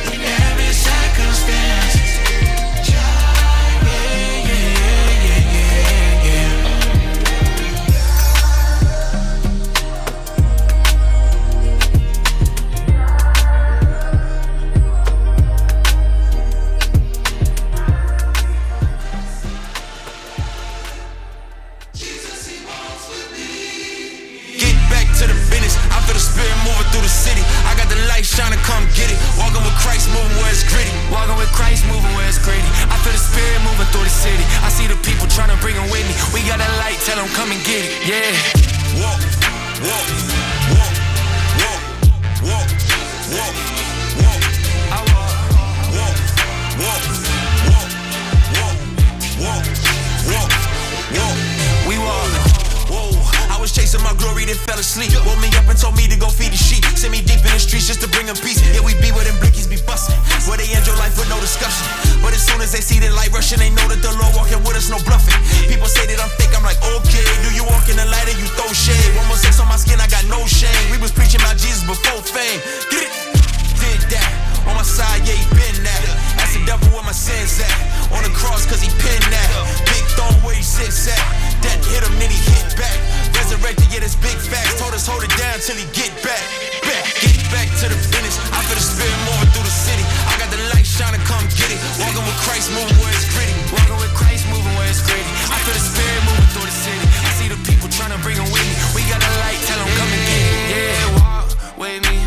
in every circumstance. Through the city, I got the light shining, come get it. Walking with Christ, moving where it's gritty. Walking with Christ, moving where it's gritty. I feel the spirit moving through the city. I see the people trying to bring them with me. We got that light, tell them come and get it. Yeah. Walk, walk, walk, walk. streets just to bring them peace. Yeah, we be where them blickies be bustin', where they end your life with no discussion. But as soon as they see the light rushing, they know that the Lord walking with us, no bluffing. People say that I'm fake, I'm like, okay. Do you walk in the light and you throw shade? 1 more sex on my skin, I got no shame. We was preaching about Jesus before fame. Get it? Did that. On my side, yeah, he been that. That's the devil where my sins at. On the cross, cause he pinned that. Big throne where he sits at. Death hit him, then he hit back. Resurrected, yeah, that's big facts. Told us hold it down till he get back. Get back to the finish. I feel the spirit moving through the city. I got the light shining, come get it. Walking with Christ, moving where it's gritty. Walking with Christ, moving where it's gritty. I feel the spirit moving through the city. I see the people trying to bring him with me. We got a light, tell them come and get it. Yeah, walk with me.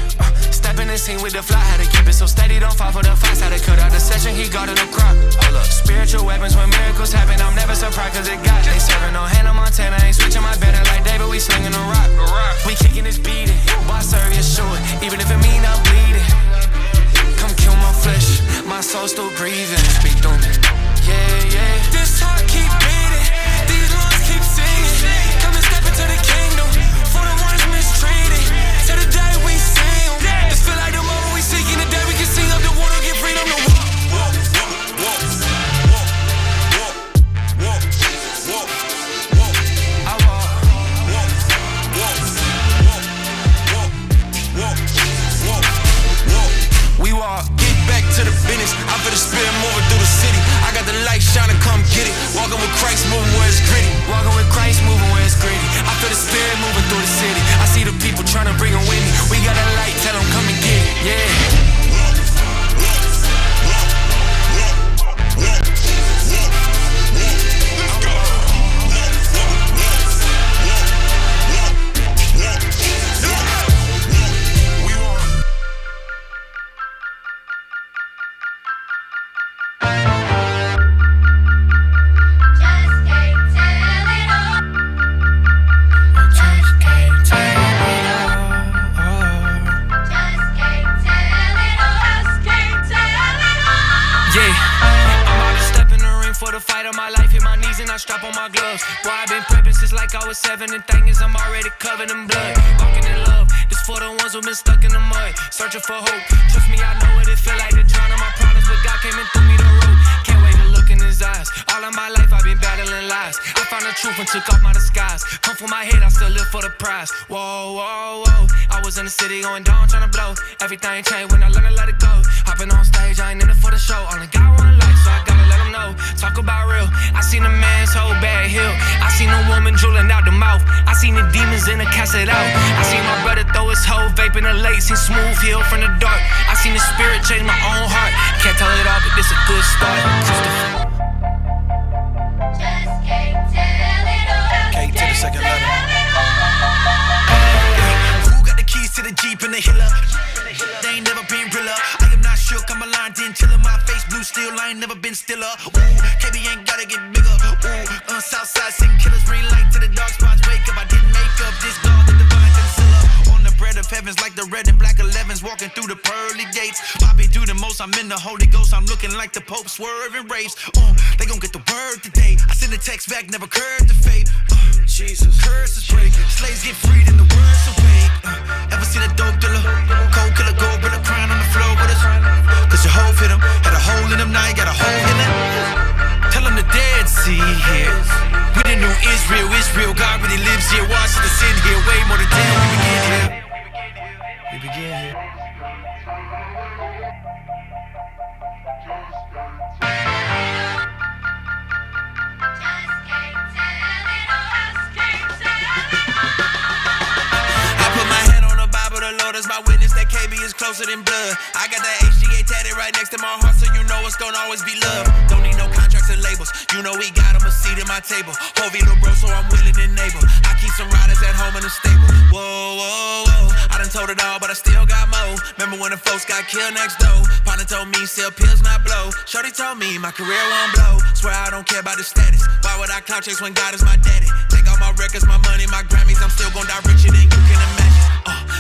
Step in the scene with the fly, had to keep it so steady, don't fall for the fights. Had to cut out the session, he got in the crop. Hold up, spiritual weapons when miracles happen. I'm never surprised cause it got. They serving no Hannah Montana, ain't switching my banner like David, we slinging a rock. We kicking this beating, boy, serve you sure. Even if it mean I'm bleeding. Come kill my flesh, my soul still breathing. Speak through me, yeah, yeah. This heart keep beating, these lungs keep singing. Come and step into the kingdom, for the ones mistreated. To the day we sing. This feel like the moment we seeking the day we can sing up the water, get freedom to walk. We walk, get back to the business. I feel the spirit moving through the city. I got the light shining, come get it. Walking with Christ, moving where it's gritty. Walking with Christ, moving where it's gritty. I feel the spirit moving through the city. I see the people trying to bring them with me. We got a light, tell them come and get it, yeah. Strap on my gloves. Boy, I've been prepping since like I was 7. And thing is, I'm already covered in blood. Walking in love, this for the ones who've been stuck in the mud. Searching for hope. Trust me, I know what it feel like to drown in my problems, but God came and threw me the rope. Can't wait to look in his eyes. All of my life, I've been battling lies. I found the truth and took off my disguise. Come for my head, I still live for the prize. Whoa, whoa, whoa. I was in the city going down, trying to blow. Everything changed when I learned to let it go. Hopping on stage, I ain't in it for the show. Only got one life, so I gotta let them know. Talk about real. I seen a man's whole bad hill. I seen a woman drooling out the mouth. I seen the demons in the casket out. I seen my brother throw his whole vape in the lake. Seen smooth heal from the dark. I seen the spirit change my own heart. Can't tell it all, but this a good start. K to the second letter. Who got the keys to the Jeep and the Hiller? They ain't never been realer. I am not shook, I'm aligned in chiller. My face blue still, I ain't never been stiller. Ooh, KB ain't gotta get bigger. Ooh, Southside sing killers, bring light to the dark spots. Wake up, I didn't make up this God, the divine concealer. On the bread of heavens like the red and black 11s, walking through the pearly gates. Poppy do the most, I'm in the Holy Ghost. I'm looking like the Pope swerving raves. They gon' get the word today. I send a text back, never curved the fate. Jesus, curses break. Slaves get freed and the words awake. Ever seen a dope dealer? Cold killer, gold brother crying on the floor with us. Cause your hoe fit him, had a hole in him, now you got a hole in it. Tell him the dead see here. We the new Israel, Israel, God really lives here. Watch the sin here, way more than 10. We begin here. We begin here. The Lord is my witness that KB is closer than blood. I got that HGA tatted right next to my heart, so you know it's gonna always be love. Don't need no contracts and labels. You know we got him a seat at my table. Hovey little bro, so I'm willing and able. I keep some riders at home in the stable. Whoa, whoa, whoa. I done told it all, but I still got more. Remember when the folks got killed next door? Partner told me sell pills, not blow. Shorty told me my career won't blow. Swear I don't care about the status. Why would I clout chase when God is my daddy? Take all my records, my money, my Grammys. I'm still gon' die richer than you can imagine.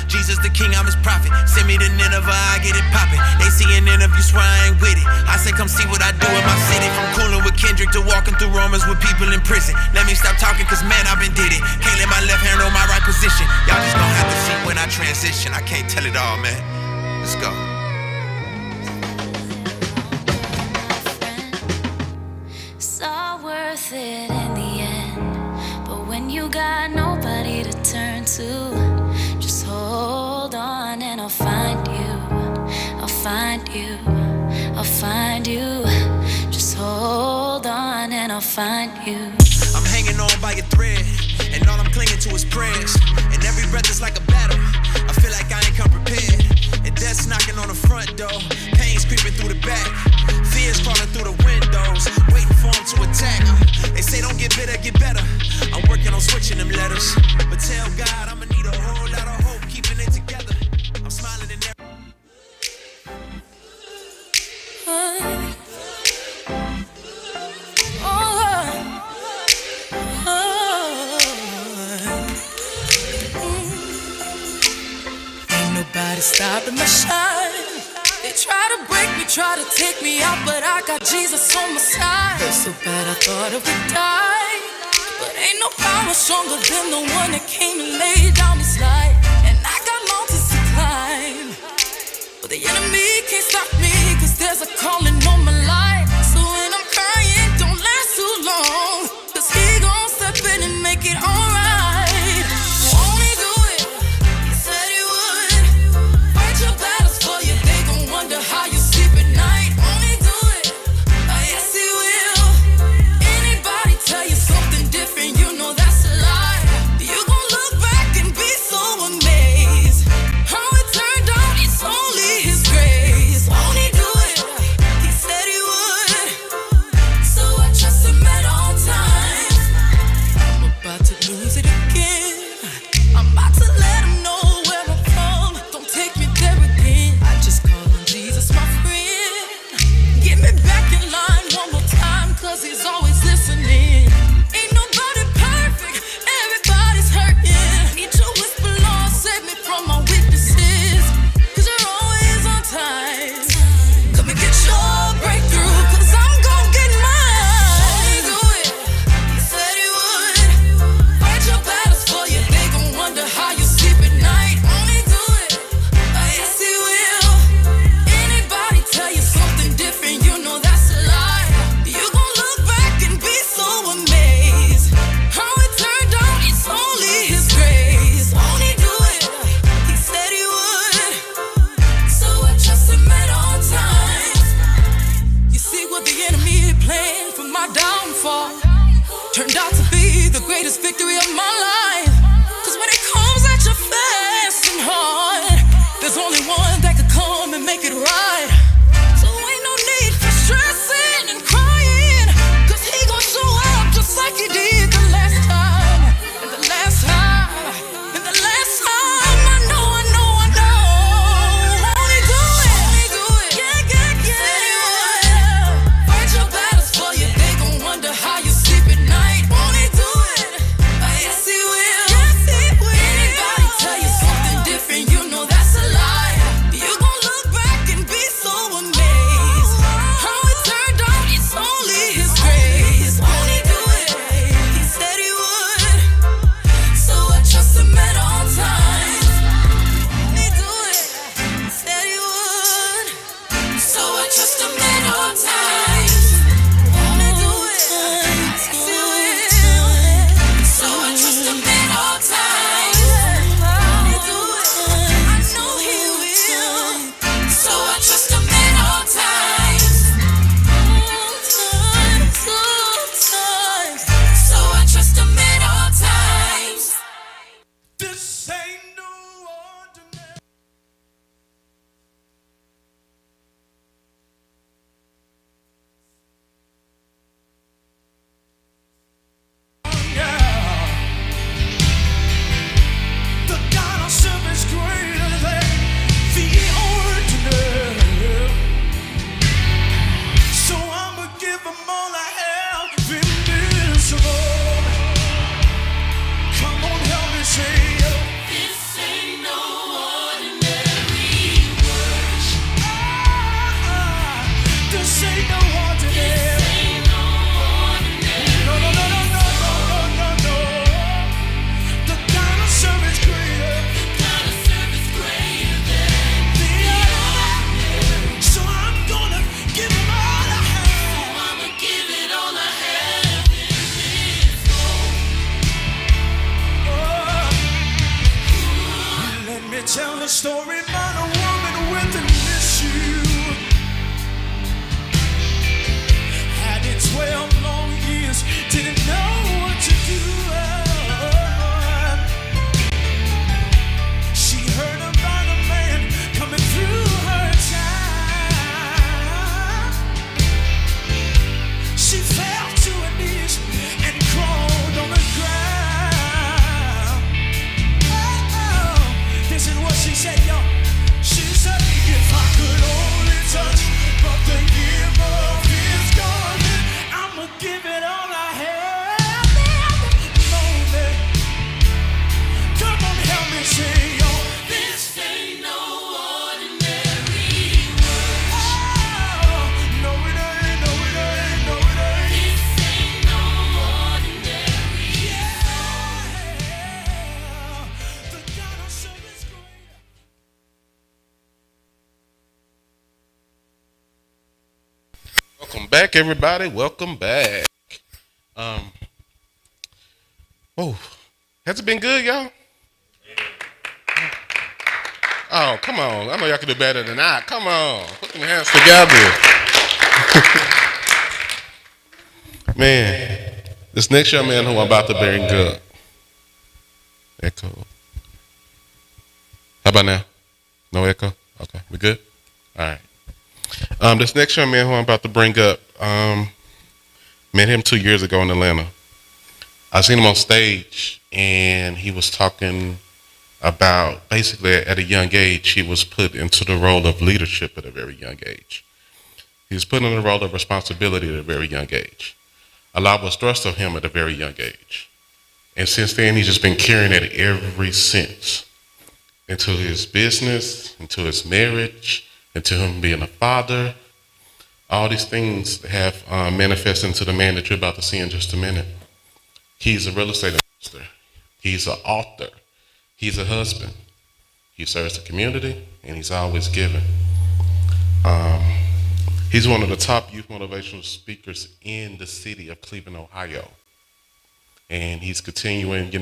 Jesus the king, I'm his prophet. Send me to Nineveh, I get it poppin'. They see an interview, swear I ain't with it. I say come see what I do in my city. From coolin' with Kendrick to walking through Romans with people in prison. Let me stop talking cause man, I been did it. Can't let my left hand on my right position. Y'all just gon' have to see when I transition. I can't tell it all, man. Let's go. It's all worth it in the end. But when you got nobody to turn to, just hold on and I'll find you. I'll find you. I'll find you. Just hold on and I'll find you. I'm hanging on by a thread, and all I'm clinging to is prayers. And every breath is like a battle. I feel like I ain't come prepared. And death's knocking on the front door. Pain's creeping through the back. Fears crawling through the windows, waiting for them to attack. They say don't get bitter, get better. I'm working on switching them letters. But tell God I'ma need a whole lot of hope, keeping it together. I'm smiling in there. Nobody stopping my shine. They try to break me, try to take me out, but I got Jesus on my side. Hurt so bad I thought I would die, but ain't no power stronger than the one that came and laid down his life. And I got mountains to climb, but the enemy can't stop me, cause there's a calling on my life. So when I'm crying, don't last too long, cause he gon' step in and make it alright. Won't he do it? He said he would. Fight your battles for you, they gon' wonder how you sleep at night. Won't he do it? Yes he will. Anybody tell you something different, you know that's a lie. You gon' look back and be so amazed how it turned out, it's only his grace. Won't he do it? He story about a woman with an issue. Had it 12 long years, didn't know what to do. She heard about a man coming through her time. She fell to her knees and crawled on the ground. Oh, this is what she said, y'all. She said, if I could only touch but the hem of his garment, I'ma give it all I have. Moment. Come on, help me sing, y'all. This ain't no ordinary world. Oh, no it ain't, no it ain't, no it ain't. This ain't no ordinary world. The God I serve is great. Welcome back, everybody. Welcome back. Oh, has it been good, y'all? Oh, come on. I know y'all can do better than I. Come on. Put them hands together. Man, this next young man who I'm about to bring up. Echo. How about now? No echo? Okay, we good? All right. This next young man who I'm about to bring up, met him 2 years ago in Atlanta. I seen him on stage, and he was talking about basically at a young age, he was put into the role of leadership at a very young age. He was put in the role of responsibility at a very young age. A lot was thrust on him at a very young age. And since then, he's just been carrying it ever since. Into his business, into his marriage, into him being a father. All these things have manifested into the man that you're about to see in just a minute. He's a real estate investor. He's an author. He's a husband. He serves the community, and he's always giving. He's one of the top youth motivational speakers in the city of Cleveland, Ohio. And he's continuing,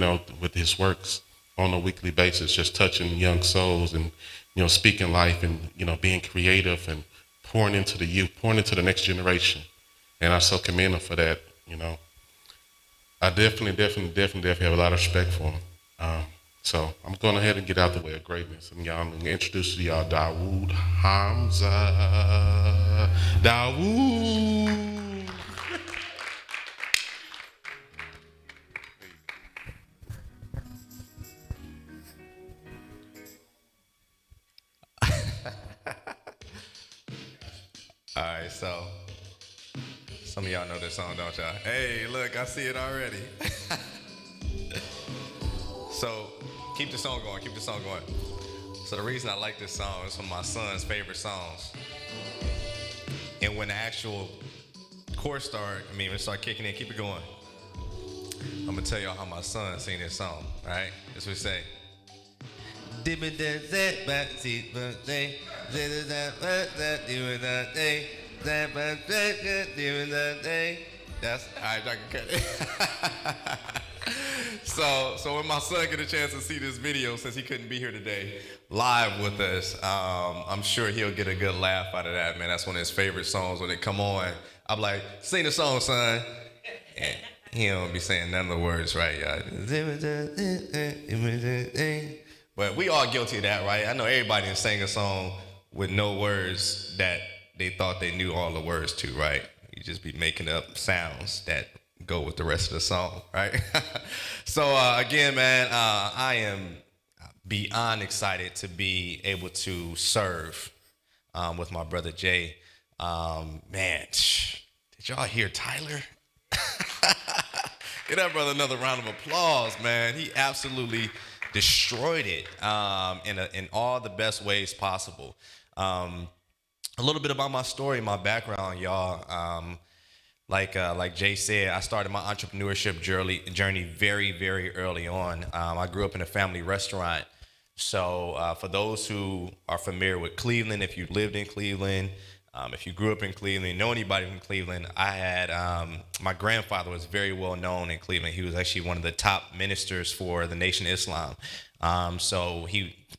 with his works on a weekly basis, just touching young souls and, speaking life and, being creative and pouring into the youth, pouring into the next generation. And I so commend him for that, I definitely have a lot of respect for him. So I'm going ahead and get out the way of greatness. And y'all, I'm going to introduce to y'all Dawund Hamzah. Dawund. All right, so some of y'all know this song, don't y'all? Hey, look, I see it already. So keep the song going, keep the song going. So the reason I like this song is one of my son's favorite songs. And when the actual chorus when it start kicking in, keep it going. I'm gonna tell y'all how my son sing this song, all right? This is what he say. That's all right, I can cut it. So when my son get a chance to see this video, since he couldn't be here today, live with us, I'm sure he'll get a good laugh out of that, man. That's one of his favorite songs. When it come on, I'm like, sing the song, son. And he don't be saying none of the words right, y'all. But we all guilty of that, right? I know everybody can sing a song with no words that they thought they knew all the words to, right? You just be making up sounds that go with the rest of the song, right? So again, man, I am beyond excited to be able to serve with my brother Jay. Man, did y'all hear Tyler? Give that brother another round of applause, man. He absolutely destroyed it in all the best ways possible. A little bit about my story, my background, y'all. Like Jay said, I started my entrepreneurship journey very, very early on. I grew up in a family restaurant. So for those who are familiar with Cleveland, if you lived in Cleveland, If you grew up in Cleveland, know anybody from Cleveland, I had my grandfather was very well known in Cleveland. He was actually one of the top ministers for the Nation of Islam. So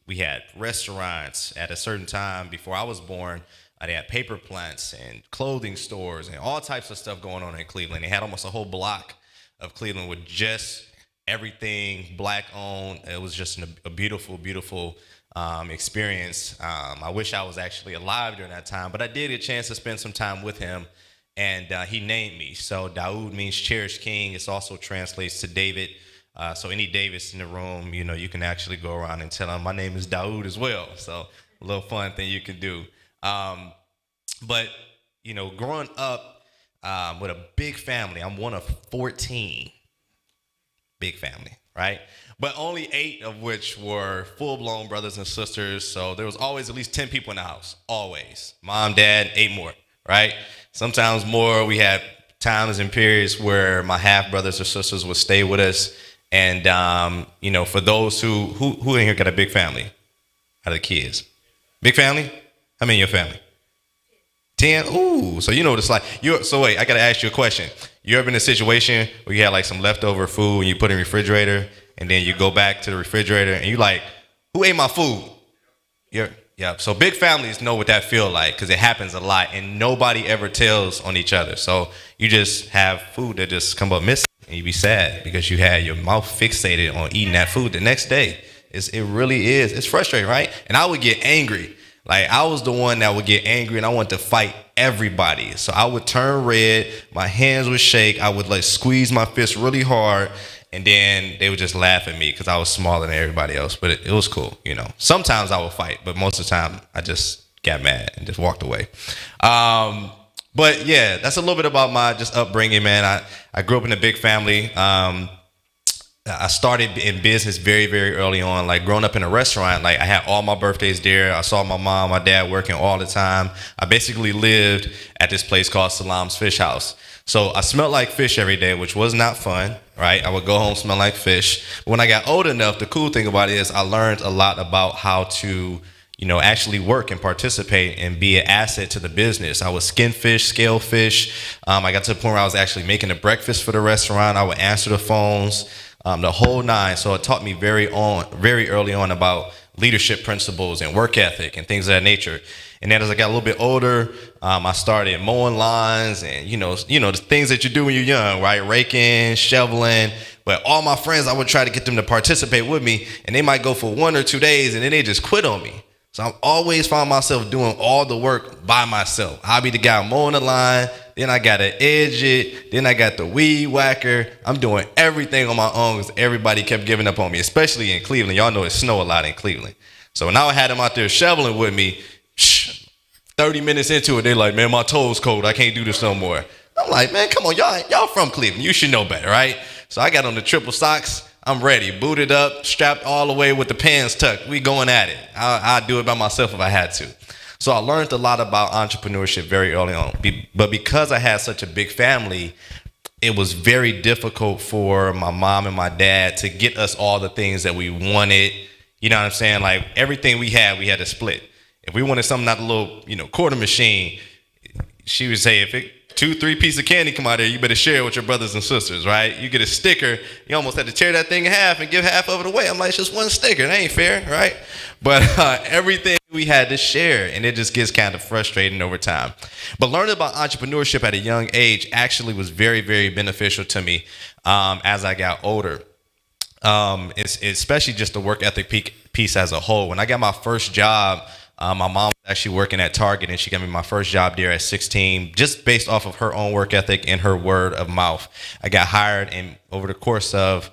we had restaurants at a certain time before I was born. They had paper plants and clothing stores and all types of stuff going on in Cleveland. They had almost a whole block of Cleveland with just everything black owned. It was just a beautiful, beautiful experience. I wish I was actually alive during that time, but I did get a chance to spend some time with him, and he named me. So Dawud means cherished king. It also translates to David. So any Davids in the room, you can actually go around and tell them my name is Dawud as well. So a little fun thing you can do. But growing up with a big family, I'm one of 14. Big family, right? But only 8 of which were full-blown brothers and sisters. So there was always at least 10 people in the house, always. Mom, dad, 8 more, right? Sometimes more. We had times and periods where my half-brothers or sisters would stay with us. And, for those who in here got a big family? Out of the kids? Big family? How many in your family? 10? Ooh, so you know what it's like. So wait, I got to ask you a question. You ever been in a situation where you had like some leftover food and you put it in the refrigerator, and then you go back to the refrigerator and you like, who ate my food? Yeah. So big families know what that feel like, because it happens a lot and nobody ever tells on each other. So you just have food that just come up missing and you be sad because you had your mouth fixated on eating that food the next day. It really is. It's frustrating, right? And I would get angry. Like, I was the one that would get angry and I wanted to fight everybody. So I would turn red, my hands would shake, I would like squeeze my fist really hard, and then they would just laugh at me because I was smaller than everybody else. But it was cool, Sometimes I would fight, but most of the time I just got mad and just walked away. But yeah, that's a little bit about my just upbringing, man. I grew up in a big family. I started in business very, very early on. Like, growing up in a restaurant, like, I had all my birthdays there. I saw my mom, my dad working all the time. I basically lived at this place called Salam's Fish House. So I smelled like fish every day, which was not fun, right? I would go home, smell like fish. But when I got old enough, the cool thing about it is I learned a lot about how to, actually work and participate and be an asset to the business. I would skin fish, scale fish. I got to the point where I was actually making the breakfast for the restaurant. I would answer the phones. The whole 9. So it taught me very early on about leadership principles and work ethic and things of that nature. And then as I got a little bit older, I started mowing lawns and, the things that you do when you're young, right? Raking, shoveling. But all my friends, I would try to get them to participate with me, and they might go for 1 or 2 days and then they just quit on me. So I always found myself doing all the work by myself. I'll be the guy mowing the line, then I got to edge it, then I got the weed whacker. I'm doing everything on my own because everybody kept giving up on me, especially in Cleveland. Y'all know it snow a lot in Cleveland. So now I had them out there shoveling with me. 30 minutes into it, they're like, man, my toes cold. I can't do this no more. I'm like, man, come on, y'all from Cleveland. You should know better, right? So I got on the triple socks. I'm ready, booted up, strapped all the way with the pants tucked. We going at it. I'd do it by myself if I had to. So I learned a lot about entrepreneurship very early on. But because I had such a big family, it was very difficult for my mom and my dad to get us all the things that we wanted. You know what I'm saying? Like, everything we had to split. If we wanted something, not a little, quarter machine, she would say, if 2-3 pieces of candy come out there, you better share it with your brothers and sisters, right? You get a sticker, you almost had to tear that thing in half and give half of it away. I'm like, it's just one sticker. That ain't fair, right? But everything we had to share, and it just gets kind of frustrating over time. But learning about entrepreneurship at a young age actually was very, very beneficial to me as I got older. It's especially just the work ethic piece as a whole. When I got my first job, my mom was actually working at Target, and she got me my first job there at 16, just based off of her own work ethic and her word of mouth. I got hired, and over the course of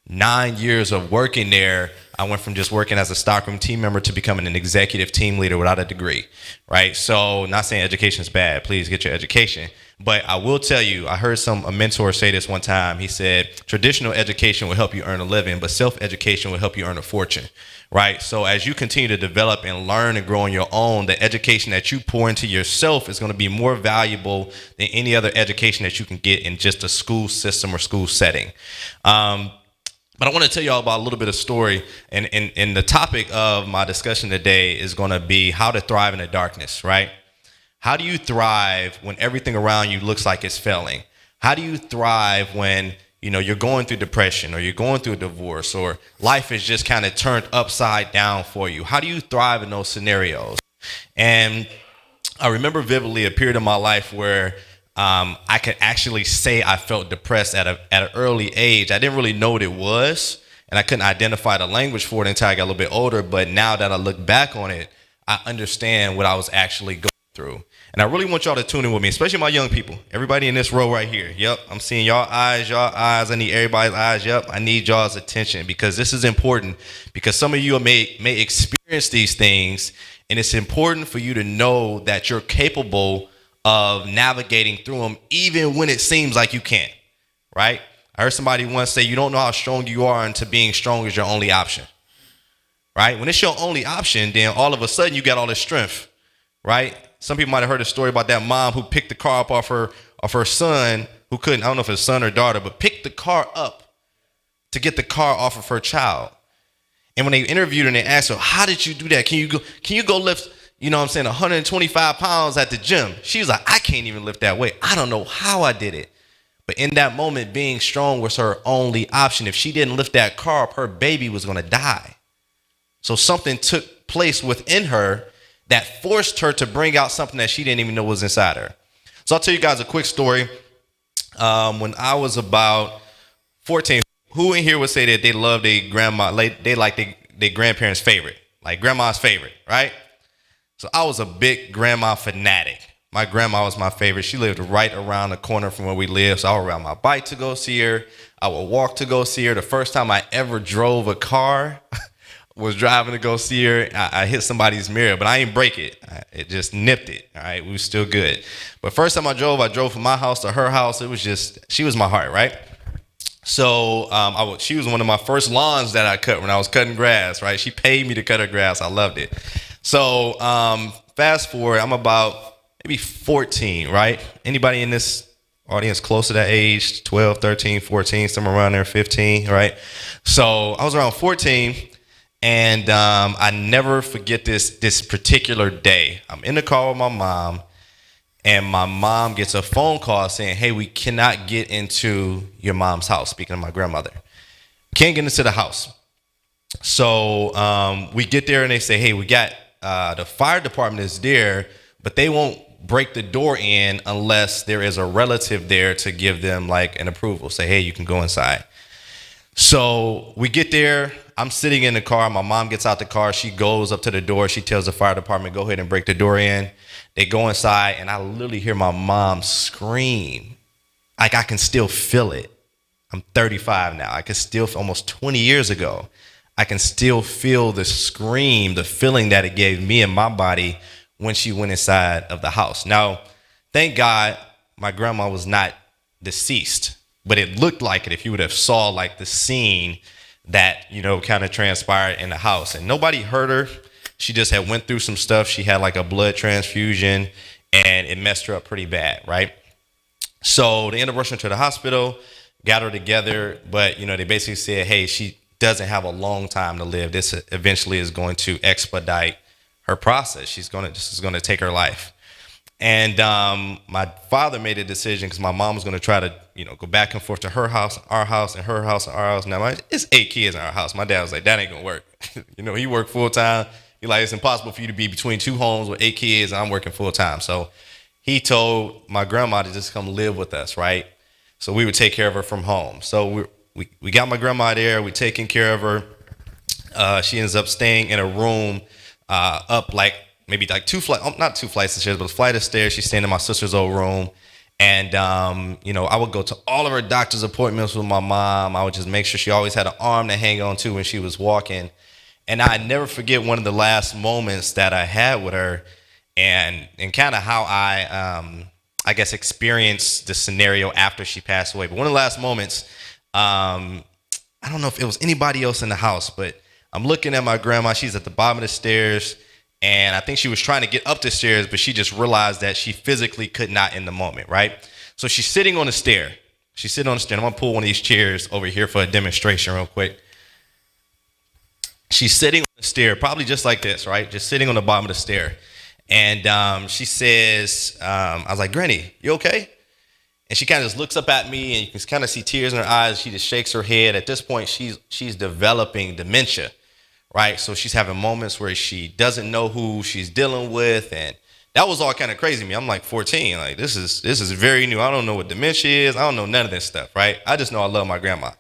9 years of working there, I went from just working as a stockroom team member to becoming an executive team leader without a degree, right? So, not saying education is bad. Please get your education. But I will tell you, I heard a mentor say this one time. He said, traditional education will help you earn a living, but self-education will help you earn a fortune, right? So as you continue to develop and learn and grow on your own, the education that you pour into yourself is going to be more valuable than any other education that you can get in just a school system or school setting. But I want to tell you all about a little bit of story, and the topic of my discussion today is going to be how to thrive in the darkness, right? How do you thrive when everything around you looks like it's failing? How do you thrive when, you know, you're going through depression or you're going through a divorce or life is just kind of turned upside down for you? How do you thrive in those scenarios? And I remember vividly a period of my life where I could actually say I felt depressed at an early age. I didn't really know what it was, and I couldn't identify the language for it until I got a little bit older. But now that I look back on it, I understand what I was actually going through. And I really want y'all to tune in with me, especially my young people. Everybody in this row right here. Yep, I'm seeing y'all eyes. I need everybody's eyes. Yep, I need y'all's attention because this is important, because some of you may experience these things, and it's important for you to know that you're capable of navigating through them even when it seems like you can't, right? I heard somebody once say, you don't know how strong you are until being strong is your only option, right? When it's your only option, then all of a sudden you got all this strength, right? Some people might have heard a story about that mom who picked the car up off her son, who couldn't, I don't know if it's son or daughter, but picked the car up to get the car off of her child. And when they interviewed her and they asked her, how did you do that? Can you go lift, you know what I'm saying, 125 pounds at the gym? She was like, I can't even lift that weight. I don't know how I did it. But in that moment, being strong was her only option. If she didn't lift that car up, her baby was going to die. So something took place within her that forced her to bring out something that she didn't even know was inside her. So I'll tell you guys a quick story. When I was about 14, who in here would say that they love their grandma, they like their grandparents' favorite, like grandma's favorite, right? So I was a big grandma fanatic. My grandma was my favorite. She lived right around the corner from where we lived. So I would ride my bike to go see her. I would walk to go see her. The first time I ever drove a car was driving to go see her. I hit somebody's mirror, but I didn't break it. It just nipped it. All right, we were still good. But first time I drove from my house to her house. It was just, she was my heart, right? So she was one of my first lawns that I cut when I was cutting grass, right? She paid me to cut her grass. I loved it. So fast forward, I'm about maybe 14, right? Anybody in this audience close to that age, 12, 13, 14, somewhere around there, 15, right? So I was around 14, and I never forget this particular day. I'm in the car with my mom, and my mom gets a phone call saying, hey, we cannot get into your mom's house, speaking of my grandmother. Can't get into the house. So we get there, and they say, hey, we got the fire department is there, but they won't break the door in unless there is a relative there to give them like an approval. Say, hey, you can go inside. So we get there. I'm sitting in the car. My mom gets out the car. She goes up to the door. She tells the fire department, go ahead and break the door in. They go inside, and I literally hear my mom scream. Like I can still feel it. I'm 35 now. I can still, almost 20 years ago, I can still feel the scream, the feeling that it gave me in my body when she went inside of the house. Now, thank God my grandma was not deceased, but it looked like it if you would have saw like the scene that, you know, kind of transpired in the house. And nobody hurt her. She just had went through some stuff. She had like a blood transfusion, and it messed her up pretty bad, right? So they ended up rushing her to the hospital, got her together, but, you know, they basically said, hey, she doesn't have a long time to live. This eventually is going to expedite her process. This is going to take her life. And my father made a decision because my mom was going to try to, you know, go back and forth to her house, our house, and her house, and our house. Now, it's 8 kids in our house. My dad was like, that ain't going to work. You know, he worked full time. He's like, it's impossible for you to be between 2 homes with 8 kids, and I'm working full time. So he told my grandma to just come live with us, right? So we would take care of her from home. So we got my grandma there. We taking care of her. She ends up staying in a room up like maybe like 2 flights, not 2 flights of stairs, but a flight of stairs. She's staying in my sister's old room. And, you know, I would go to all of her doctor's appointments with my mom. I would just make sure she always had an arm to hang on to when she was walking. And I never forget one of the last moments that I had with her and kind of how I guess, experienced the scenario after she passed away. But one of the last moments, I don't know if it was anybody else in the house, but I'm looking at my grandma. She's at the bottom of the stairs, and I think she was trying to get up the stairs, but she just realized that she physically could not in the moment, right? So she's sitting on the stair. She's sitting on the stair. I'm going to pull one of these chairs over here for a demonstration real quick. She's sitting on the stair, probably just like this, right? Just sitting on the bottom of the stair. And she says, I was like, Granny, you okay? And she kind of just looks up at me, and you can kind of see tears in her eyes. She just shakes her head. At this point, she's developing dementia, right? So she's having moments where she doesn't know who she's dealing with, and that was all kind of crazy to me. I'm like 14. Like, this is very new. I don't know what dementia is. I don't know none of this stuff, right? I just know I love my grandma.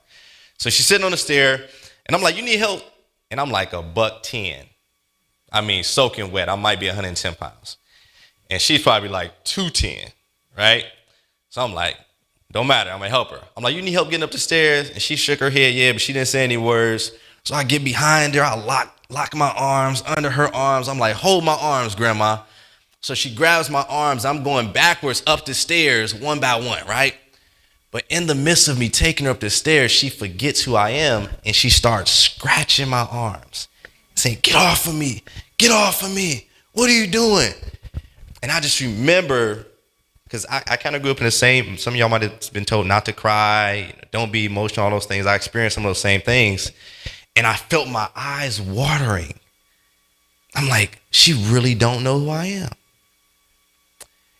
So she's sitting on the stair, and I'm like, you need help? And I'm like $110. I mean, soaking wet. I might be 110 pounds. And she's probably like 210, right? So I'm like, don't matter. I'm going to help her. I'm like, you need help getting up the stairs? And she shook her head, yeah, but she didn't say any words. So I get behind her. I lock my arms under her arms. I'm like, hold my arms, Grandma. So she grabs my arms. I'm going backwards up the stairs one by one, right? But in the midst of me taking her up the stairs, she forgets who I am, and she starts scratching my arms, saying, get off of me. Get off of me. What are you doing? And I just remember, because I kind of grew up in the same, some of y'all might have been told not to cry, don't be emotional, all those things. I experienced some of those same things. And I felt my eyes watering. I'm like, she really don't know who I am.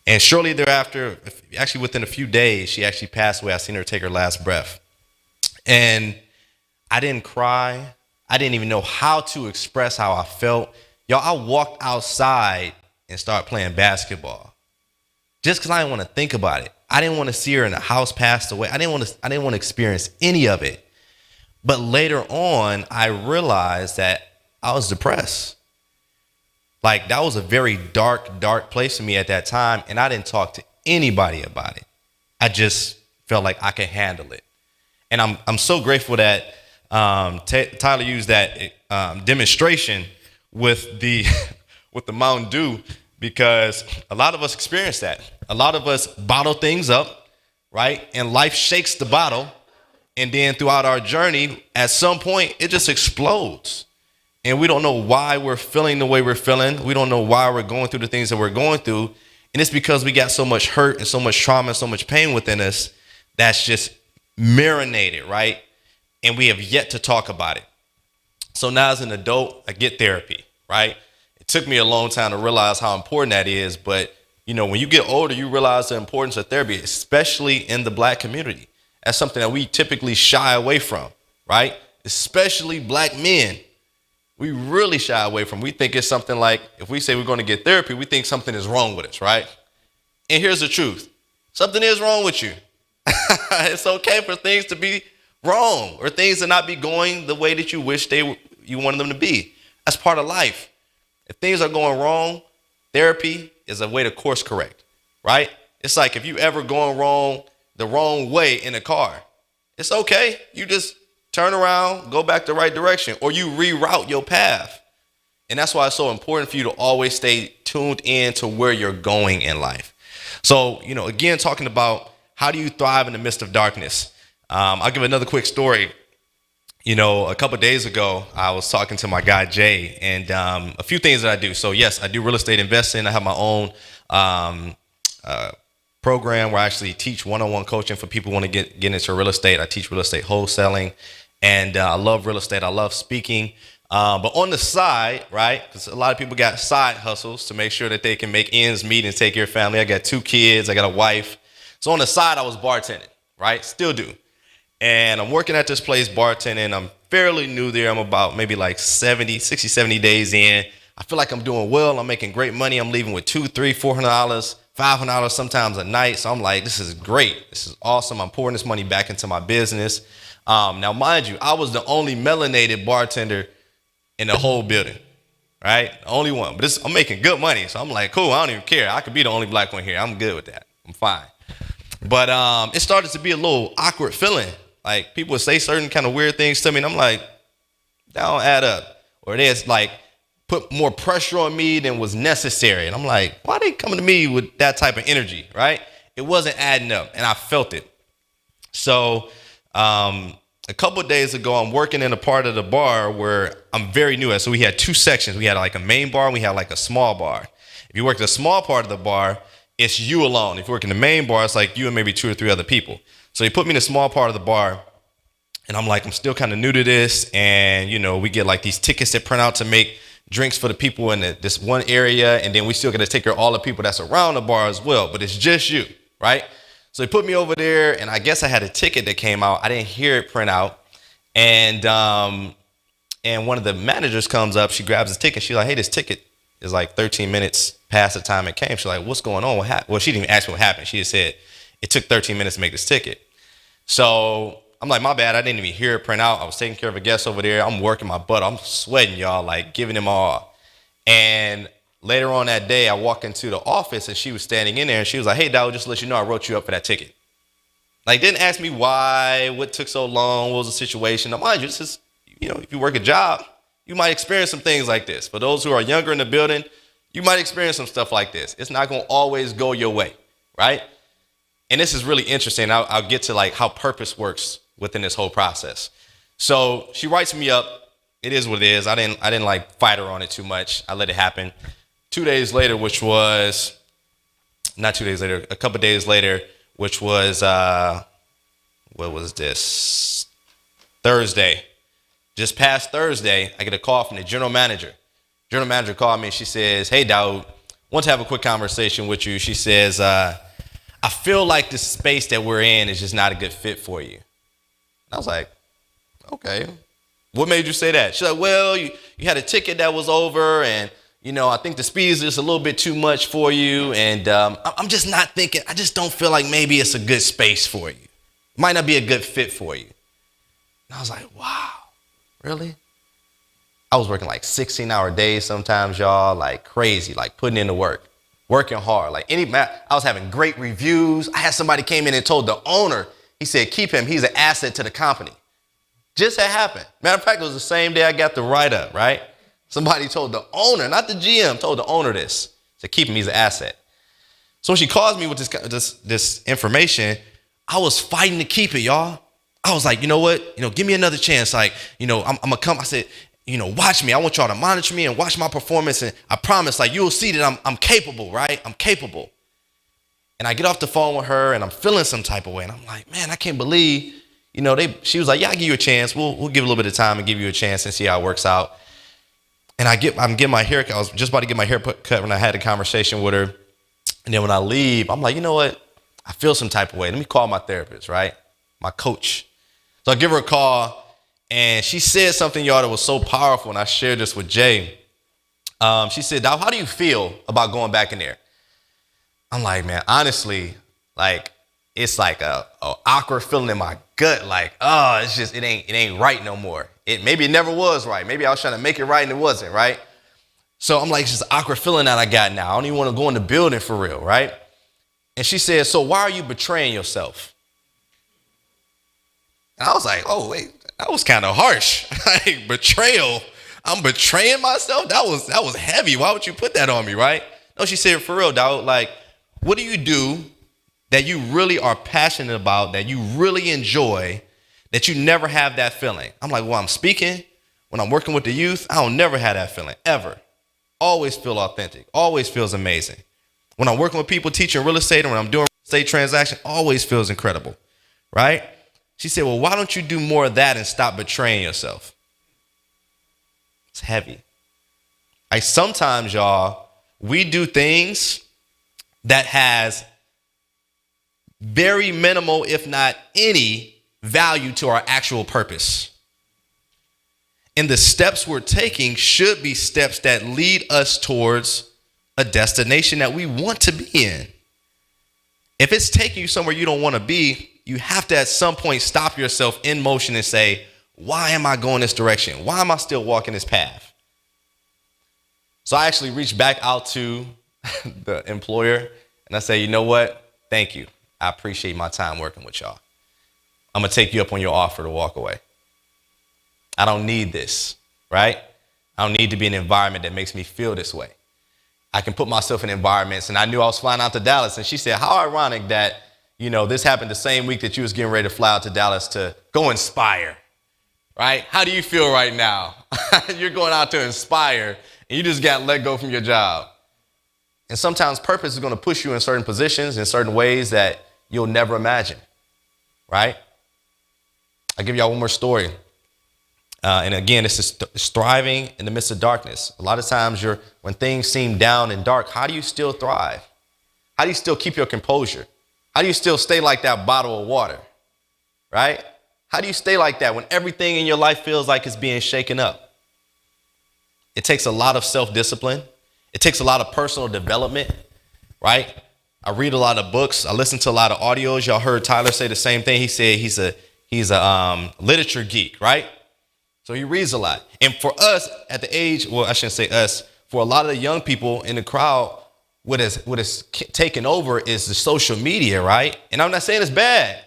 And shortly thereafter, actually within a few days, she actually passed away. I seen her take her last breath. And I didn't cry. I didn't even know how to express how I felt. Y'all, I walked outside and started playing basketball. Just because I didn't want to think about it. I didn't want to see her in the house passed away. I didn't want to experience any of it. But later on, I realized that I was depressed. Like, that was a very dark, dark place for me at that time, and I didn't talk to anybody about it. I just felt like I could handle it. And I'm so grateful that Tyler used that demonstration with the with the Mountain Dew, because a lot of us experience that. A lot of us bottle things up, right? And life shakes the bottle, and then throughout our journey, at some point, it just explodes. And we don't know why we're feeling the way we're feeling. We don't know why we're going through the things that we're going through. And it's because we got so much hurt and so much trauma and so much pain within us that's just marinated, right? And we have yet to talk about it. So now as an adult, I get therapy, right? It took me a long time to realize how important that is. But, you know, when you get older, you realize the importance of therapy, especially in the Black community. That's something that we typically shy away from, right? Especially Black men. We really shy away from. We think it's something like, if we say we're going to get therapy, we think something is wrong with us, right? And here's the truth. Something is wrong with you. It's okay for things to be wrong or things to not be going the way that you wish you wanted them to be. That's part of life. If things are going wrong, therapy is a way to course correct, right? It's like if you ever going wrong the wrong way in a car, it's okay. You just turn around, go back the right direction, or you reroute your path. And that's why it's so important for you to always stay tuned in to where you're going in life. So, you know, again, talking about how do you thrive in the midst of darkness? I'll give another quick story. You know, a couple of days ago, I was talking to my guy, Jay, and a few things that I do. So, yes, I do real estate investing. I have my own program where I actually teach one-on-one coaching for people who want to get into real estate. I teach real estate wholesaling, and I love real estate. I love speaking. But on the side, right, because a lot of people got side hustles to make sure that they can make ends meet and take care of family. I got 2 kids. I got a wife. So on the side, I was bartending, right? Still do. And I'm working at this place bartending. I'm fairly new there. I'm about maybe like 60, 70 days in. I feel like I'm doing well. I'm making great money. I'm leaving with $200, $300, $400, $500 sometimes a night. So I'm like, this is great. This is awesome. I'm pouring this money back into my business. Now, mind you, I was the only melanated bartender in the whole building, right? The only one. But I'm making good money. So I'm like, cool, I don't even care. I could be the only Black one here. I'm good with that. I'm fine. But it started to be a little awkward feeling. Like, people would say certain kind of weird things to me, and I'm like, that don't add up. Or there's like, put more pressure on me than was necessary. And I'm like, why are they coming to me with that type of energy, right? It wasn't adding up, and I felt it. So a couple of days ago, I'm working in a part of the bar where I'm very new at. So we had 2 sections. We had like a main bar, and we had like a small bar. If you work the small part of the bar, it's you alone. If you work in the main bar, it's like you and maybe 2 or 3 other people. So he put me in a small part of the bar, and I'm like, I'm still kind of new to this. And, you know, we get like these tickets that print out to make drinks for the people in this one area, and then we still got to take care of all the people that's around the bar as well, but it's just you, right? So they put me over there, and I guess I had a ticket that came out. I didn't hear it print out, and one of the managers comes up, she grabs the ticket, she's like, hey, this ticket is like 13 minutes past the time it came. She's like, what's going on? What happened? Well, she didn't even ask me what happened. She just said, it took 13 minutes to make this ticket. So I'm like, my bad. I didn't even hear it print out. I was taking care of a guest over there. I'm working my butt. I'm sweating, y'all, like giving him all. And later on that day, I walk into the office and she was standing in there and she was like, hey, Dawud, just to let you know, I wrote you up for that ticket. Like, didn't ask me why, what took so long, what was the situation. Now, mind you, this is, if you work a job, you might experience some things like this. For those who are younger in the building, you might experience some stuff like this. It's not going to always go your way, right? And this is really interesting. I'll get to like how purpose works within this whole process. So she writes me up. It is what it is. I didn't like fight her on it too much. I let it happen. 2 days later, which was not 2 days later, a couple days later, which was what was this? Thursday. Just past Thursday, I get a call from the general manager. General manager called me and she says, hey, Dawud, want to have a quick conversation with you. She says, I feel like the space that we're in is just not a good fit for you. I was like, okay, what made you say that? She's like, well, you had a ticket that was over and, I think the speed is just a little bit too much for you. And I'm just not thinking, I just don't feel like maybe it's a good space for you. It might not be a good fit for you. And I was like, wow, really? I was working like 16-hour days sometimes, y'all, like crazy, like putting in the work, working hard. Like I was having great reviews. I had somebody came in and told the owner, he said, keep him. He's an asset to the company. Just had happened. Matter of fact, it was the same day I got the write-up, right? Somebody told the owner, not the GM, told the owner this, to keep him. He's an asset. So when she calls me with this information, I was fighting to keep it, y'all. I was like, you know what? Give me another chance. Like, I'm going to come. I said, watch me. I want y'all to monitor me and watch my performance. And I promise, like, you'll see that I'm capable, right? I'm capable. And I get off the phone with her and I'm feeling some type of way. And I'm like, man, I can't believe, she was like, yeah, I'll give you a chance. We'll give a little bit of time and give you a chance and see how it works out. And I'm getting my haircut. I was just about to get my hair cut when I had a conversation with her. And then when I leave, I'm like, you know what? I feel some type of way. Let me call my therapist, right? My coach. So I give her a call. And she said something, y'all, that was so powerful, and I shared this with Jay. She said, Dawud, how do you feel about going back in there? I'm like, man, honestly, like, it's like a awkward feeling in my gut, like, oh, it's just, it ain't right no more. Maybe it never was right. Maybe I was trying to make it right and it wasn't, right? So I'm like, it's just an awkward feeling that I got now. I don't even want to go in the building for real, right? And she said, so why are you betraying yourself? And I was like, oh, wait. That was kind of harsh. Like, betrayal. I'm betraying myself? That was heavy. Why would you put that on me, right? No, she said, for real, Dawud, like, what do you do that you really are passionate about, that you really enjoy, that you never have that feeling? I'm like, well, I'm speaking. When I'm working with the youth, I don't never have that feeling, ever. Always feel authentic. Always feels amazing. When I'm working with people teaching real estate and when I'm doing real estate transaction, always feels incredible, right? She said, well, why don't you do more of that and stop betraying yourself? It's heavy. Like sometimes, y'all, we do things that has very minimal, if not any, value to our actual purpose. And the steps we're taking should be steps that lead us towards a destination that we want to be in. If it's taking you somewhere you don't want to be, you have to at some point stop yourself in motion and say, why am I going this direction? Why am I still walking this path? So I actually reached back out to the employer and I say, you know what? Thank you. I appreciate my time working with y'all. I'm going to take you up on your offer to walk away. I don't need this, right? I don't need to be in an environment that makes me feel this way. I can put myself in environments, and I knew I was flying out to Dallas, and she said, how ironic that, this happened the same week that you was getting ready to fly out to Dallas to go inspire, right? How do you feel right now? You're going out to inspire, and you just got let go from your job. And sometimes purpose is going to push you in certain positions, in certain ways that you'll never imagine, right? I'll give y'all one more story. And again, it's thriving in the midst of darkness. A lot of times when things seem down and dark, how do you still thrive? How do you still keep your composure? How do you still stay like that bottle of water, right? How do you stay like that when everything in your life feels like it's being shaken up? It takes a lot of self-discipline. It takes a lot of personal development, right? I read a lot of books. I listen to a lot of audios. Y'all heard Tyler say the same thing. He said he's a literature geek, right? So he reads a lot. And for us at the age, well, I shouldn't say us, for a lot of the young people in the crowd, what is taken over is the social media, right? And I'm not saying it's bad. I'm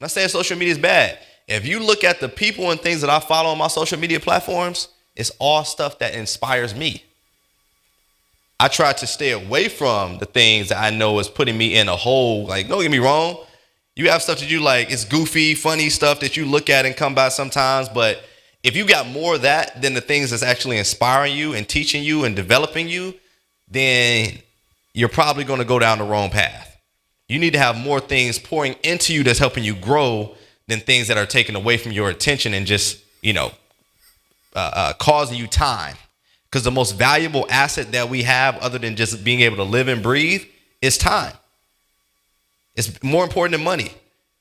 not saying social media is bad. If you look at the people and things that I follow on my social media platforms, it's all stuff that inspires me. I try to stay away from the things that I know is putting me in a hole. Like, don't get me wrong. You have stuff that you like, it's goofy, funny stuff that you look at and come by sometimes, but if you got more of that than the things that's actually inspiring you and teaching you and developing you, then you're probably going to go down the wrong path. You need to have more things pouring into you that's helping you grow than things that are taken away from your attention and just, causing you time. Because the most valuable asset that we have, other than just being able to live and breathe, is time. It's more important than money,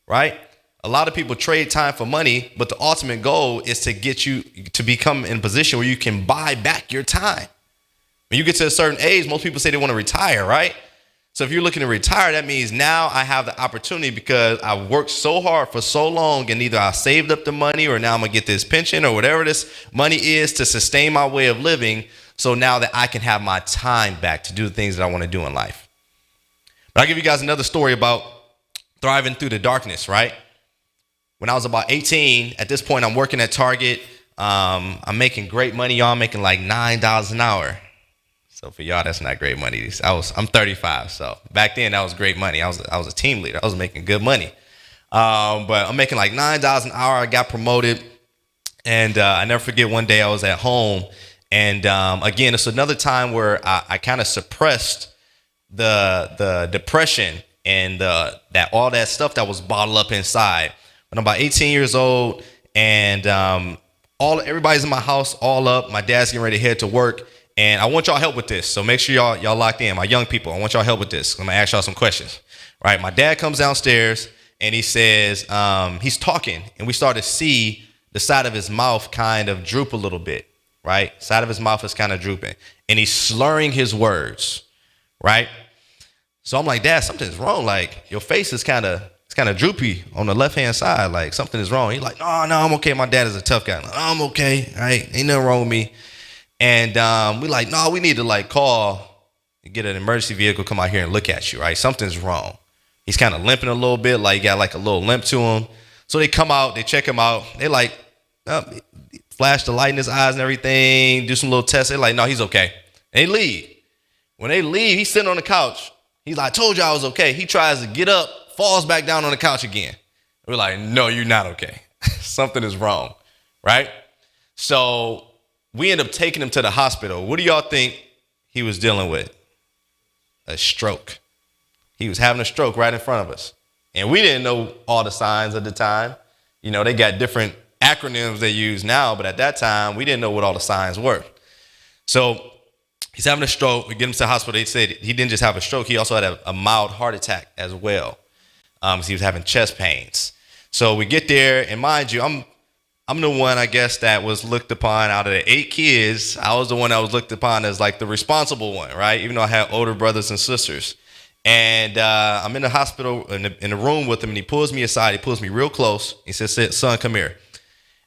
right? A lot of people trade time for money, but the ultimate goal is to get you to become in a position where you can buy back your time. When you get to a certain age, most people say they want to retire, right? So if you're looking to retire, that means now I have the opportunity because I've worked so hard for so long and either I saved up the money or now I'm going to get this pension or whatever this money is to sustain my way of living. So now that I can have my time back to do the things that I want to do in life. But I'll give you guys another story about thriving through the darkness, right? When I was about 18, at this point, I'm working at Target. I'm making great money, y'all. I'm making like $9 an hour. So for y'all, that's not great money. I'm 35, so back then that was great money. I was a team leader. I was making good money. But I'm making like $9 an hour. I got promoted, and I never forget one day I was at home, and again, it's another time where I kind of suppressed the depression and all that stuff that was bottled up inside. When I'm about 18 years old, and everybody's in my house, all up. My dad's getting ready to head to work. And I want y'all help with this. So make sure y'all locked in. My young people, I want y'all help with this. I'm going to ask y'all some questions. All right. My dad comes downstairs and he says, he's talking, and we start to see the side of his mouth kind of droop a little bit, right? Side of his mouth is kind of drooping, and he's slurring his words, right? So I'm like, Dad, something's wrong. Like, your face is kind of droopy on the left-hand side. Like, something is wrong. He's like, no, I'm okay. My dad is a tough guy. Like, I'm okay. All right. Ain't nothing wrong with me. And we like, no, we need to like call and get an emergency vehicle, come out here and look at you, right? Something's wrong. He's kind of limping a little bit, like he got like a little limp to him. So they come out, they check him out. They like flash the light in his eyes and everything, do some little tests. They're like, no, he's okay. And they leave. When they leave, he's sitting on the couch. He's like, I told you I was okay. He tries to get up, falls back down on the couch again. We're like, no, you're not okay. Something is wrong, right? So we end up taking him to the hospital. What do y'all think he was dealing with? A stroke. He was having a stroke right in front of us. And we didn't know all the signs at the time. You know, they got different acronyms they use now, but at that time, we didn't know what all the signs were. So he's having a stroke. We get him to the hospital. They said he didn't just have a stroke. He also had a mild heart attack as well. So he was having chest pains. So we get there, and mind you, I'm the one, I guess, that was looked upon out of the 8 kids. I was the one that was looked upon as like the responsible one, right? Even though I had older brothers and sisters. And I'm in the hospital in the room with him, and he pulls me aside. He pulls me real close. He says, son, come here.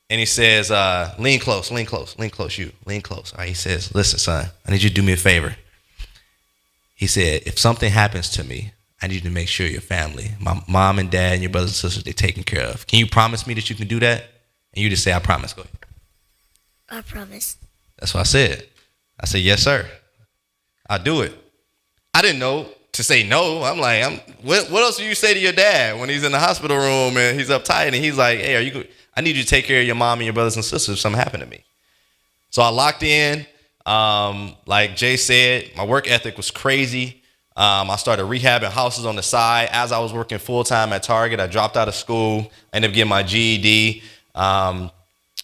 And he says, lean close, lean close, lean close, you, lean close. All right, he says, listen, son, I need you to do me a favor. He said, if something happens to me, I need you to make sure your family, my mom and dad and your brothers and sisters, they're taken care of. Can you promise me that you can do that? And you just say, I promise. Go ahead. I promise. That's what I said. I said, yes, sir. I'll do it. I didn't know to say no. I'm like, what else do you say to your dad when he's in the hospital room and he's uptight and he's like, hey, I need you to take care of your mom and your brothers and sisters if something happened to me. So I locked in. Like Jay said, my work ethic was crazy. I started rehabbing houses on the side. As I was working full-time at Target, I dropped out of school. I ended up getting my GED.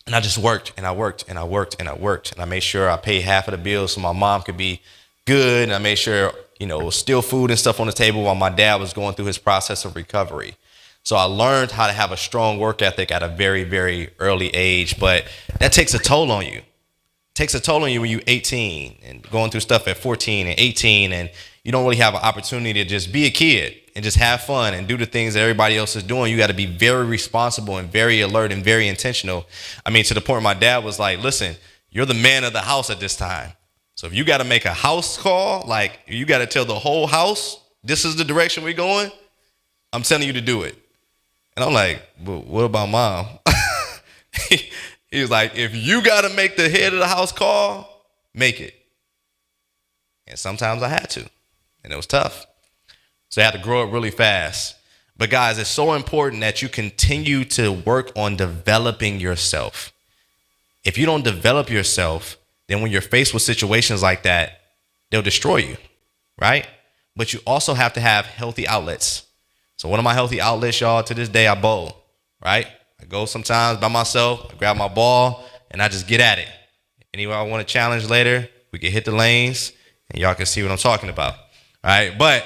And I just worked and I worked and I worked and I worked. And I made sure I paid half of the bills so my mom could be good. And I made sure, it was still food and stuff on the table while my dad was going through his process of recovery. So I learned how to have a strong work ethic at a very, very early age. But that takes a toll on you. It takes a toll on you when you're 18 and going through stuff at 14 and 18. And you don't really have an opportunity to just be a kid and just have fun and do the things that everybody else is doing. You got to be very responsible and very alert and very intentional. I mean, to the point my dad was like, listen, you're the man of the house at this time. So if you got to make a house call, like you got to tell the whole house, this is the direction we're going, I'm telling you to do it. And I'm like, but what about mom? He was like, if you got to make the head of the house call, make it. And sometimes I had to, and it was tough. So I had to grow up really fast. But guys, it's so important that you continue to work on developing yourself. If you don't develop yourself, then when you're faced with situations like that, they'll destroy you, right? But you also have to have healthy outlets. So one of my healthy outlets, y'all, to this day, I bowl, right? I go sometimes by myself, I grab my ball, and I just get at it. Anyway, I want to challenge later, we can hit the lanes, and y'all can see what I'm talking about. All right, but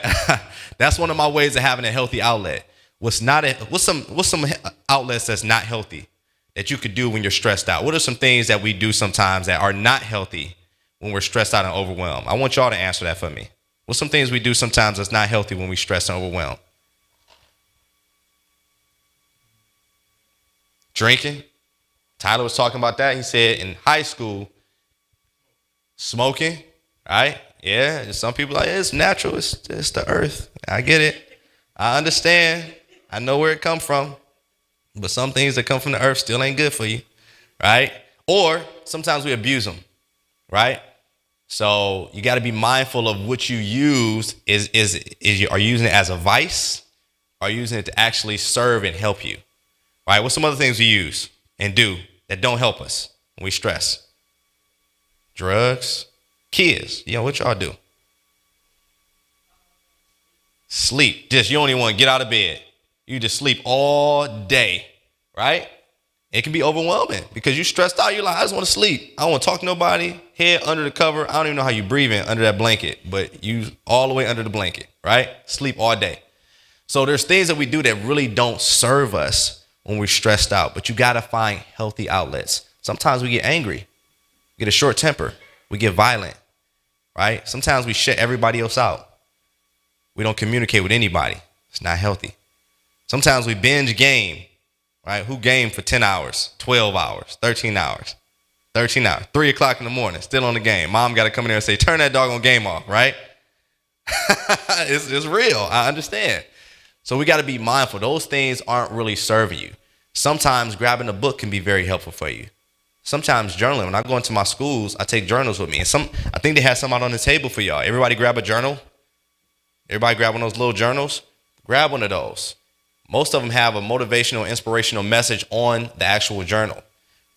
that's one of my ways of having a healthy outlet. What's some outlets that's not healthy that you could do when you're stressed out? What are some things that we do sometimes that are not healthy when we're stressed out and overwhelmed? I want y'all to answer that for me. What's some things we do sometimes that's not healthy when we stress and overwhelmed? Drinking. Tyler was talking about that. He said in high school, smoking, right? Yeah, some people are like, it's natural. It's the earth. I get it. I understand. I know where it come from. But some things that come from the earth still ain't good for you, right? Or sometimes we abuse them, right? So you got to be mindful of what you use. Are you using it as a vice? Or are you using it to actually serve and help you? Right? What's some other things we use and do that don't help us when we stress? Drugs. Kids, what y'all do? Sleep. You don't even want to get out of bed. You just sleep all day, right? It can be overwhelming because you're stressed out. You're like, I just want to sleep. I don't want to talk to nobody. Head under the cover. I don't even know how you breathe in under that blanket, but you all the way under the blanket, right? Sleep all day. So there's things that we do that really don't serve us when we're stressed out, but you got to find healthy outlets. Sometimes we get angry, get a short temper. We get violent, right? Sometimes we shut everybody else out. We don't communicate with anybody. It's not healthy. Sometimes we binge game, right? Who game for 10 hours, 12 hours, 13 hours, 3 o'clock in the morning, still on the game. Mom got to come in there and say, turn that doggone game off, right? It's real. I understand. So we got to be mindful. Those things aren't really serving you. Sometimes grabbing a book can be very helpful for you. Sometimes journaling. When I go into my schools, I take journals with me. And I think they have some out on the table for y'all. Everybody grab a journal. Everybody grab one of those little journals. Grab one of those. Most of them have a motivational, inspirational message on the actual journal,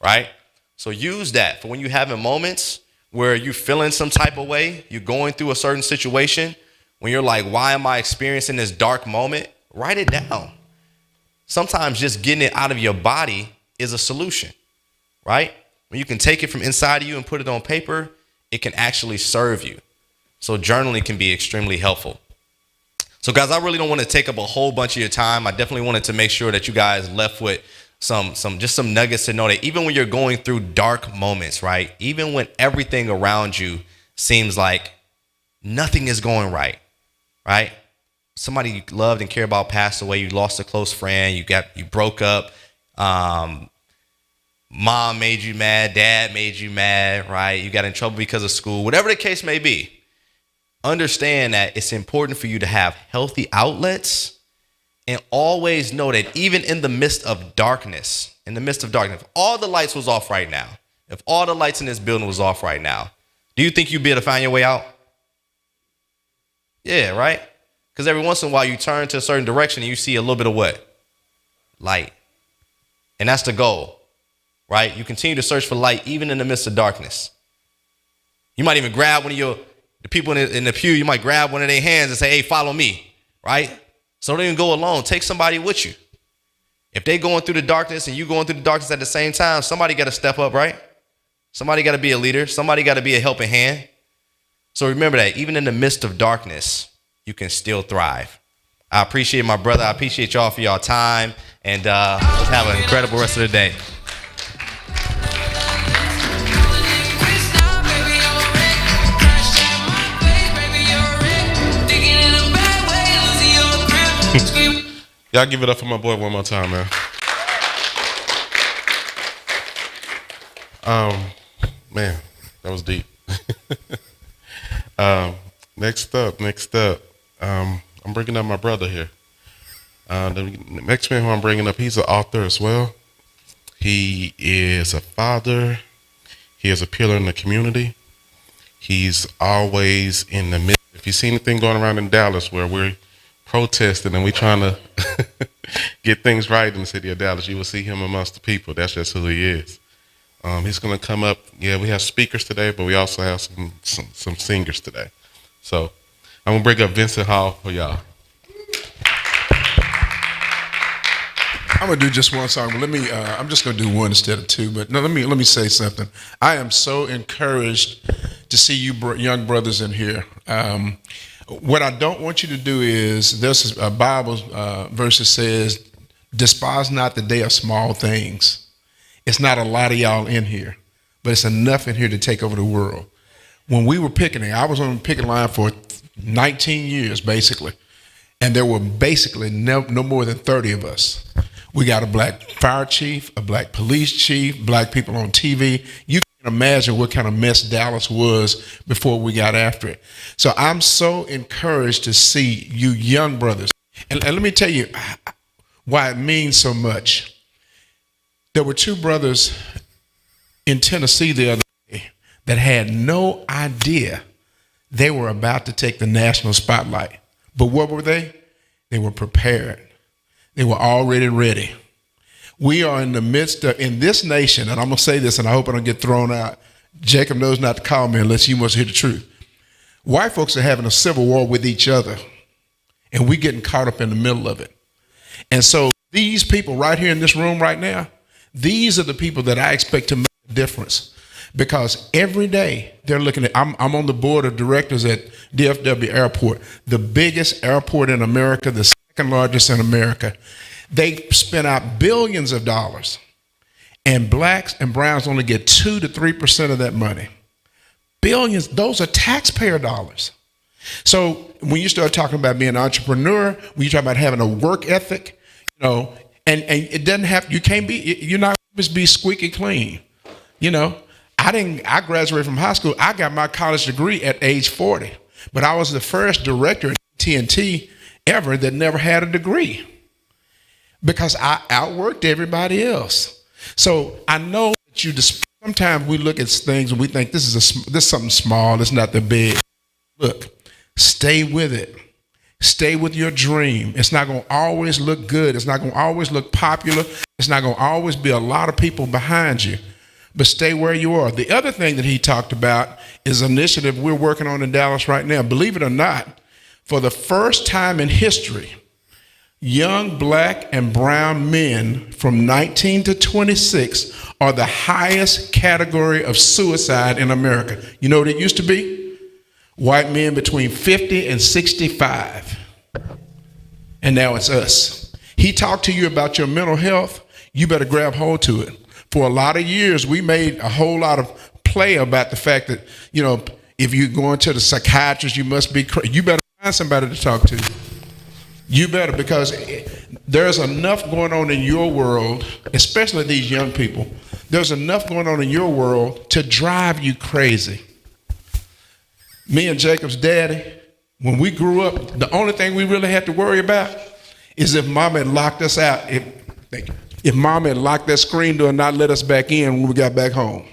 right? So use that for when you're having moments where you're feeling some type of way, you're going through a certain situation, when you're like, why am I experiencing this dark moment? Write it down. Sometimes just getting it out of your body is a solution. Right? When you can take it from inside of you and put it on paper, it can actually serve you. So journaling can be extremely helpful. So guys, I really don't want to take up a whole bunch of your time. I definitely wanted to make sure that you guys left with some nuggets to know that even when you're going through dark moments, right? Even when everything around you seems like nothing is going right? Somebody you loved and cared about passed away. You lost a close friend. You broke up. Mom made you mad, dad made you mad, right? You got in trouble because of school, whatever the case may be. Understand that it's important for you to have healthy outlets and always know that even in the midst of darkness, if all the lights was off right now, if all the lights in this building was off right now, do you think you'd be able to find your way out? Yeah, right? Because every once in a while you turn to a certain direction and you see a little bit of what? Light. And that's the goal. Right? You continue to search for light even in the midst of darkness. You might even grab one of the people in the pew, you might grab one of their hands and say, hey, follow me, right? So don't even go alone. Take somebody with you. If they going through the darkness and you going through the darkness at the same time, somebody got to step up, right? Somebody got to be a leader. Somebody got to be a helping hand. So remember that even in the midst of darkness, you can still thrive. I appreciate my brother. I appreciate y'all for y'all time. And let's have an incredible rest of the day. Y'all give it up for my boy one more time, man. Man, that was deep. Next up, I'm bringing up my brother here. The next man who I'm bringing up, he's an author as well. He is a father. He is a pillar in the community. He's always in the midst. If you see anything going around in Dallas where we're protesting and we're trying to get things right in the city of Dallas, you will see him amongst the people. That's just who he is. He's going to come up. Yeah, we have speakers today, but we also have some singers today. So I'm going to bring up Vincent Hall for y'all. I'm gonna do just one song, but let me. I'm just gonna do one instead of two. But no, let me say something. I am so encouraged to see you young brothers in here. What I don't want you to do is, there's a Bible verse that says, "Despise not the day of small things." It's not a lot of y'all in here, but it's enough in here to take over the world. When we were picketing, I was on the picket line for 19 years, basically, and there were basically no more than 30 of us. We got a black fire chief, a black police chief, black people on TV. You can imagine what kind of mess Dallas was before we got after it. So I'm so encouraged to see you young brothers. And let me tell you why it means so much. There were two brothers in Tennessee the other day that had no idea they were about to take the national spotlight. But what were they? They were prepared. They were already ready. We are in the midst of, in this nation, and I'm going to say this, and I hope I don't get thrown out. Jacob knows not to call me unless you must hear the truth. White folks are having a civil war with each other, and we're getting caught up in the middle of it. And so these people right here in this room right now, these are the people that I expect to make a difference. Because every day they're looking at, I'm on the board of directors at DFW Airport, the biggest airport in America, the second largest in America. They spend out billions of dollars, and blacks and browns only get 2 to 3% of that money. Billions, those are taxpayer dollars. So when you start talking about being an entrepreneur, when you talk about having a work ethic, you know, and it doesn't have, you're not supposed to be squeaky clean, you know. I graduated from high school. I got my college degree at age 40, but I was the first director at TNT ever that never had a degree because I outworked everybody else. So I know that sometimes we look at things and we think this is something small. It's not that big. Look, stay with it. Stay with your dream. It's not going to always look good. It's not going to always look popular. It's not going to always be a lot of people behind you. But stay where you are. The other thing that he talked about is an initiative we're working on in Dallas right now. Believe it or not, for the first time in history, young black and brown men from 19 to 26 are the highest category of suicide in America. You know what it used to be? White men between 50 and 65. And now it's us. He talked to you about your mental health. You better grab hold to it. For a lot of years, we made a whole lot of play about the fact that, you know, if you're going to the psychiatrist, you must be crazy. You better find somebody to talk to. You better, because there's enough going on in your world, especially these young people. There's enough going on in your world to drive you crazy. Me and Jacob's daddy, when we grew up, the only thing we really had to worry about is if mama had locked us out. If mama had locked that screen door and not let us back in when we got back home.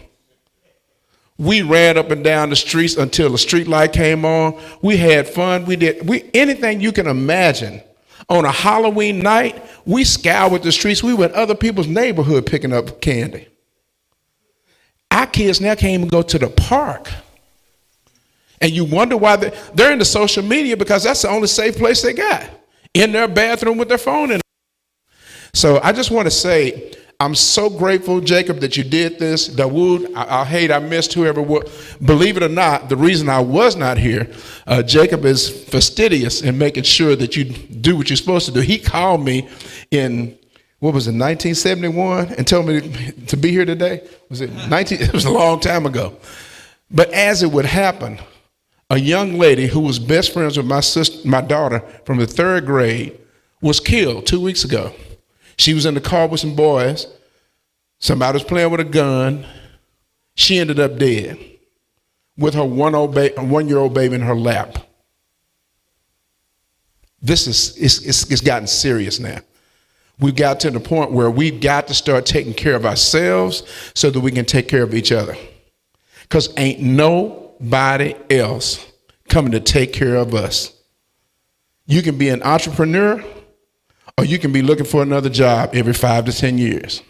We ran up and down the streets until the street light came on. We had fun. We did anything you can imagine. On a Halloween night, we scoured the streets. We went other people's neighborhood picking up candy. Our kids now can't even go to the park. And you wonder why they're into social media, because that's the only safe place they got. In their bathroom with their phone in. So I just want to say, I'm so grateful, Jacob, that you did this. Dawud, I missed whoever would. Believe it or not, the reason I was not here, Jacob is fastidious in making sure that you do what you're supposed to do. He called me in, 1971 and told me to be here today? It was a long time ago. But as it would happen, a young lady who was best friends with my daughter from the 3rd grade was killed 2 weeks ago. She was in the car with some boys. Somebody was playing with a gun. She ended up dead with her 1-year-old baby in her lap. It's gotten serious now. We've got to the point where we've got to start taking care of ourselves so that we can take care of each other. Because ain't nobody else coming to take care of us. You can be an entrepreneur, or you can be looking for another job every 5 to 10 years.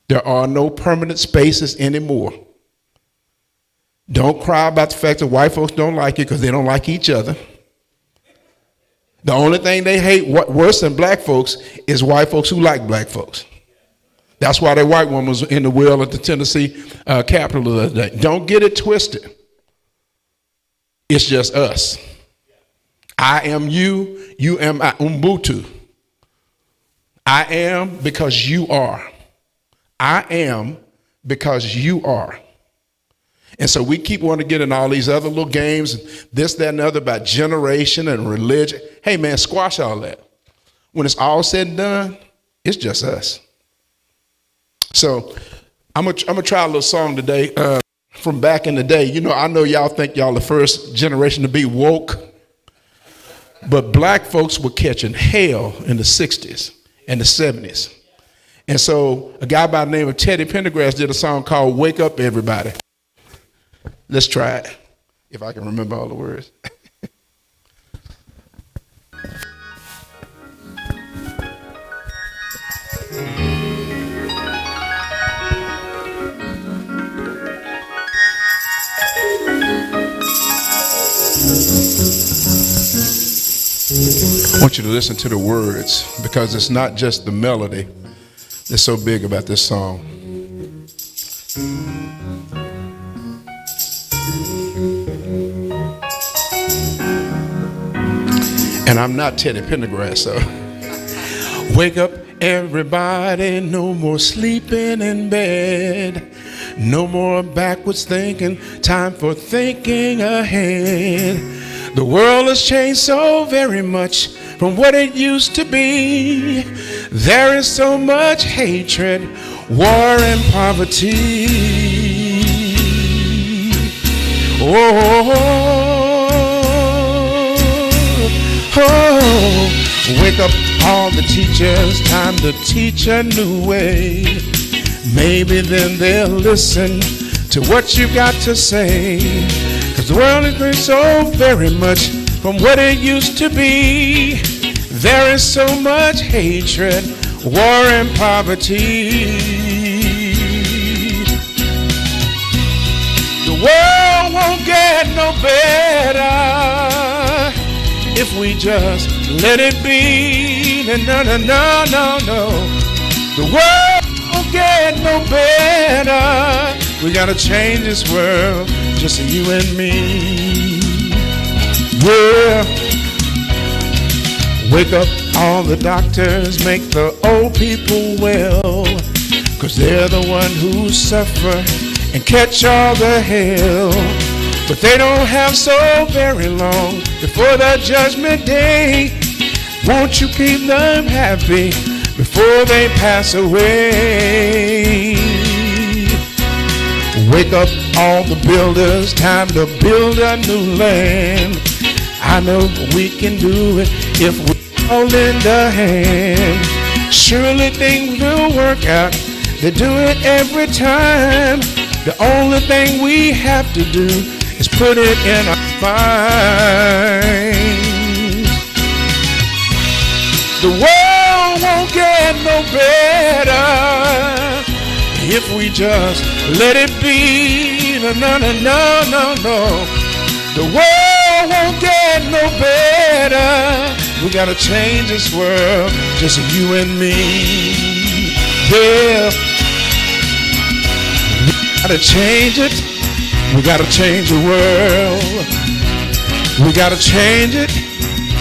There are no permanent spaces anymore. Don't cry about the fact that white folks don't like you because they don't like each other. The only thing they hate worse than black folks is white folks who like black folks. That's why that white woman was in the wheel at the Tennessee Capitol the other day. Don't get it twisted. It's just us. I am you, you am I. Ubuntu. I am because you are. I am because you are. And so we keep wanting to get in all these other little games, this, that, and the other about generation and religion. Hey, man, squash all that. When it's all said and done, it's just us. So I'm gonna try a little song today from back in the day. You know, I know y'all think y'all the first generation to be woke, but black folks were catching hell in the 60s and the 70s. And so a guy by the name of Teddy Pendergrass did a song called Wake Up Everybody. Let's try it, if I can remember all the words. I want you to listen to the words, because it's not just the melody that's so big about this song. And I'm not Teddy Pendergrass, so. Wake up, everybody, no more sleeping in bed. No more backwards thinking, time for thinking ahead. The world has changed so very much from what it used to be. There is so much hatred, war and poverty. Wake up all the teachers, time to teach a new way. Maybe then they'll listen to what you got to say. Cause the world has changed so very much from what it used to be. There is so much hatred, war and poverty. The world won't get no better if we just let it be. No, no, no, no, no. The world won't get no better. We gotta change this world, just you and me. Yeah. Wake up all the doctors, make the old people well. Cause they're the one who suffer and catch all the hell. But they don't have so very long before the judgment day. Won't you keep them happy before they pass away? Wake up all the builders, time to build a new land. I know we can do it if we all lend a hand. Surely things will work out, they do it every time. The only thing we have to do is put it in our minds. The world won't get no better if we just let it be. No, no, no, no, no, no. The world won't get no better. We gotta change this world, just you and me. Yeah. We gotta change it. We gotta change the world. We gotta change it.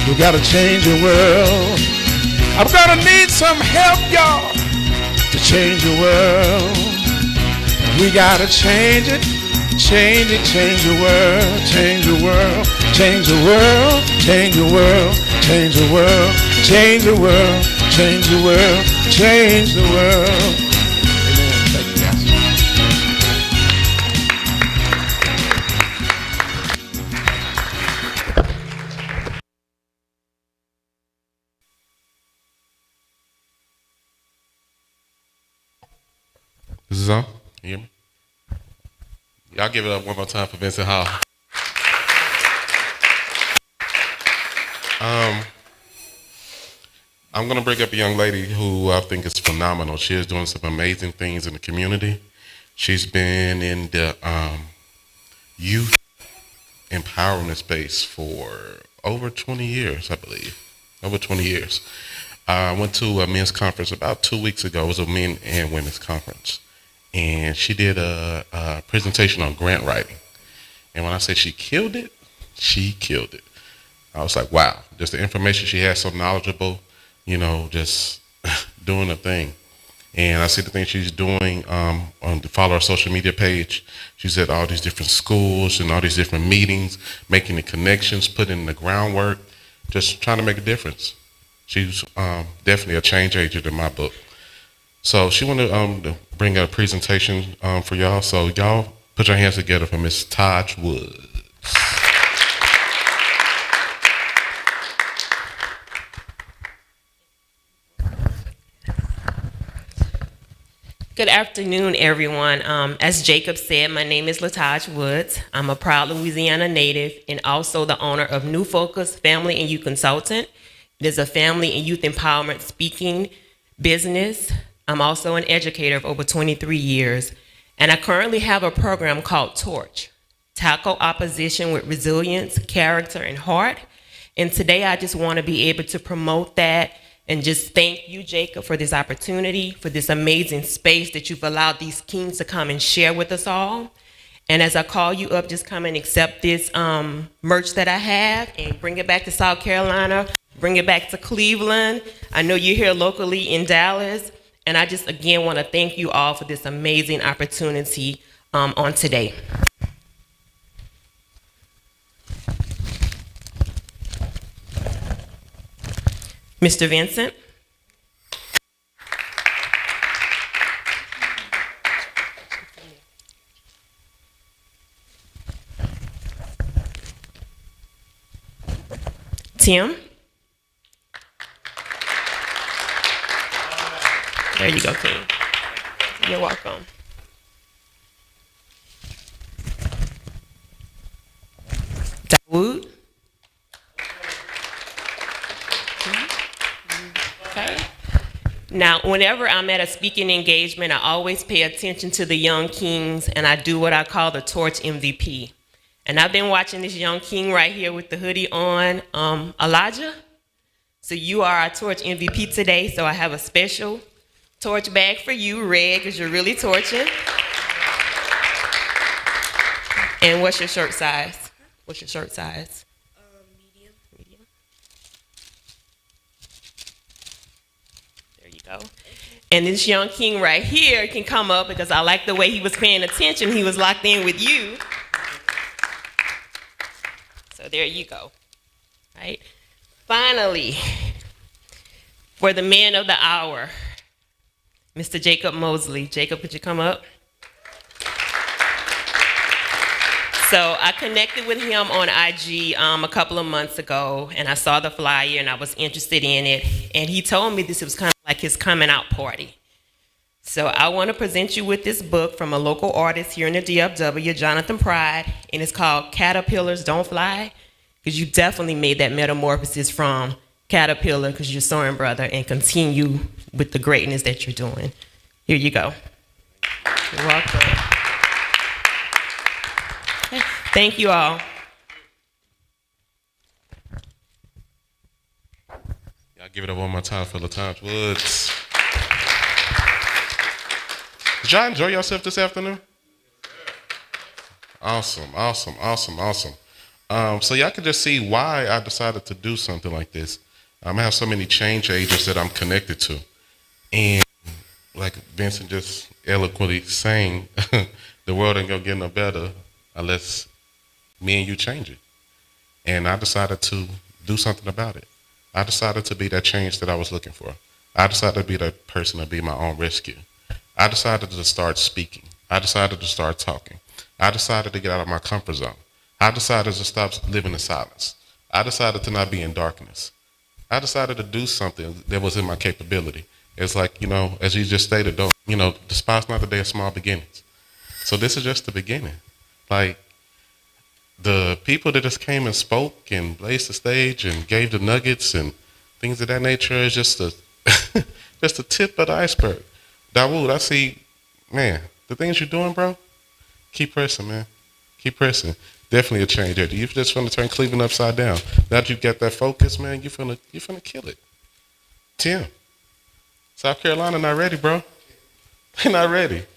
We gotta change the world. I'm gonna need some help, y'all, to change the world. We gotta change it. Change it, change the world, change the world, change the world, change the world, change the world, change the world, change the world, change the world. Amen. Thank you, guys. This is on? You hear me? Y'all give it up one more time for Vincent Hall. I'm going to bring up a young lady who I think is phenomenal. She is doing some amazing things in the community. She's been in the youth empowerment space for over 20 years, I believe. Over 20 years. I went to a men's conference about 2 weeks ago. It was a men and women's conference. And she did a presentation on grant writing. And when I say she killed it, she killed it. I was like, wow, just the information she has, so knowledgeable, you know, just doing a thing. And I see the things she's doing to follow her social media page. She's at all these different schools and all these different meetings, making the connections, putting in the groundwork, just trying to make a difference. She's definitely a change agent in my book. So she wanted to bring a presentation for y'all. So y'all put your hands together for Miss Taj Woods. Good afternoon, everyone. As Jacob said, my name is Lataj Woods. I'm a proud Louisiana native and also the owner of New Focus Family and Youth Consultant. It is a family and youth empowerment speaking business. I'm also an educator of over 23 years, and I currently have a program called Torch, Tackle Opposition with Resilience, Character, and Heart. And today I just want to be able to promote that and just thank you, Jacob, for this opportunity, for this amazing space that you've allowed these kings to come and share with us all. And as I call you up, just come and accept this merch that I have and bring it back to South Carolina, bring it back to Cleveland. I know you're here locally in Dallas. And I just, again, want to thank you all for this amazing opportunity on today. Mr. Vincent. Tim. There you go, King. You're welcome. Dawund. Okay. Now, whenever I'm at a speaking engagement, I always pay attention to the young kings, and I do what I call the Torch MVP. And I've been watching this young king right here with the hoodie on, Elijah. So you are our Torch MVP today, so I have a special torch bag for you, red, because you're really torching. And what's your shirt size? What's your shirt size? Medium. Medium. There you go. And this young king right here can come up because I like the way he was paying attention. He was locked in with you. So there you go. Right? Finally, for the man of the hour, Mr. Jacob Mosely. Jacob, could you come up? So I connected with him on IG a couple of months ago, and I saw the flyer, and I was interested in it. And he told me this was kind of like his coming out party. So I want to present you with this book from a local artist here in the DFW, Jonathan Pride, and it's called Caterpillars Don't Fly, because you definitely made that metamorphosis from caterpillar, because you're soaring, brother, and continue with the greatness that you're doing. Here you go. You're welcome. Okay. Thank you all. give it up one more time for Lataj Woods. Did y'all enjoy yourself this afternoon? Awesome. So y'all can just see why I decided to do something like this. I have so many change agents that I'm connected to. And like Vincent just eloquently saying, the world ain't gonna get no better unless me and you change it. And I decided to do something about it. I decided to be that change that I was looking for. I decided to be that person to be my own rescue. I decided to start speaking. I decided to start talking. I decided to get out of my comfort zone. I decided to stop living in silence. I decided to not be in darkness. I decided to do something that was in my capability. It's like, you know, as you just stated, don't, you know, despise not the day of small beginnings. So this is just the beginning. Like, the people that just came and spoke and blazed the stage and gave the nuggets and things of that nature is just just the tip of the iceberg. Dawud, I see, man, the things you're doing, bro, keep pressing, man. Keep pressing. Definitely a change there. You're just going to turn Cleveland upside down. Now that you got that focus, man, you're finna kill it. Tim, South Carolina not ready, bro. They're not ready.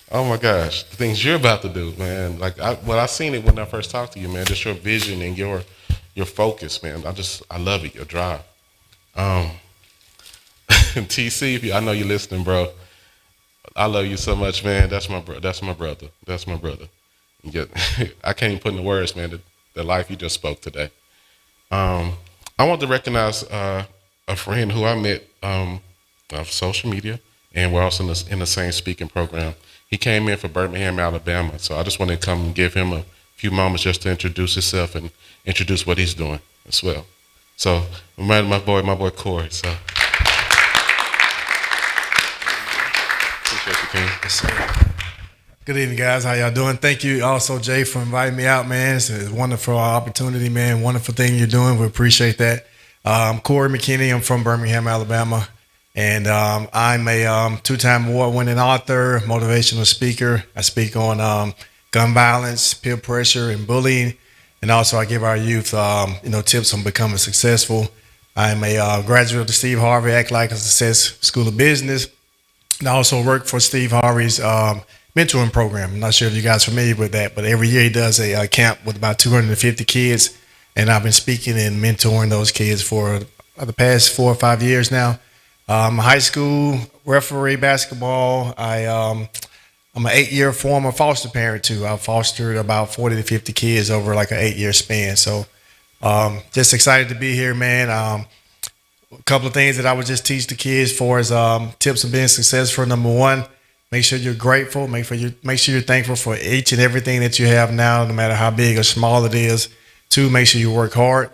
Oh my gosh, the things you're about to do, man. Like, I seen it when I first talked to you, man. Just your vision and your focus, man. I love it. Your drive. TC, I know you're listening, bro. I love you so much, man. That's my brother. I can't even put into words, man, the life you just spoke today. I want to recognize a friend who I met on social media, and we're also in the same speaking program. He came in from Birmingham, Alabama, so I just want to come and give him a few moments just to introduce himself and introduce what he's doing as well. So, my boy Corey. So, appreciate you, King. Yes, sir. Good evening, guys. How y'all doing? Thank you also, Jay, for inviting me out, man. It's a wonderful opportunity, man. Wonderful thing you're doing. We appreciate that. I'm Corey McKinney. I'm from Birmingham, Alabama. And I'm a two-time award-winning author, motivational speaker. I speak on gun violence, peer pressure, and bullying. And also I give our youth, tips on becoming successful. I'm a graduate of the Steve Harvey Act Like a Success School of Business. And I also work for Steve Harvey's mentoring program. I'm not sure if you guys are familiar with that, but every year he does a camp with about 250 kids. And I've been speaking and mentoring those kids for the past 4 or 5 years now. High school referee basketball. I'm an 8-year former foster parent too. I've fostered about 40 to 50 kids over like an 8-year span. So just excited to be here, man. A couple of things that I would just teach the kids for is tips of being successful. Number one, make sure you're grateful. Make sure you're thankful for each and everything that you have now, no matter how big or small it is. 2, make sure you work hard.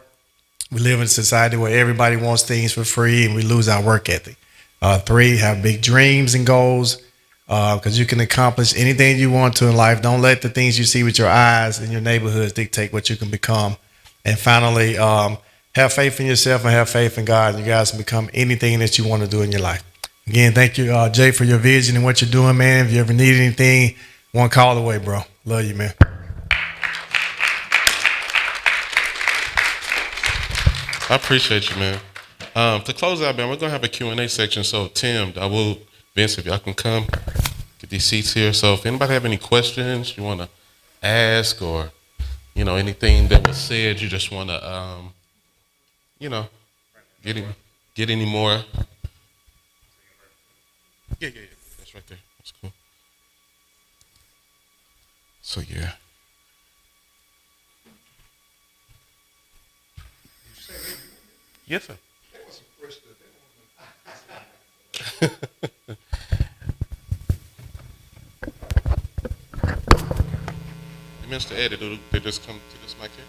We live in a society where everybody wants things for free and we lose our work ethic. 3, have big dreams and goals because you can accomplish anything you want to in life. Don't let the things you see with your eyes in your neighborhoods dictate what you can become. And finally, have faith in yourself and have faith in God. And you guys can become anything that you want to do in your life. Again, thank you, Jay, for your vision and what you're doing, man. If you ever need anything, one call away, bro. Love you, man. I appreciate you, man. To close out, man, we're going to have a Q&A section. So, Tim, Dawud, Vince, if y'all can come, get these seats here. So if anybody have any questions you want to ask or, anything that was said, you just want to, get any more. Yeah. That's right there. That's cool. So, yeah. Yes, sir. Mr. Eddie, do they just come to this mic here?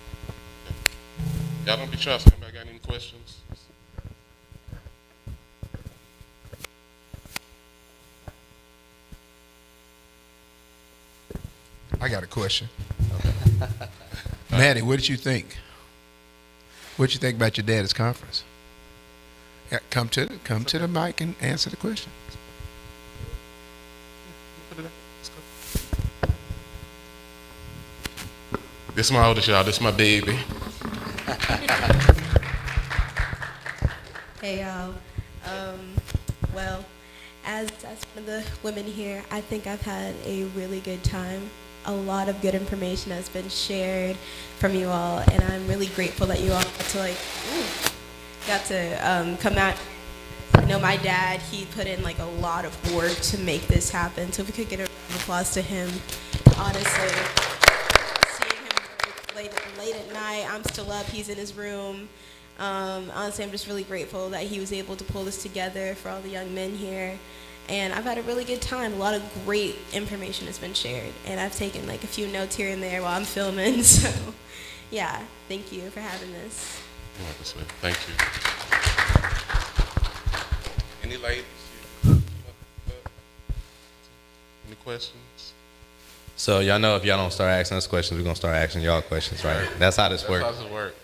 Yeah. Y'all don't be shy. Anybody got any questions? I got a question. Maddie, what did you think? What did you think about your dad's conference? Yeah, come to the mic and answer the question. This is my oldest, y'all. This is my baby. Hey y'all. Well, as one of the women here, I think I've had a really good time. A lot of good information has been shared from you all, and I'm really grateful that you all got to come out. I know my dad, he put in like a lot of work to make this happen, so if we could get a round of applause to him, honestly. Seeing him late at night, I'm still up, he's in his room. Honestly, I'm just really grateful that he was able to pull this together for all the young men here. And I've had a really good time. A lot of great information has been shared. And I've taken like a few notes here and there while I'm filming. So, yeah, thank you for having this. You're welcome, sweetie. Thank you. Any ladies? Any questions? So y'all know if y'all don't start asking us questions, we're gonna start asking y'all questions, right? That's how this works. That's how this works.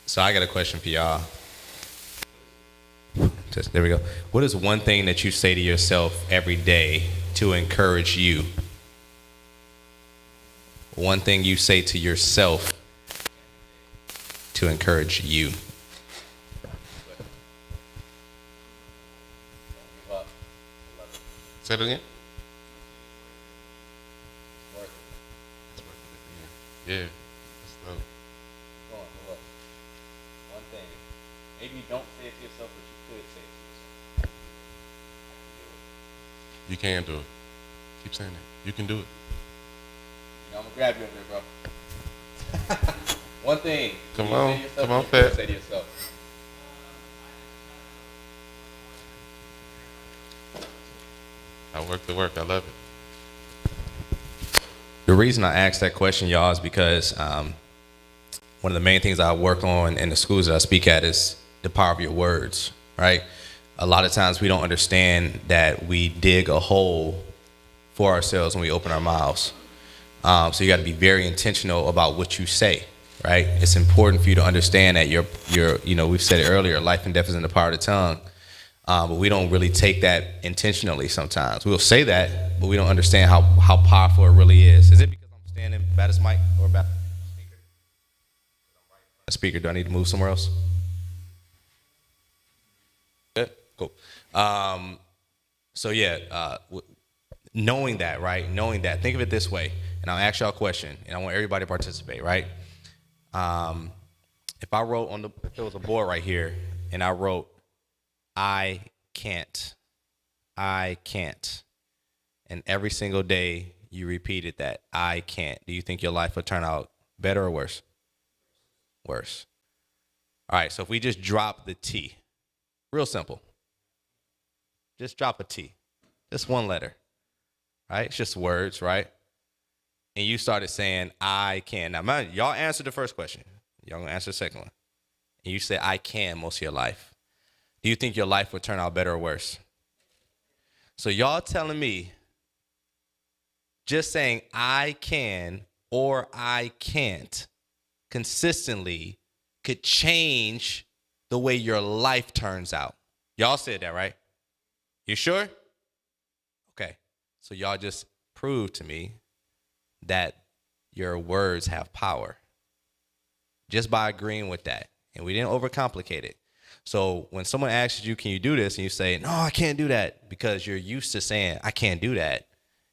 So I got a question for y'all. There we go. What is one thing that you say to yourself every day to encourage you? One thing you say to yourself to encourage you. Say it again. Yeah. That's dope. One thing. Maybe you don't say it to yourself, but you could say it to yourself. You can do it. Keep saying that. You can do it. I'm gonna grab you up there, bro. One thing. Come you on. say to yourself, Come on, you could Pat. say to yourself. I work the work. I love it. The reason I asked that question, y'all, is because one of the main things I work on in the schools that I speak at is the power of your words, right? A lot of times we don't understand that we dig a hole for ourselves when we open our mouths. So you got to be very intentional about what you say, right? It's important for you to understand that we've said it earlier, life and death is in the power of the tongue. But we don't really take that intentionally sometimes. We'll say that, but we don't understand how powerful it really is. Is it because I'm standing bad as mic or bad speaker? A speaker, do I need to move somewhere else? Good, cool. Knowing that, right? Knowing that, think of it this way, and I'll ask y'all a question, and I want everybody to participate, right? If I wrote if there was a board right here, and I wrote, I can't. And every single day you repeated that, I can't. Do you think your life would turn out better or worse? Worse. All right, so if we just drop the T, real simple. Just drop a T, just one letter, right? It's just words, right? And you started saying, I can. Now, mind you, y'all answered the first question. Y'all gonna answer the second one. And you said, I can most of your life. Do you think your life would turn out better or worse? So y'all telling me just saying I can or I can't consistently could change the way your life turns out. Y'all said that, right? You sure? Okay. So y'all just proved to me that your words have power just by agreeing with that. And we didn't overcomplicate it. So when someone asks you, can you do this? And you say, no, I can't do that, because you're used to saying, I can't do that.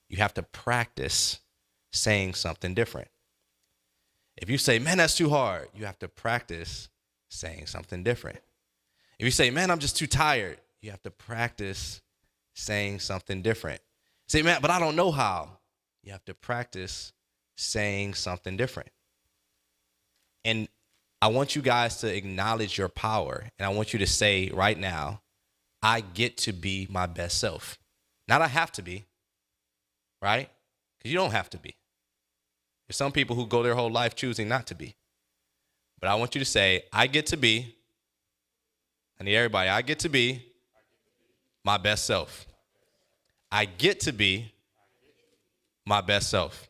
You have to practice saying something different. If you say, man, that's too hard, you have to practice saying something different. If you say, man, I'm just too tired, you have to practice saying something different. Say, man, but I don't know how. You have to practice saying something different. And I want you guys to acknowledge your power, and I want you to say right now, I get to be my best self. Not I have to be, right? Because you don't have to be. There's some people who go their whole life choosing not to be. But I want you to say, I get to be, I need everybody, I get to be my best self. I get to be my best self.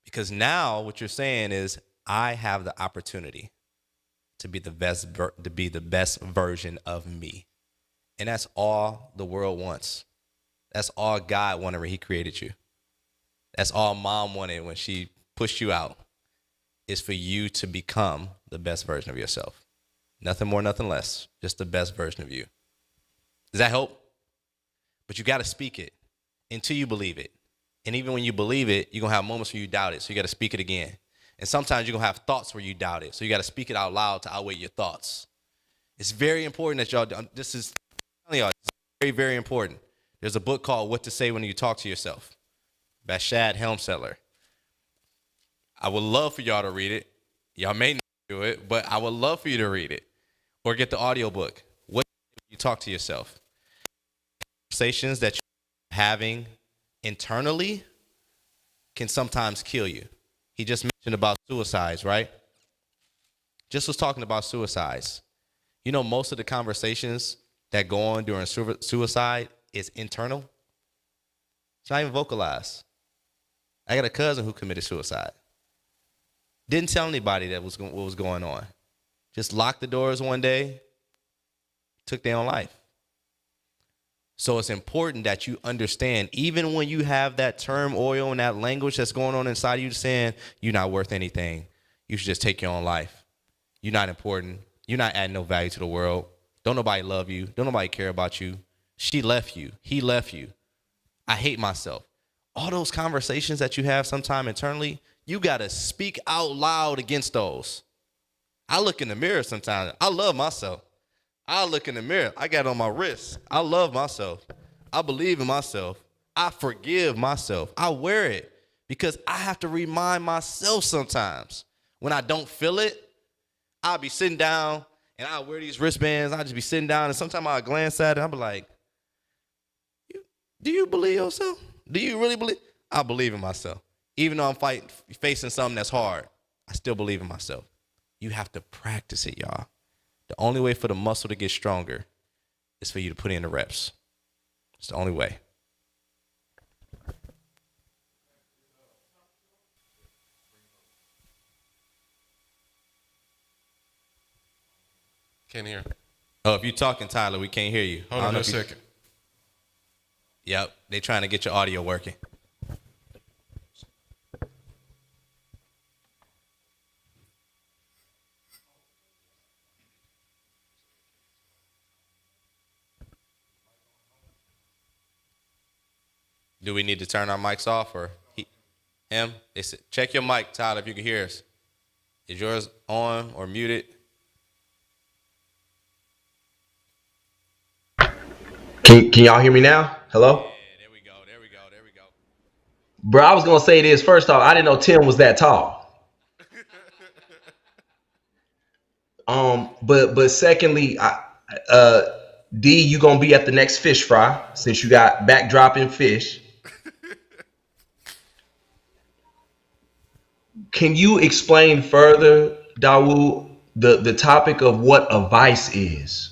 Because now what you're saying is, I have the opportunity to be the best version of me. And that's all the world wants. That's all God wanted when he created you. That's all mom wanted when she pushed you out, is for you to become the best version of yourself. Nothing more, nothing less. Just the best version of you. Does that help? But you got to speak it until you believe it. And even when you believe it, you're going to have moments where you doubt it. So you got to speak it again. And sometimes you're going to have thoughts where you doubt it. So you got to speak it out loud to outweigh your thoughts. It's very important that y'all, this is very, very important. There's a book called What to Say When You Talk to Yourself by Shad Helmsettler. I would love for y'all to read it. Y'all may not do it, but I would love for you to read it or get the audiobook. What you talk to yourself. Conversations that you're having internally can sometimes kill you. He just mentioned about suicides, right? Just was talking about suicides. You know, most of the conversations that go on during suicide is internal. It's not even vocalized. I got a cousin who committed suicide. Didn't tell anybody that what was going on. Just locked the doors one day, took their own life. So it's important that you understand, even when you have that turmoil and that language that's going on inside of you saying you're not worth anything, you should just take your own life. You're not important. You're not adding no value to the world. Don't nobody love you. Don't nobody care about you. She left you. He left you. I hate myself. All those conversations that you have sometime internally, you got to speak out loud against those. I look in the mirror sometimes. I love myself. I look in the mirror. I got it on my wrist. I love myself. I believe in myself. I forgive myself. I wear it because I have to remind myself sometimes. When I don't feel it, I'll be sitting down and I'll wear these wristbands. I'll just be sitting down and sometimes I'll glance at it. I'll be like, do you believe yourself? Do you really believe? I believe in myself. Even though I'm facing something that's hard, I still believe in myself. You have to practice it, y'all. The only way for the muscle to get stronger is for you to put in the reps. It's the only way. Can't hear. Oh, if you're talking, Tyler, we can't hear you. Hold on a second. Yep, they trying to get your audio working. Do we need to turn our mics off or him? They said, check your mic, Tyler, if you can hear us. Is yours on or muted? Can y'all hear me now? Hello? Yeah, there we go. Bro, I was gonna say this. First off, I didn't know Tim was that tall. But secondly, D, you gonna be at the next fish fry since you got backdropping fish. Can you explain further, Dawud, the topic of what a vice is?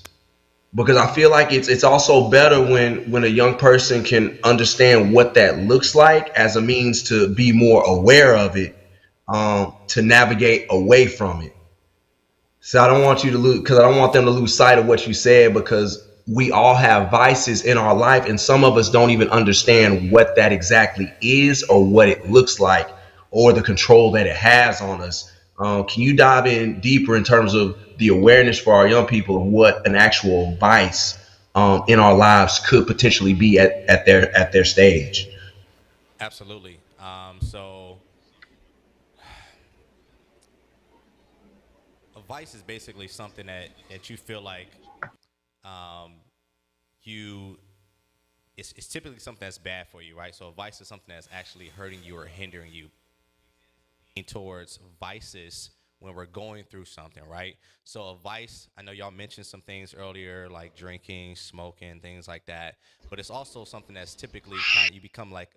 Because I feel like it's also better when a young person can understand what that looks like as a means to be more aware of it, to navigate away from it. So I don't want you to lose, because I don't want them to lose sight of what you said, because we all have vices in our life, and some of us don't even understand what that exactly is or what it looks like or the control that it has on us. Can you dive in deeper in terms of the awareness for our young people of what an actual vice in our lives could potentially be at their stage? Absolutely. So a vice is basically something that you feel like it's typically something that's bad for you, right? So a vice is something that's actually hurting you or hindering you. Towards vices when we're going through something, right? So a vice, I know y'all mentioned some things earlier like drinking, smoking, things like that, but it's also something that's typically you become like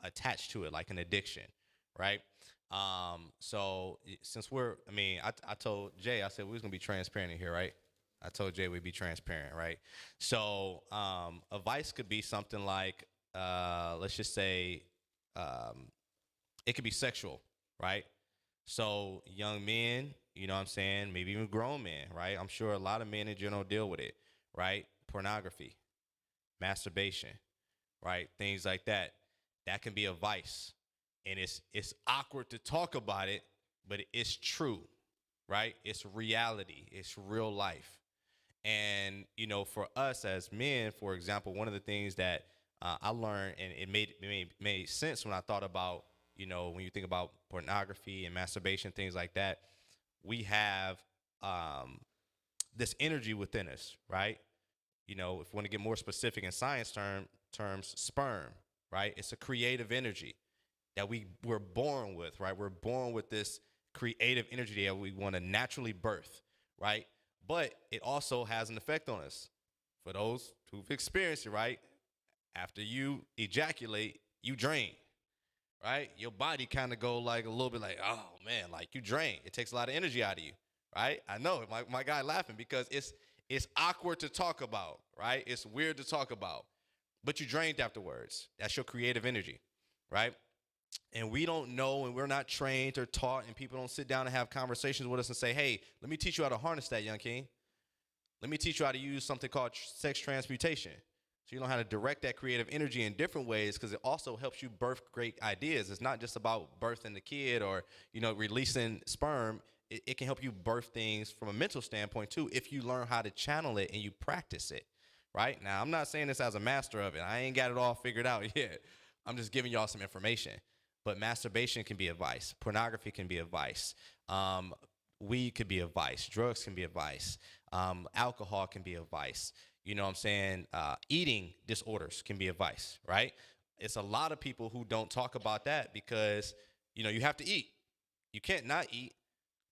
attached to it, like an addiction, right? So since I told Jay, I said we was gonna be transparent in here, right? I told Jay we'd be transparent, right? So a vice could be something like, let's just say, it could be sexual, right? So young men, you know what I'm saying, maybe even grown men, right? I'm sure a lot of men in general deal with it, right? Pornography, masturbation, right? Things like that. That can be a vice. And it's awkward to talk about it, but it's true, right? It's reality. It's real life. And, you know, for us as men, for example, one of the things that I learned, and it made sense when I thought about, you know, when you think about pornography and masturbation, things like that, we have this energy within us, right? You know, if we want to get more specific in science terms, sperm, right? It's a creative energy that we're born with, right? We're born with this creative energy that we want to naturally birth, right? But it also has an effect on us. For those who've experienced it, right? After you ejaculate, you drain, right? Your body kind of go like a little bit like, oh man, like you drain. It takes a lot of energy out of you, right? I know my guy laughing because it's awkward to talk about, right? It's weird to talk about, but you drained afterwards. That's your creative energy, right? And we don't know, and we're not trained or taught, and people don't sit down and have conversations with us and say, hey, let me teach you how to harness that, young king. Let me teach you how to use something called sex transmutation. So you know how to direct that creative energy in different ways, because it also helps you birth great ideas. It's not just about birthing the kid or, you know, releasing sperm. It can help you birth things from a mental standpoint too, if you learn how to channel it and you practice it, right? Now, I'm not saying this as a master of it. I ain't got it all figured out yet. I'm just giving y'all some information. But masturbation can be a vice. Pornography can be a vice. Weed could be a vice. Drugs can be a vice. Alcohol can be a vice. You know what I'm saying? Eating disorders can be a vice, right? It's a lot of people who don't talk about that because, you know, you have to eat. You can't not eat.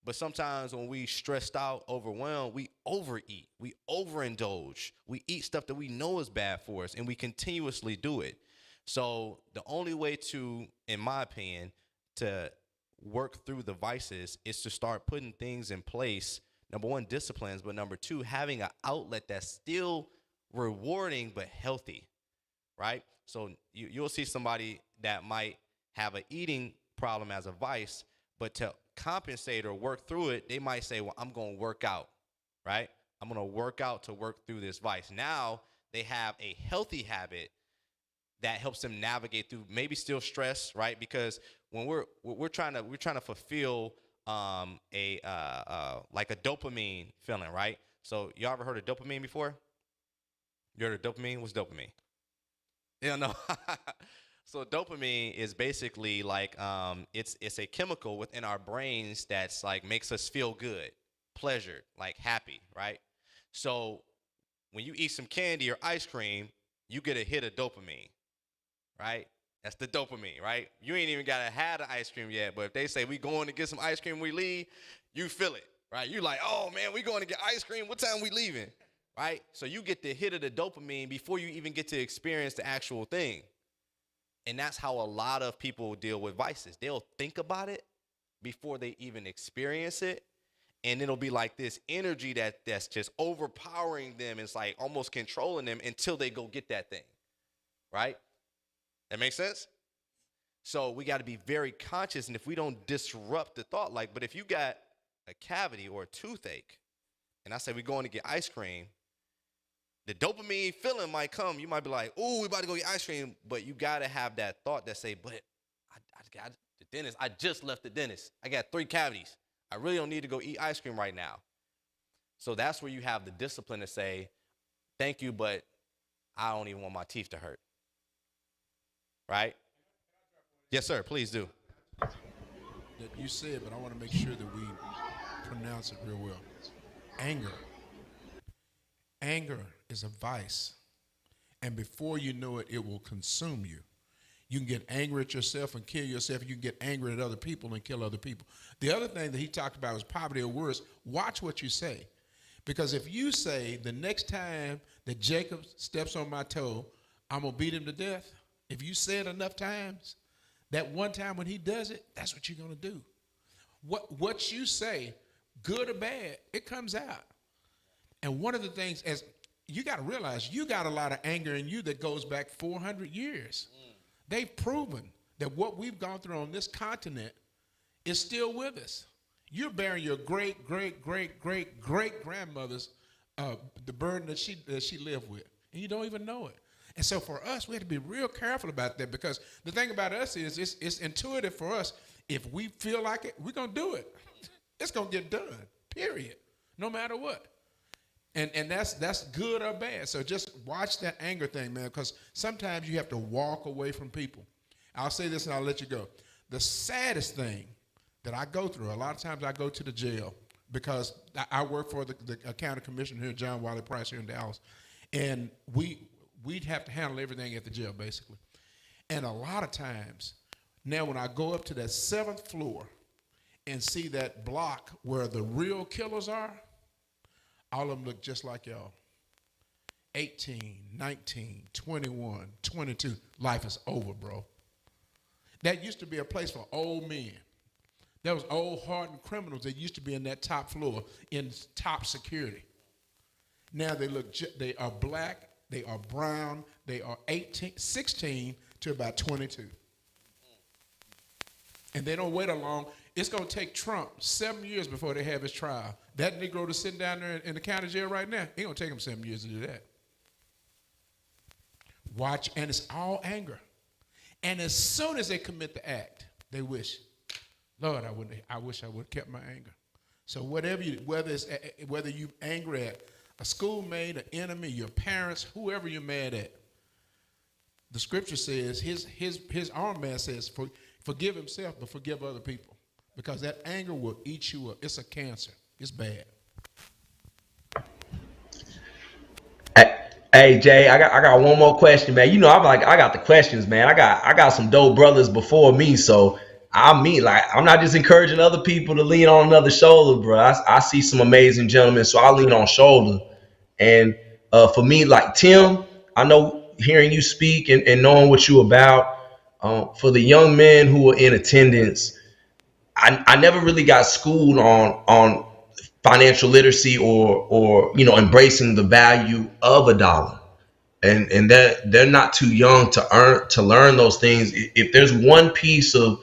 But sometimes when we stressed out, overwhelmed, we overeat. We overindulge. We eat stuff that we know is bad for us, and we continuously do it. So the only way to, in my opinion, to work through the vices is to start putting things in place. Number one, disciplines, but number two, having an outlet that's still rewarding but healthy, right? So you'll see somebody that might have an eating problem as a vice, but to compensate or work through it, they might say, well, I'm going to work out, right? I'm going to work out to work through this vice. Now they have a healthy habit that helps them navigate through maybe still stress, right? Because when we're trying to fulfill like a dopamine feeling, right? So y'all ever heard of dopamine before? You heard of dopamine? What's dopamine? Yeah, no. So dopamine is basically like it's a chemical within our brains that's like makes us feel good, pleasure, like happy, right? So when you eat some candy or ice cream, you get a hit of dopamine. Right? That's the dopamine, right? You ain't even got to have the ice cream yet, but if they say we going to get some ice cream when we leave, you feel it, right? You like, oh man, we going to get ice cream. What time we leaving, right? So you get the hit of the dopamine before you even get to experience the actual thing. And that's how a lot of people deal with vices. They'll think about it before they even experience it. And it'll be like this energy that's just overpowering them. It's like almost controlling them until they go get that thing, right? That makes sense? So we got to be very conscious, and if we don't disrupt the thought, like, but if you got a cavity or a toothache, and I say we're going to get ice cream, the dopamine feeling might come. You might be like, "Ooh, we about to go get ice cream," but you got to have that thought that say, "But I got the dentist. I just left the dentist. I got 3 cavities. I really don't need to go eat ice cream right now." So that's where you have the discipline to say, "Thank you, but I don't even want my teeth to hurt." Right? Yes, sir. Please do. That you said, but I want to make sure that we pronounce it real well. Anger. Anger is a vice. And before you know it, it will consume you. You can get angry at yourself and kill yourself. You can get angry at other people and kill other people. The other thing that he talked about was poverty of words. Watch what you say. Because if you say the next time that Jacob steps on my toe, I'm going to beat him to death. If you say it enough times, that one time when he does it, that's what you're going to do. What you say, good or bad, it comes out. And one of the things, as you got to realize, you got a lot of anger in you that goes back 400 years. They've proven that what we've gone through on this continent is still with us. You're bearing your great, great, great, great, great grandmother's the burden that she lived with, and you don't even know it. And so for us, we have to be real careful about that, because the thing about us is it's intuitive for us. If we feel like it, we're going to do it. It's gonna get done. Period. No matter what. And that's good or bad. So just watch that anger thing, man, because sometimes you have to walk away from people. I'll say this and I'll let you go. The saddest thing that I go through, a lot of times I go to the jail because I work for the county commissioner here, John Wiley Price, here in Dallas, and we'd have to handle everything at the jail, basically. And a lot of times, now when I go up to that 7th floor and see that block where the real killers are, all of them look just like y'all. 18, 19, 21, 22. Life is over, bro. That used to be a place for old men. There was old hardened criminals that used to be in that top floor in top security. Now they are black, they are brown, they are 16 to about 22. And they don't wait long. It's going to take Trump 7 years before they have his trial. That Negro that's sitting down there in the county jail right now, it's going to take him 7 years to do that. Watch, and it's all anger. And as soon as they commit the act, they wish, Lord, I wish I would have kept my anger. So whether you angry at a schoolmate, an enemy, your parents, whoever you're mad at, the scripture says, his arm man says, forgive himself, but forgive other people. Because that anger will eat you up. It's a cancer. It's bad. Hey Jay, I got one more question, man. You know, I got the questions, man. I got some dope brothers before me, so I'm not just encouraging other people to lean on another shoulder, bro. I see some amazing gentlemen, so I lean on shoulder. And for me, like Tim, I know hearing you speak and knowing what you about. For the young men who are in attendance, I never really got schooled on financial literacy or embracing the value of a dollar, and they're not too young to learn those things. If there's one piece of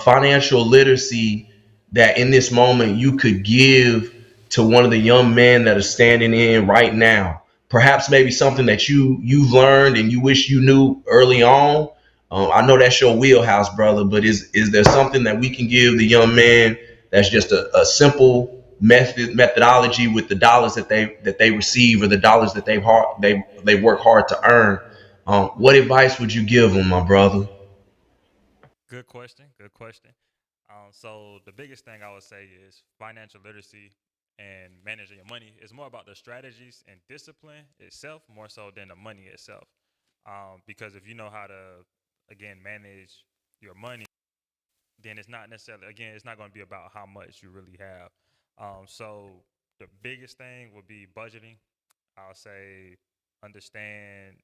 financial literacy that in this moment you could give to one of the young men that are standing in right now, perhaps maybe something that you've learned and you wish you knew early on. I know that's your wheelhouse, brother, but is there something that we can give the young man that's just a simple methodology with the dollars that they receive or the dollars that they work hard to earn? What advice would you give them, my brother? Good question. Good question. So the biggest thing I would say is financial literacy and managing your money is more about the strategies and discipline itself, more so than the money itself. Because if you know how to, again, manage your money, then it's not necessarily, again, it's not going to be about how much you really have. So the biggest thing would be budgeting. I'll say understand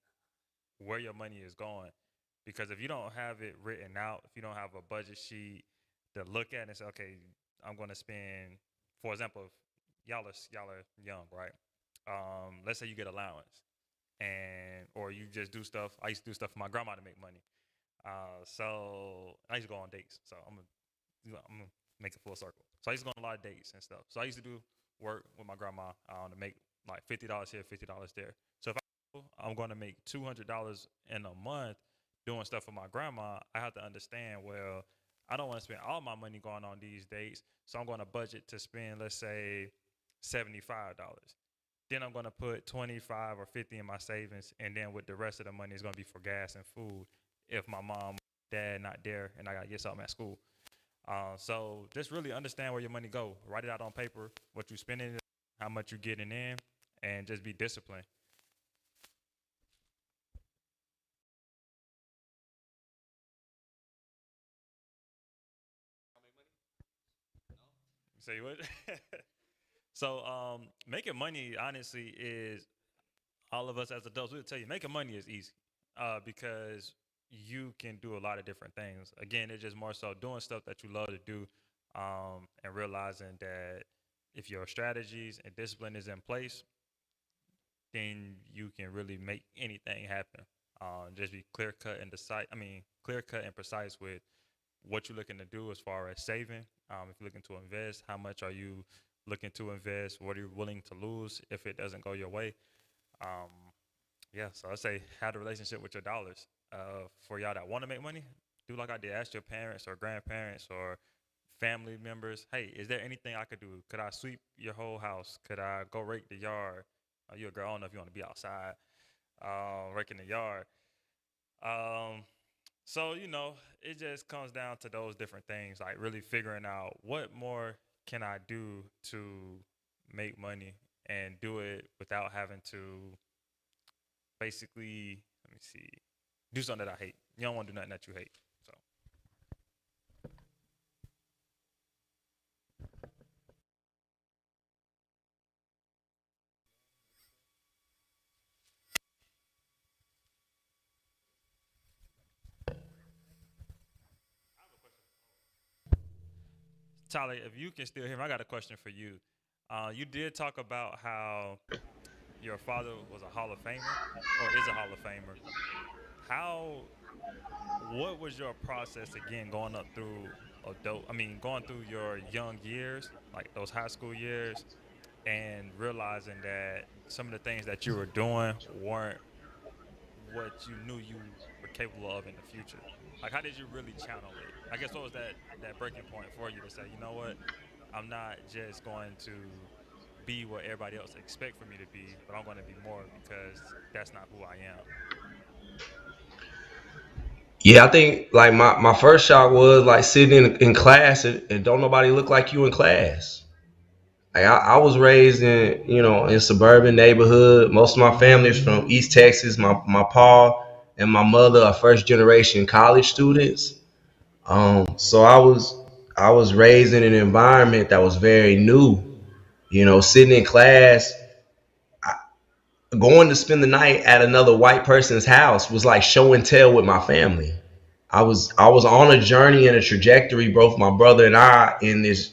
where your money is going. Because if you don't have it written out, if you don't have a budget sheet to look at and say, okay, I'm going to spend, for example, if y'all are young, right? Let's say you get allowance, or you just do stuff. I used to do stuff for my grandma to make money. So I used to go on dates. So I'm gonna make it full circle. So I used to go on a lot of dates and stuff. So I used to do work with my grandma to make like $50 here, $50 there. So if I'm going to make $200 in a month doing stuff for my grandma, I have to understand, well, I don't want to spend all my money going on these dates, so I'm going to budget to spend, let's say, $75. Then I'm going to put 25 or 50 in my savings, and then with the rest of the money, it's going to be for gas and food if my mom, dad not there, and I got to get something at school. So just really understand where your money go. Write it out on paper, what you're spending, how much you're getting in, and just be disciplined. Say what? So making money, honestly, is all of us as adults, we'll tell you, making money is easy because you can do a lot of different things. Again, it's just more so doing stuff that you love to do and realizing that if your strategies and discipline is in place, then you can really make anything happen. Just be clear cut and precise with what you're looking to do as far as saving. If you're looking to invest, how much are you looking to invest? What are you willing to lose if it doesn't go your way? So I say have a relationship with your dollars. For y'all that want to make money, do like I did. Ask your parents or grandparents or family members, hey, is there anything I could do? Could I sweep your whole house? Could I go rake the yard? You're a girl, I don't know if you want to be outside, raking the yard. So, it just comes down to those different things, like really figuring out what more can I do to make money and do it without having to basically, let me see, do something that I hate. You don't want to do nothing that you hate. So. Tyler, if you can still hear me, I got a question for you. You did talk about how your father was a Hall of Famer, or is a Hall of Famer. What was your process again going up through going through your young years, like those high school years, and realizing that some of the things that you were doing weren't what you knew you were capable of in the future? Like, how did you really channel it? I guess what was that breaking point for you to say, you know what, I'm not just going to be what everybody else expects for me to be, but I'm going to be more because that's not who I am? Yeah, I think like my first shock was like sitting in class and don't nobody look like you in class. Like I was raised in suburban neighborhood. Most of my family is from East Texas. My pa and my mother are first generation college students. So I was raised in an environment that was very new. Sitting in class, going to spend the night at another white person's house was like show and tell with my family. I was on a journey and a trajectory, both my brother and I, in this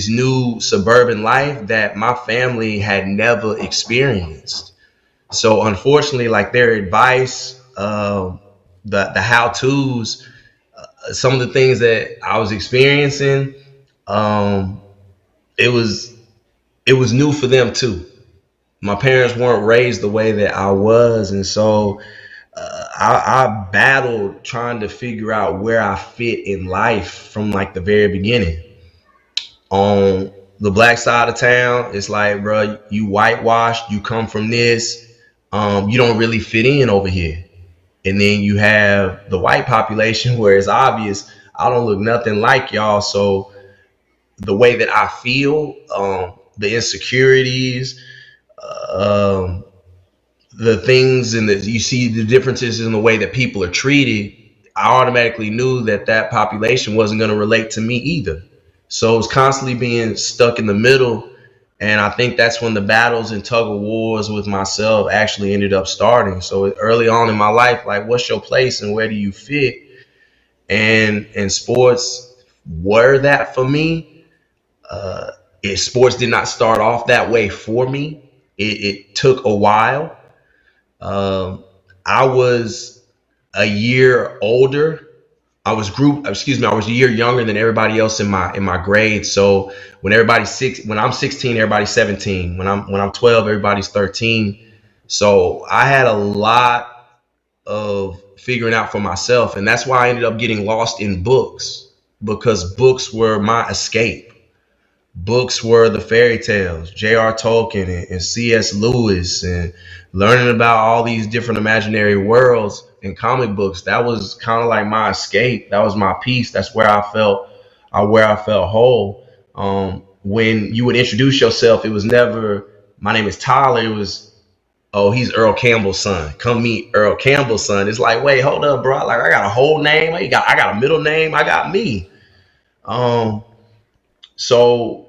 new suburban life that my family had never experienced. So unfortunately, like their advice, the how-tos, some of the things that I was experiencing, it was new for them too. My parents weren't raised the way that I was, and so I battled trying to figure out where I fit in life from like the very beginning. On the black side of town, it's like, bro, you whitewashed, you come from this, you don't really fit in over here. And then you have the white population where it's obvious I don't look nothing like y'all. So the way that I feel, the insecurities, the things you see the differences in the way that people are treated, I automatically knew that population wasn't going to relate to me either. So it's constantly being stuck in the middle. And I think that's when the battles and tug of wars with myself actually ended up starting. So early on in my life, like, what's your place and where do you fit? And sports were that for me. Sports did not start off that way for me. It took a while. I was a year older. I was a year younger than everybody else in my grade. So when I'm 16, everybody's 17. When I'm 12, everybody's 13. So I had a lot of figuring out for myself, and that's why I ended up getting lost in books, because books were my escape. Books were the fairy tales, J.R. Tolkien and C.S. Lewis, and learning about all these different imaginary worlds in comic books. That was kind of like my escape. That was my peace. That's where I felt whole. When you would introduce yourself, it was never, my name is Tyler. It was, oh, he's Earl Campbell's son. Come meet Earl Campbell's son. It's like, wait, hold up, bro. Like, I got a whole name. I got a middle name. I got me. So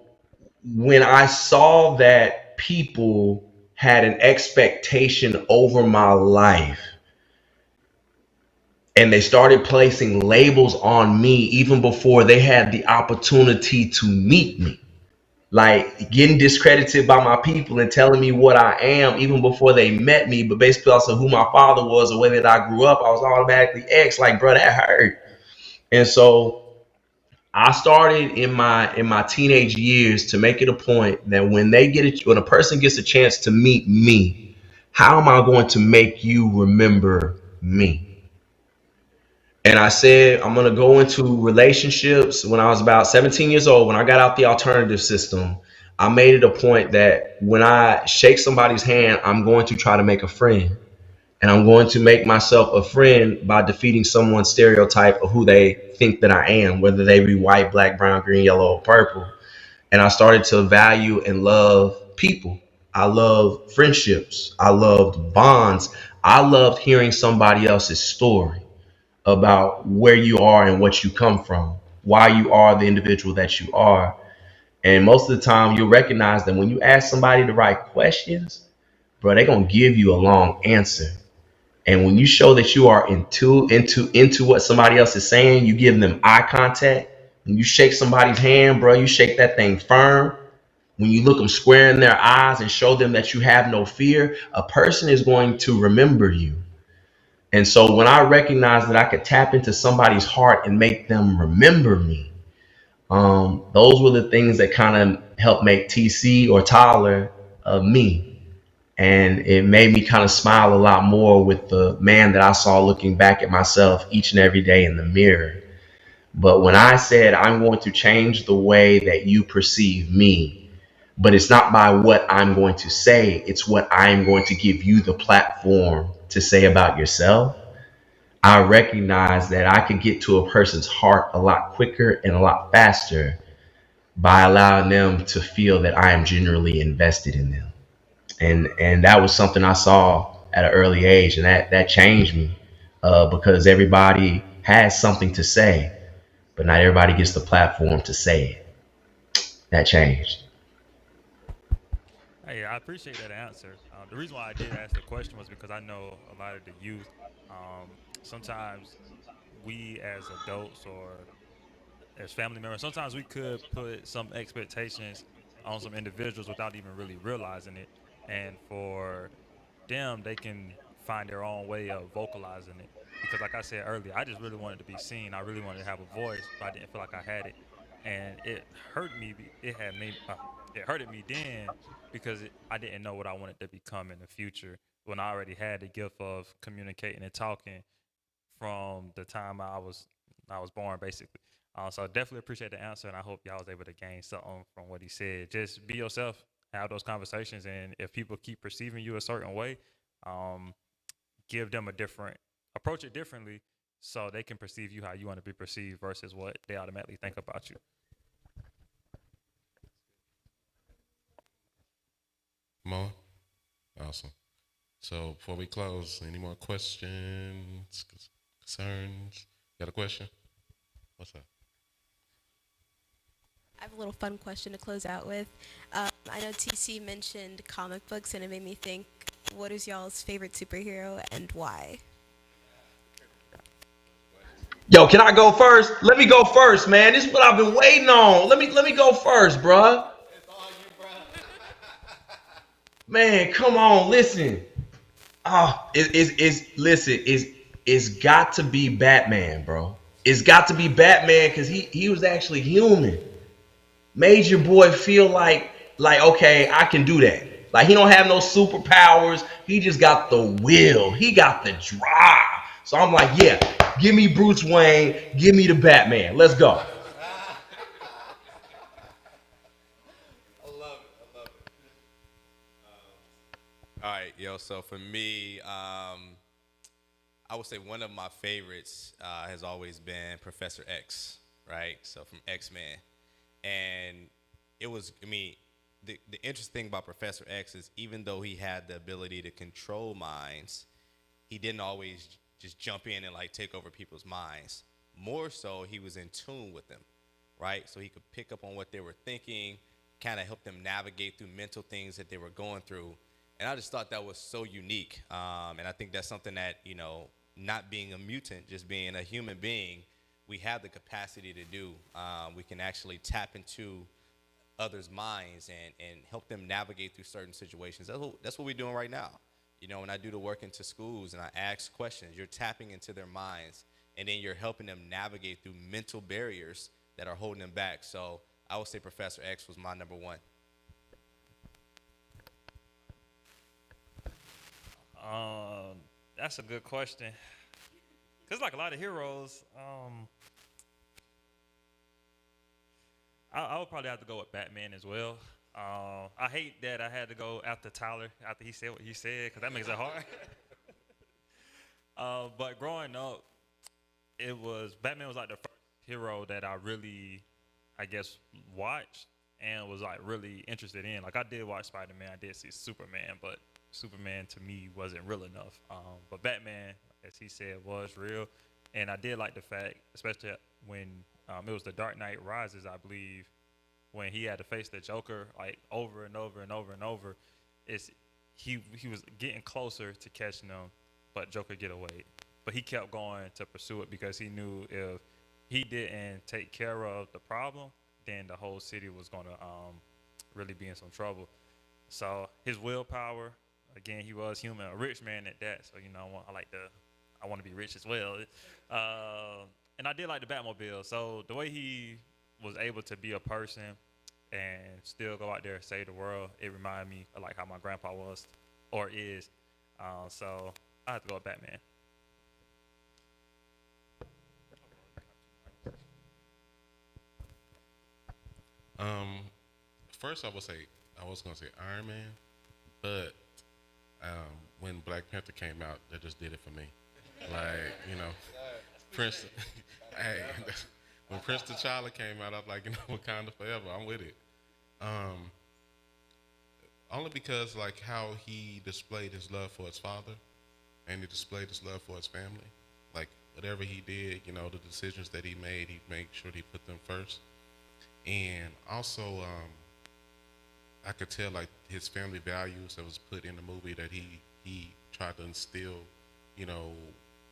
when I saw that people had an expectation over my life and they started placing labels on me even before they had the opportunity to meet me, like getting discredited by my people and telling me what I am even before they met me, but basically also who my father was, the way that I grew up, I was automatically X. Like, bro, that hurt. And so I started in my teenage years to make it a point that when a person gets a chance to meet me, how am I going to make you remember me? And I said, I'm going to go into relationships when I was about 17 years old. When I got out the alternative system, I made it a point that when I shake somebody's hand, I'm going to try to make a friend. And I'm going to make myself a friend by defeating someone's stereotype of who they think that I am, whether they be white, black, brown, green, yellow, or purple. And I started to value and love people. I loved friendships. I loved bonds. I loved hearing somebody else's story about where you are and what you come from, why you are the individual that you are. And most of the time you'll recognize that when you ask somebody the right questions, bro, they're gonna give you a long answer. And when you show that you are into what somebody else is saying, you give them eye contact. When you shake somebody's hand, bro, you shake that thing firm. When you look them square in their eyes and show them that you have no fear, a person is going to remember you. And so when I recognized that I could tap into somebody's heart and make them remember me, those were the things that kind of helped make TC or Tyler me. And it made me kind of smile a lot more with the man that I saw looking back at myself each and every day in the mirror. But when I said I'm going to change the way that you perceive me, but it's not by what I'm going to say, it's what I'm going to give you the platform to say about yourself, I recognize that I could get to a person's heart a lot quicker and a lot faster by allowing them to feel that I am genuinely invested in them. And that was something I saw at an early age, and that changed me because everybody has something to say, but not everybody gets the platform to say it. That changed. Hey, I appreciate that answer. The reason why I did ask the question was because I know a lot of the youth, sometimes we as adults or as family members, sometimes we could put some expectations on some individuals without even really realizing it. And for them, they can find their own way of vocalizing it. Because like I said earlier, I just really wanted to be seen. I really wanted to have a voice, but I didn't feel like I had it. And it hurt me. It hurted me then because I didn't know what I wanted to become in the future when I already had the gift of communicating and talking from the time I was born, basically. So I definitely appreciate the answer, and I hope y'all was able to gain something from what he said. Just be yourself, have those conversations, and if people keep perceiving you a certain way, give them approach it differently so they can perceive you how you want to be perceived versus what they automatically think about you. More? Awesome. So before we close, any more questions, concerns? Got a question? What's up? I have a little fun question to close out with. I know TC mentioned comic books, and it made me think, what is y'all's favorite superhero and why? Yo, can I go first? Let me go first, man. This is what I've been waiting on. Let me go first, bruh. Man, come on, listen. It's got to be Batman, bro. It's got to be Batman because he was actually human. Made your boy feel like okay, I can do that. Like he don't have no superpowers. He just got the will. He got the drive. So I'm like, yeah, give me Bruce Wayne. Give me the Batman. Let's go. All right, yo, so for me, I would say one of my favorites has always been Professor X, right? So from X-Men. And it was, the interesting thing about Professor X is even though he had the ability to control minds, he didn't always just jump in and like take over people's minds. More so, he was in tune with them, right? So he could pick up on what they were thinking, kind of help them navigate through mental things that they were going through. And I just thought that was so unique. And I think that's something that, not being a mutant, just being a human being, we have the capacity to do. We can actually tap into others' minds and help them navigate through certain situations. That's what we're doing right now. When I do the work into schools and I ask questions, you're tapping into their minds, and then you're helping them navigate through mental barriers that are holding them back. So I would say Professor X was my number one. That's a good question. Cause like a lot of heroes, I would probably have to go with Batman as well. I hate that I had to go after Tyler after he said what he said, cause that makes it hard. But growing up, Batman was like the first hero that I really, I guess, watched and was like really interested in. Like I did watch Spider-Man, I did see Superman, but Superman to me wasn't real enough. But Batman, as he said, was real, and I did like the fact, especially when it was The Dark Knight Rises, I believe, when he had to face the Joker like over and over and over and over. He was getting closer to catching him, but Joker get away. But he kept going to pursue it because he knew if he didn't take care of the problem, then the whole city was going to really be in some trouble. So his willpower, again, he was human, a rich man at that. So I want to be rich as well. And I did like the Batmobile. So the way he was able to be a person and still go out there and save the world, it reminded me of like how my grandpa was or is. So I have to go with Batman. First I was gonna say Iron Man, but when Black Panther came out, that just did it for me. Like, Prince. Hey, when Prince T'Challa came out, I was like, Wakanda forever. I'm with it. Only because like how he displayed his love for his father, and he displayed his love for his family. Like whatever he did, the decisions that he made sure he put them first. And also, I could tell like his family values that was put in the movie that he tried to instill,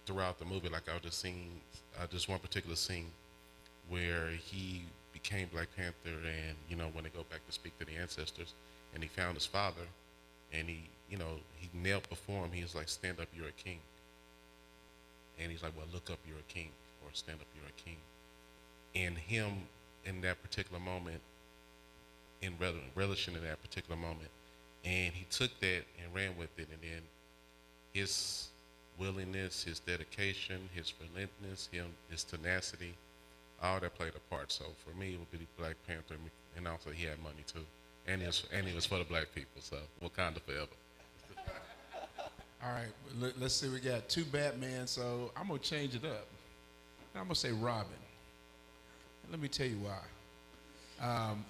throughout the movie. Like I was just seeing just one particular scene where he became Black Panther, and when they go back to speak to the ancestors, and he found his father, and he knelt before him. He was like, "Stand up, you're a king." And he's like, "Well, look up, you're a king," or "Stand up, you're a king." And him in that particular moment, in relishing in that particular moment, and he took that and ran with it, and then his willingness, his dedication, his relentlessness, his tenacity, all that played a part. So for me, it would be Black Panther, and also he had money too, and he was for the black people. So Wakanda forever. All right, let's see. We got two Batman, so I'm gonna change it up. I'm gonna say Robin. And let me tell you why.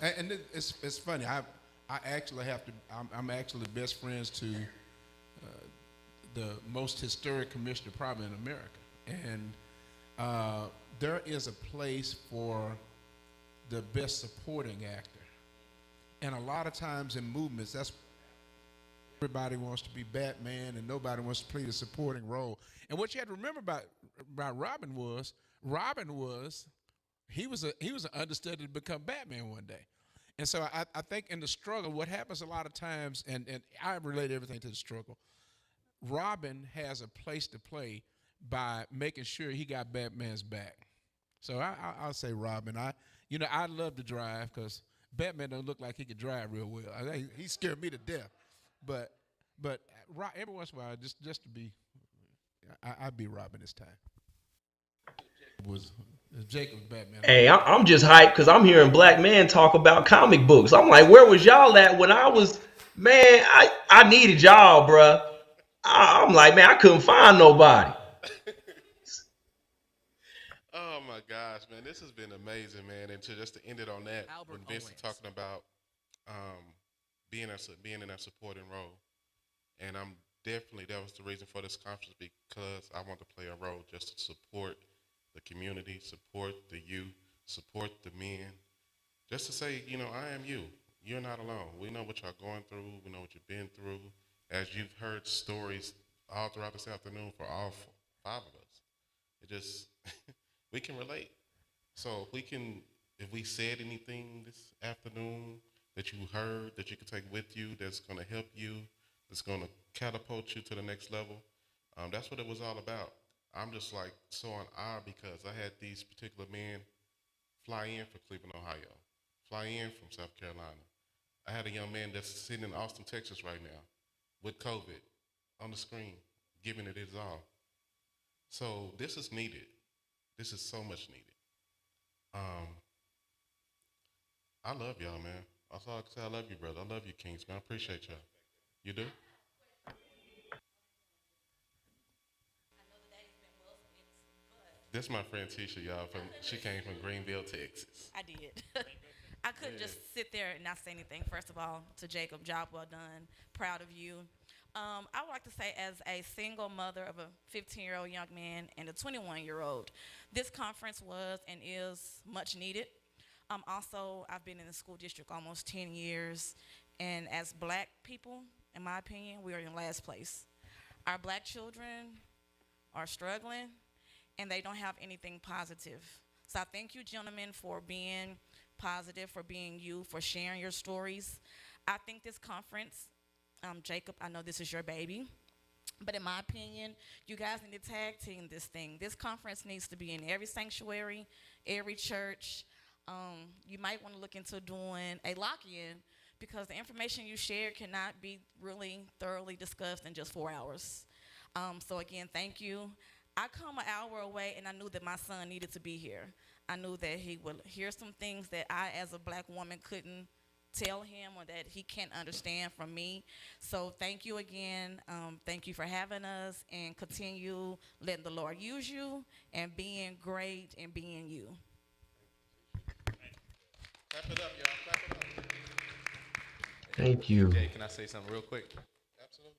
And it's funny. I actually have to. I'm actually best friends to the most historic commissioner probably in America, and there is a place for the best supporting actor. And a lot of times in movements, that's everybody wants to be Batman and nobody wants to play the supporting role. And what you have to remember about Robin was he was an understudy to become Batman one day. And so I think in the struggle, what happens a lot of times, and I relate everything to the struggle, Robin has a place to play by making sure he got Batman's back. So I'll say Robin. I'd love to drive because Batman don't look like he could drive real well. He scared me to death. But every once in a while, just to be, I'd be Robin this time. Was Jacob's Batman? Hey, I'm just hyped because I'm hearing black men talk about comic books. I'm like, where was y'all at when I was, man, I needed y'all, bruh. I'm like, man, I couldn't find nobody. Oh my gosh, man, this has been amazing, man. And just to end it on that, when Vincent talking about being in that supporting role, and I'm definitely, that was the reason for this conference, because I want to play a role just to support the community, support the youth, support the men, just to say, I am you. You're not alone. We know what y'all going through. We know what you've been through. As you've heard stories all throughout this afternoon for all five of us, it just, we can relate. So if we said anything this afternoon that you heard, that you can take with you, that's going to help you, that's going to catapult you to the next level, that's what it was all about. I'm just like so on awe because I had these particular men fly in from Cleveland, Ohio, fly in from South Carolina. I had a young man that's sitting in Austin, Texas right now with COVID on the screen, giving it his all. So this is needed. This is so much needed. I love y'all, man. That's all I can say. I love you, brother. I love you, Kings, man. I appreciate y'all. You do? This is my friend Tisha, y'all. She came from Greenville, Texas. I did. I couldn't just sit there and not say anything. First of all, to Jacob, job well done. Proud of you. I would like to say, as a single mother of a 15-year-old young man and a 21-year-old, this conference was and is much needed. Also, I've been in the school district almost 10 years, and as black people, in my opinion, we are in last place. Our black children are struggling, and they don't have anything positive. So I thank you, gentlemen, for being positive, for being you, for sharing your stories. I think this conference, Jacob, I know this is your baby, but in my opinion, you guys need to tag team this thing. This conference needs to be in every sanctuary, every church. You might want to look into doing a lock-in, because the information you share cannot be really thoroughly discussed in just 4 hours. So again, thank you. I come an hour away, and I knew that my son needed to be here. I knew that he would hear some things that I, as a black woman, couldn't tell him, or that he can't understand from me. So thank you again. Thank you for having us, and continue letting the Lord use you and being great and being you. Clap it up, y'all. Clap it up. Thank you. Jay, can I say something real quick? Absolutely.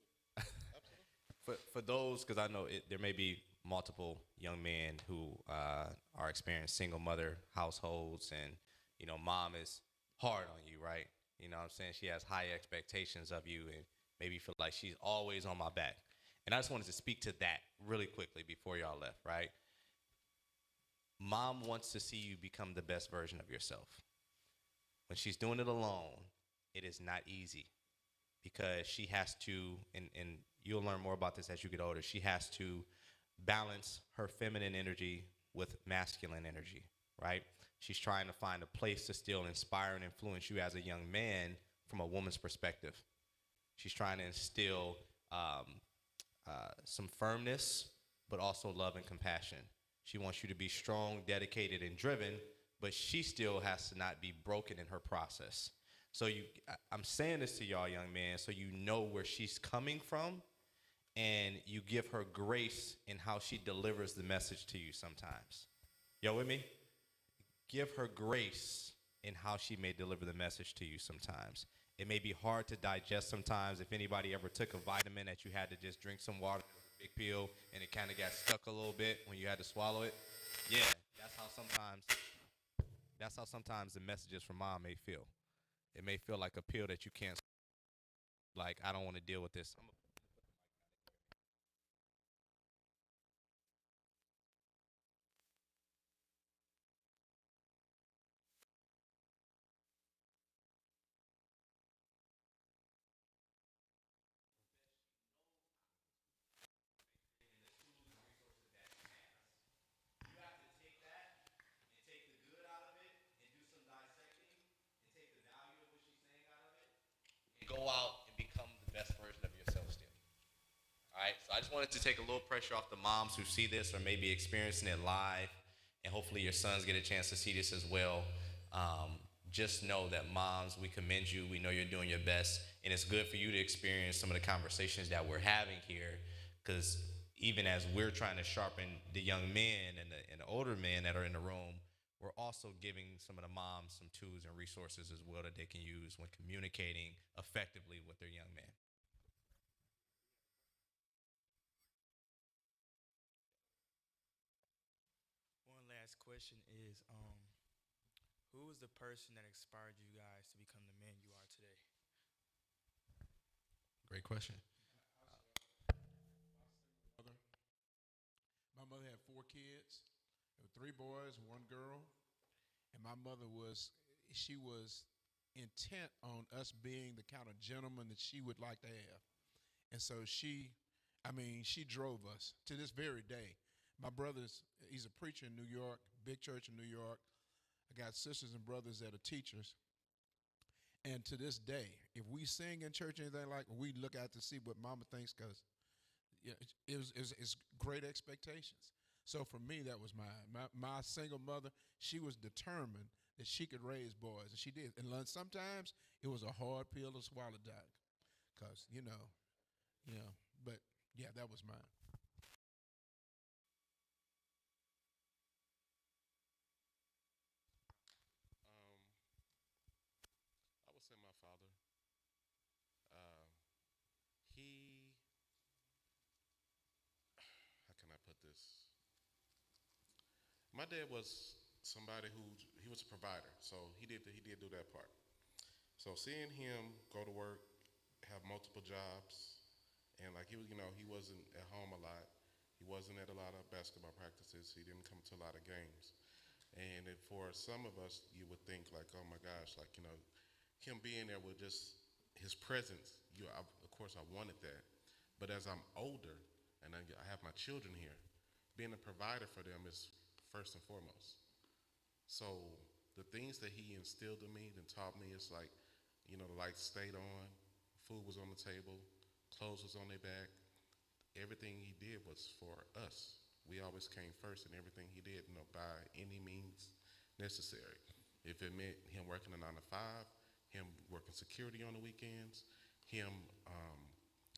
For those, because I know there may be multiple young men who are experiencing single mother households, and mom is hard on you, right? You know what I'm saying? She has high expectations of you, and maybe feel like she's always on my back. And I just wanted to speak to that really quickly before y'all left, right? Mom wants to see you become the best version of yourself. When she's doing it alone, it is not easy, because she has to, and you'll learn more about this as you get older, she has to balance her feminine energy with masculine energy, right? She's trying to find a place to still inspire and influence you as a young man from a woman's perspective. She's trying to instill some firmness, but also love and compassion. She wants you to be strong, dedicated, and driven, but she still has to not be broken in her process. So I'm saying this to y'all young men so you know where she's coming from, and you give her grace in how she delivers the message to you sometimes. Y'all with me? Give her grace in how she may deliver the message to you sometimes. It may be hard to digest sometimes. If anybody ever took a vitamin that you had to just drink some water, a big pill, and it kind of got stuck a little bit when you had to swallow it. Yeah, that's how sometimes the messages from mom may feel. It may feel like a pill that you can't, like, I don't want to deal with this. Go out and become the best version of yourself still. All right, so I just wanted to take a little pressure off the moms who see this or maybe experiencing it live, and hopefully your sons get a chance to see this as well. Just know that moms, we commend you. We know you're doing your best, and it's good for you to experience some of the conversations that we're having here, because even as we're trying to sharpen the young men and the older men that are in the room, we're also giving some of the moms some tools and resources as well that they can use when communicating effectively with their young men. One last question is, who was the person that inspired you guys to become the men you are today? Great question. My mother had 4 kids. There were 3 boys, 1 girl. And my mother was intent on us being the kind of gentleman that she would like to have. And so she drove us to this very day. My brother's, he's a preacher in New York, big church in New York. I got sisters and brothers that are teachers. And to this day, if we sing in church or anything like, we look out to see what mama thinks, because Yeah, it's great expectations. So for me, that was my single mother. She was determined that she could raise boys, and she did. And sometimes it was a hard pill to swallow, Doc, because But yeah, that was mine. I would say my father. Um, he, how can I put this? My dad was somebody who he was a provider, so he did do that part. So seeing him go to work, have multiple jobs, and like he was, he wasn't at home a lot. He wasn't at a lot of basketball practices. He didn't come to a lot of games. And for some of us, you would think like, oh my gosh, like him being there with just his presence. Of course, I wanted that. But as I'm older and I have my children here, being a provider for them is first and foremost. So the things that he instilled in me and taught me is like, the lights stayed on, food was on the table, clothes was on their back. Everything he did was for us. We always came first in everything he did, by any means necessary. If it meant him working a 9 to 5, him working security on the weekends, him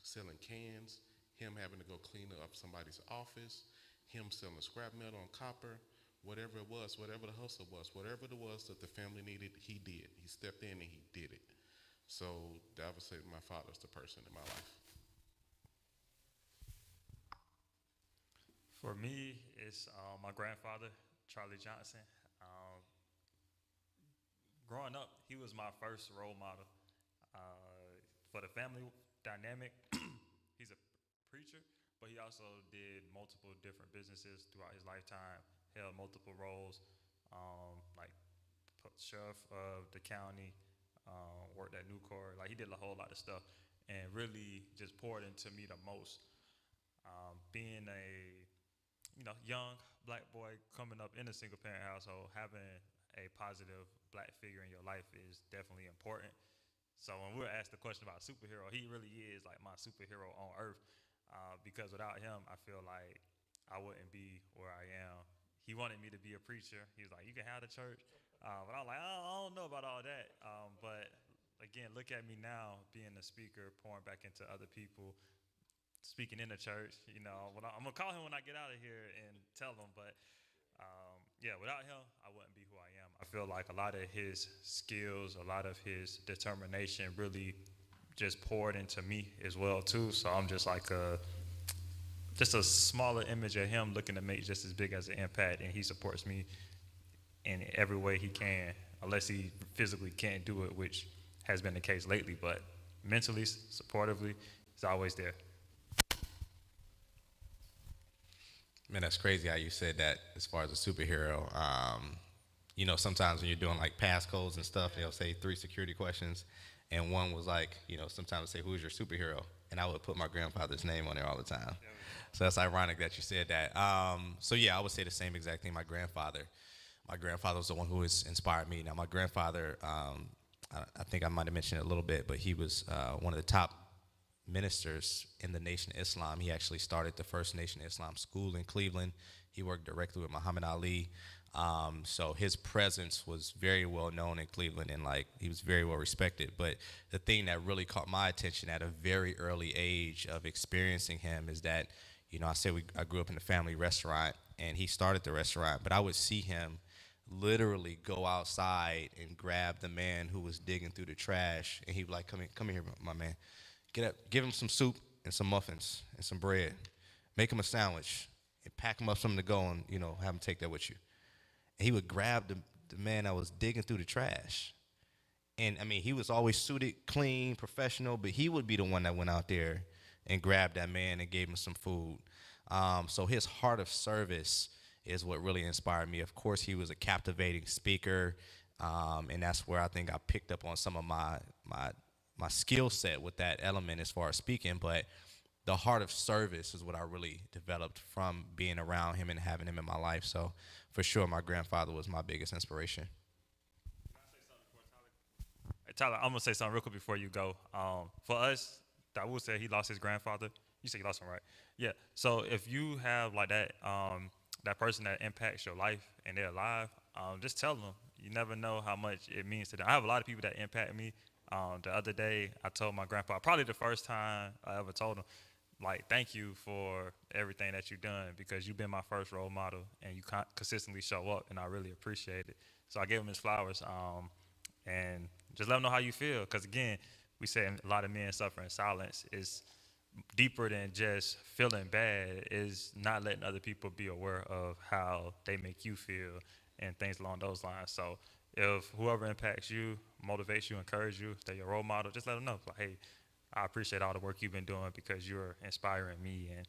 selling cans, him having to go clean up somebody's office, him selling scrap metal on copper, whatever it was, whatever the hustle was, whatever it was that the family needed, he did. He stepped in and he did it. So I would say my father's the person in my life. For me, it's my grandfather, Charlie Jonson. Growing up, he was my first role model. For the family dynamic, he's a preacher, but he also did multiple different businesses throughout his lifetime, held multiple roles, like sheriff of the county, worked at Nucor. Like he did a whole lot of stuff and really just poured into me the most. Being a young black boy coming up in a single parent household, having a positive black figure in your life is definitely important. So when we were asked the question about superhero, he really is like my superhero on earth, because without him, I feel like I wouldn't be where I am. He wanted me to be a preacher. He was like, you can have the church. But I was like, I don't know about all that. But again, look at me now being a speaker, pouring back into other people, speaking in the church. I'm gonna call him when I get out of here and tell him. But without him, I wouldn't be who I am. I feel like a lot of his skills, a lot of his determination really just poured into me as well too. So I'm just like just a smaller image of him looking to make just as big as an impact, and he supports me in every way he can, unless he physically can't do it, which has been the case lately. But mentally, supportively, he's always there. Man, that's crazy how you said that as far as a superhero. Sometimes when you're doing like passcodes and stuff, they'll say 3 security questions. And one was like, sometimes say, who's your superhero? And I would put my grandfather's name on there all the time. So that's ironic that you said that. I would say the same exact thing. My grandfather was the one who has inspired me. Now, my grandfather, I think I might have mentioned it a little bit, but he was one of the top ministers in the Nation of Islam. He actually started the first Nation of Islam school in Cleveland. He worked directly with Muhammad Ali. So his presence was very well known in Cleveland, and like he was very well respected. But the thing that really caught my attention at a very early age of experiencing him is that, I grew up in a family restaurant, and he started the restaurant, but I would see him literally go outside and grab the man who was digging through the trash, and he'd be like, come here, my man. Get up, give him some soup and some muffins and some bread. Make him a sandwich and pack him up something to go and, have him take that with you. And he would grab the man that was digging through the trash. And, he was always suited, clean, professional, but he would be the one that went out there and grabbed that man and gave him some food. So his heart of service is what really inspired me. Of course, he was a captivating speaker, and that's where I think I picked up on some of my skill set with that element as far as speaking, but the heart of service is what I really developed from being around him and having him in my life. So for sure, my grandfather was my biggest inspiration. Can I say something before Tyler? Hey, Tyler, I'm gonna say something real quick before you go. For us, Dawud said he lost his grandfather. You said you lost one, right? Yeah. So if you have like that, that person that impacts your life and they're alive, just tell them. You never know how much it means to them. I have a lot of people that impact me. The other day, I told my grandpa, probably the first time I ever told him, like, thank you for everything that you've done because you've been my first role model and you consistently show up, and I really appreciate it. So I gave him his flowers, and just let him know how you feel. Because again, we say a lot of men suffer in silence. Is deeper than just feeling bad. Is not letting other people be aware of how they make you feel and things along those lines. So if whoever impacts you, motivates you, encourages you, they're your role model, just let them know. Like, hey, I appreciate all the work you've been doing because you're inspiring me. And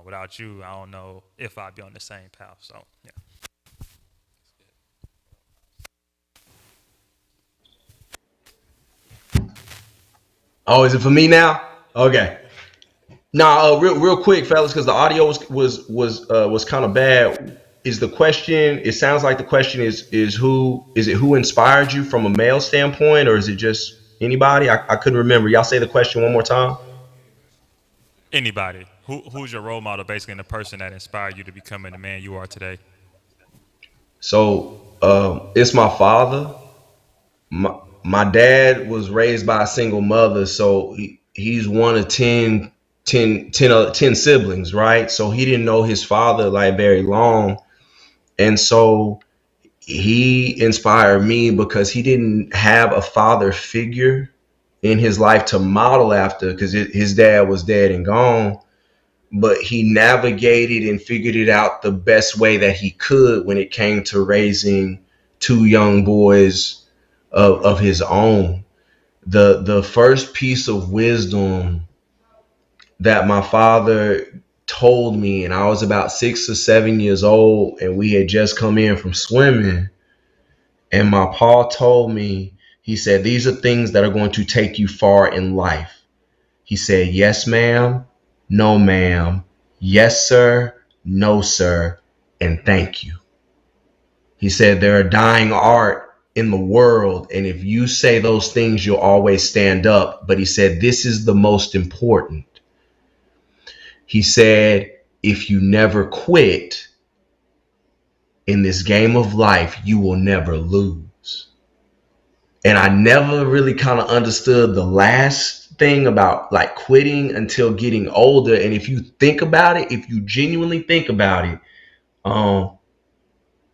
without you, I don't know if I'd be on the same path. So, yeah. Oh, is it for me now? Okay. Nah, real quick, fellas, because the audio was kind of bad. Is the question? It sounds like the question is who inspired you from a male standpoint, or is it just anybody? I couldn't remember. Y'all say the question one more time. Anybody. Who's your role model, basically, and the person that inspired you to becoming the man you are today? So it's my father. My dad was raised by a single mother, so he's one of 10 siblings, right? So he didn't know his father like very long. And so he inspired me because he didn't have a father figure in his life to model after, because his dad was dead and gone. But he navigated and figured it out the best way that he could when it came to raising two young boys of his own. The first piece of wisdom that my father told me, and I was about 6 or 7 years old, and we had just come in from swimming, and my pa told me, he said, these are things that are going to take you far in life. He said, yes, ma'am, no, ma'am, yes, sir, no, sir, and thank you. He said, there are dying art in the world, and if you say those things, you'll always stand up. But he said, this is the most important. He said, if you never quit in this game of life, you will never lose. And I never really kind of understood the last thing about like quitting until getting older. And if you think about it, if you genuinely think about it,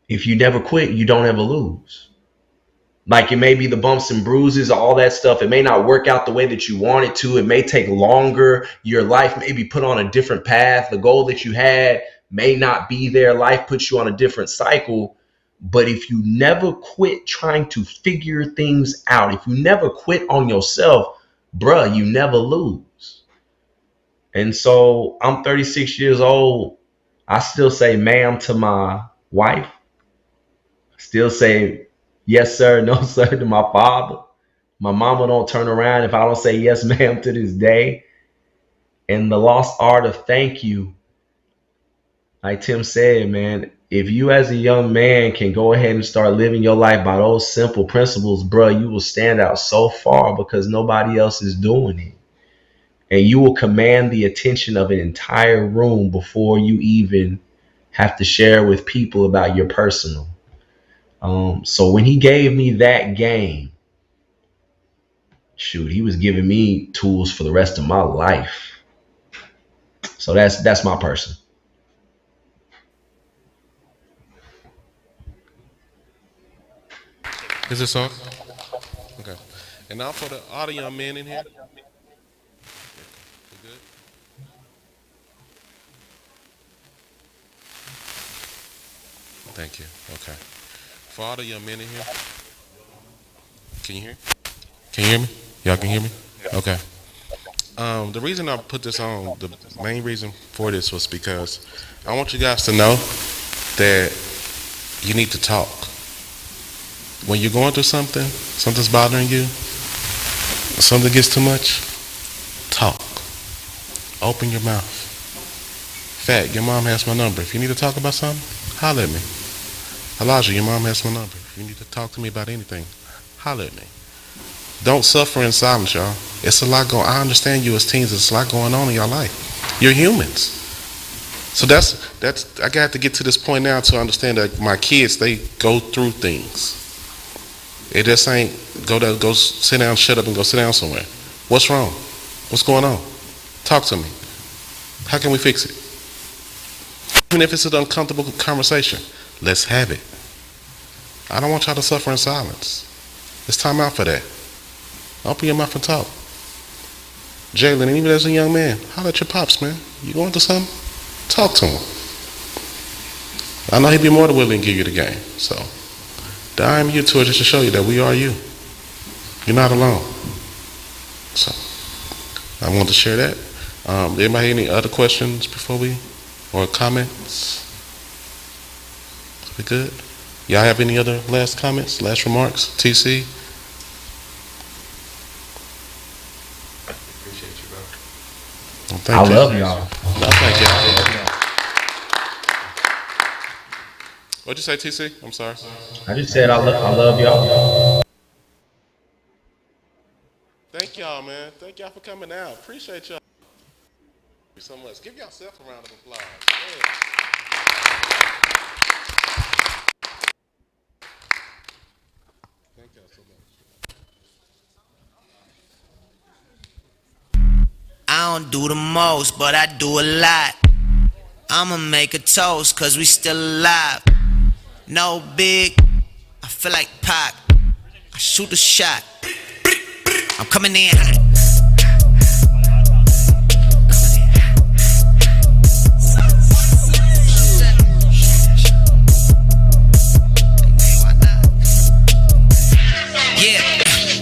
if you never quit, you don't ever lose. Like, it may be the bumps and bruises, all that stuff. It may not work out the way that you want it to. It may take longer. Your life may be put on a different path. The goal that you had may not be there. Life puts you on a different cycle. But if you never quit trying to figure things out, if you never quit on yourself, bruh, you never lose. And so I'm 36 years old. I still say ma'am to my wife. Still say yes, sir, no, sir to my father. My mama don't turn around if I don't say yes, ma'am to this day. And the lost art of thank you, like Tim said, man, if you as a young man can go ahead and start living your life by those simple principles, bro, you will stand out so far because nobody else is doing it. And you will command the attention of an entire room before you even have to share with people about your personal. So when he gave me that game, shoot, he was giving me tools for the rest of my life. So that's my person. Is this on? Okay. And now for all the young men in here. We good? Thank you. Okay. For all the young men in here, can you hear? Can you hear me? Y'all can hear me? Okay. The reason I put this on, the main reason for this was because I want you guys to know that you need to talk. When you're going through something, something's bothering you, something gets too much, talk. Open your mouth. In fact, your mom has my number. If you need to talk about something, holler at me. Elijah, your mom has my number. If you need to talk to me about anything, holler at me. Don't suffer in silence, y'all. It's a lot going on. I understand you as teens, there's a lot going on in your life. You're humans. So that's I got to get to this point now to understand that my kids, they go through things. It just ain't go sit down, shut up, and go sit down somewhere. What's wrong? What's going on? Talk to me. How can we fix it? Even if it's an uncomfortable conversation, let's have it. I don't want y'all to suffer in silence. It's time out for that. Open your mouth and talk. Jalen, and even as a young man, holler at your pops, man. You going through something? Talk to him. I know he'd be more than willing to give you the game. So, the I Am You tour just to show you that we are you. You're not alone. So, I wanted to share that. Anybody have any other questions before or comments? We good? Y'all have any other last comments, last remarks? TC? Appreciate you, bro. Well, thank I you. love y'all. No, thank y'all. What'd you say, TC? I'm sorry. I just said I love y'all. Thank y'all, man. Thank y'all for coming out. Appreciate y'all so much. Give yourself a round of applause. Yeah. Thank y'all so much. I don't do the most, but I do a lot. I'ma make a toast, cause we still alive. No big, I feel like Pac. I shoot a shot. I'm coming in hot.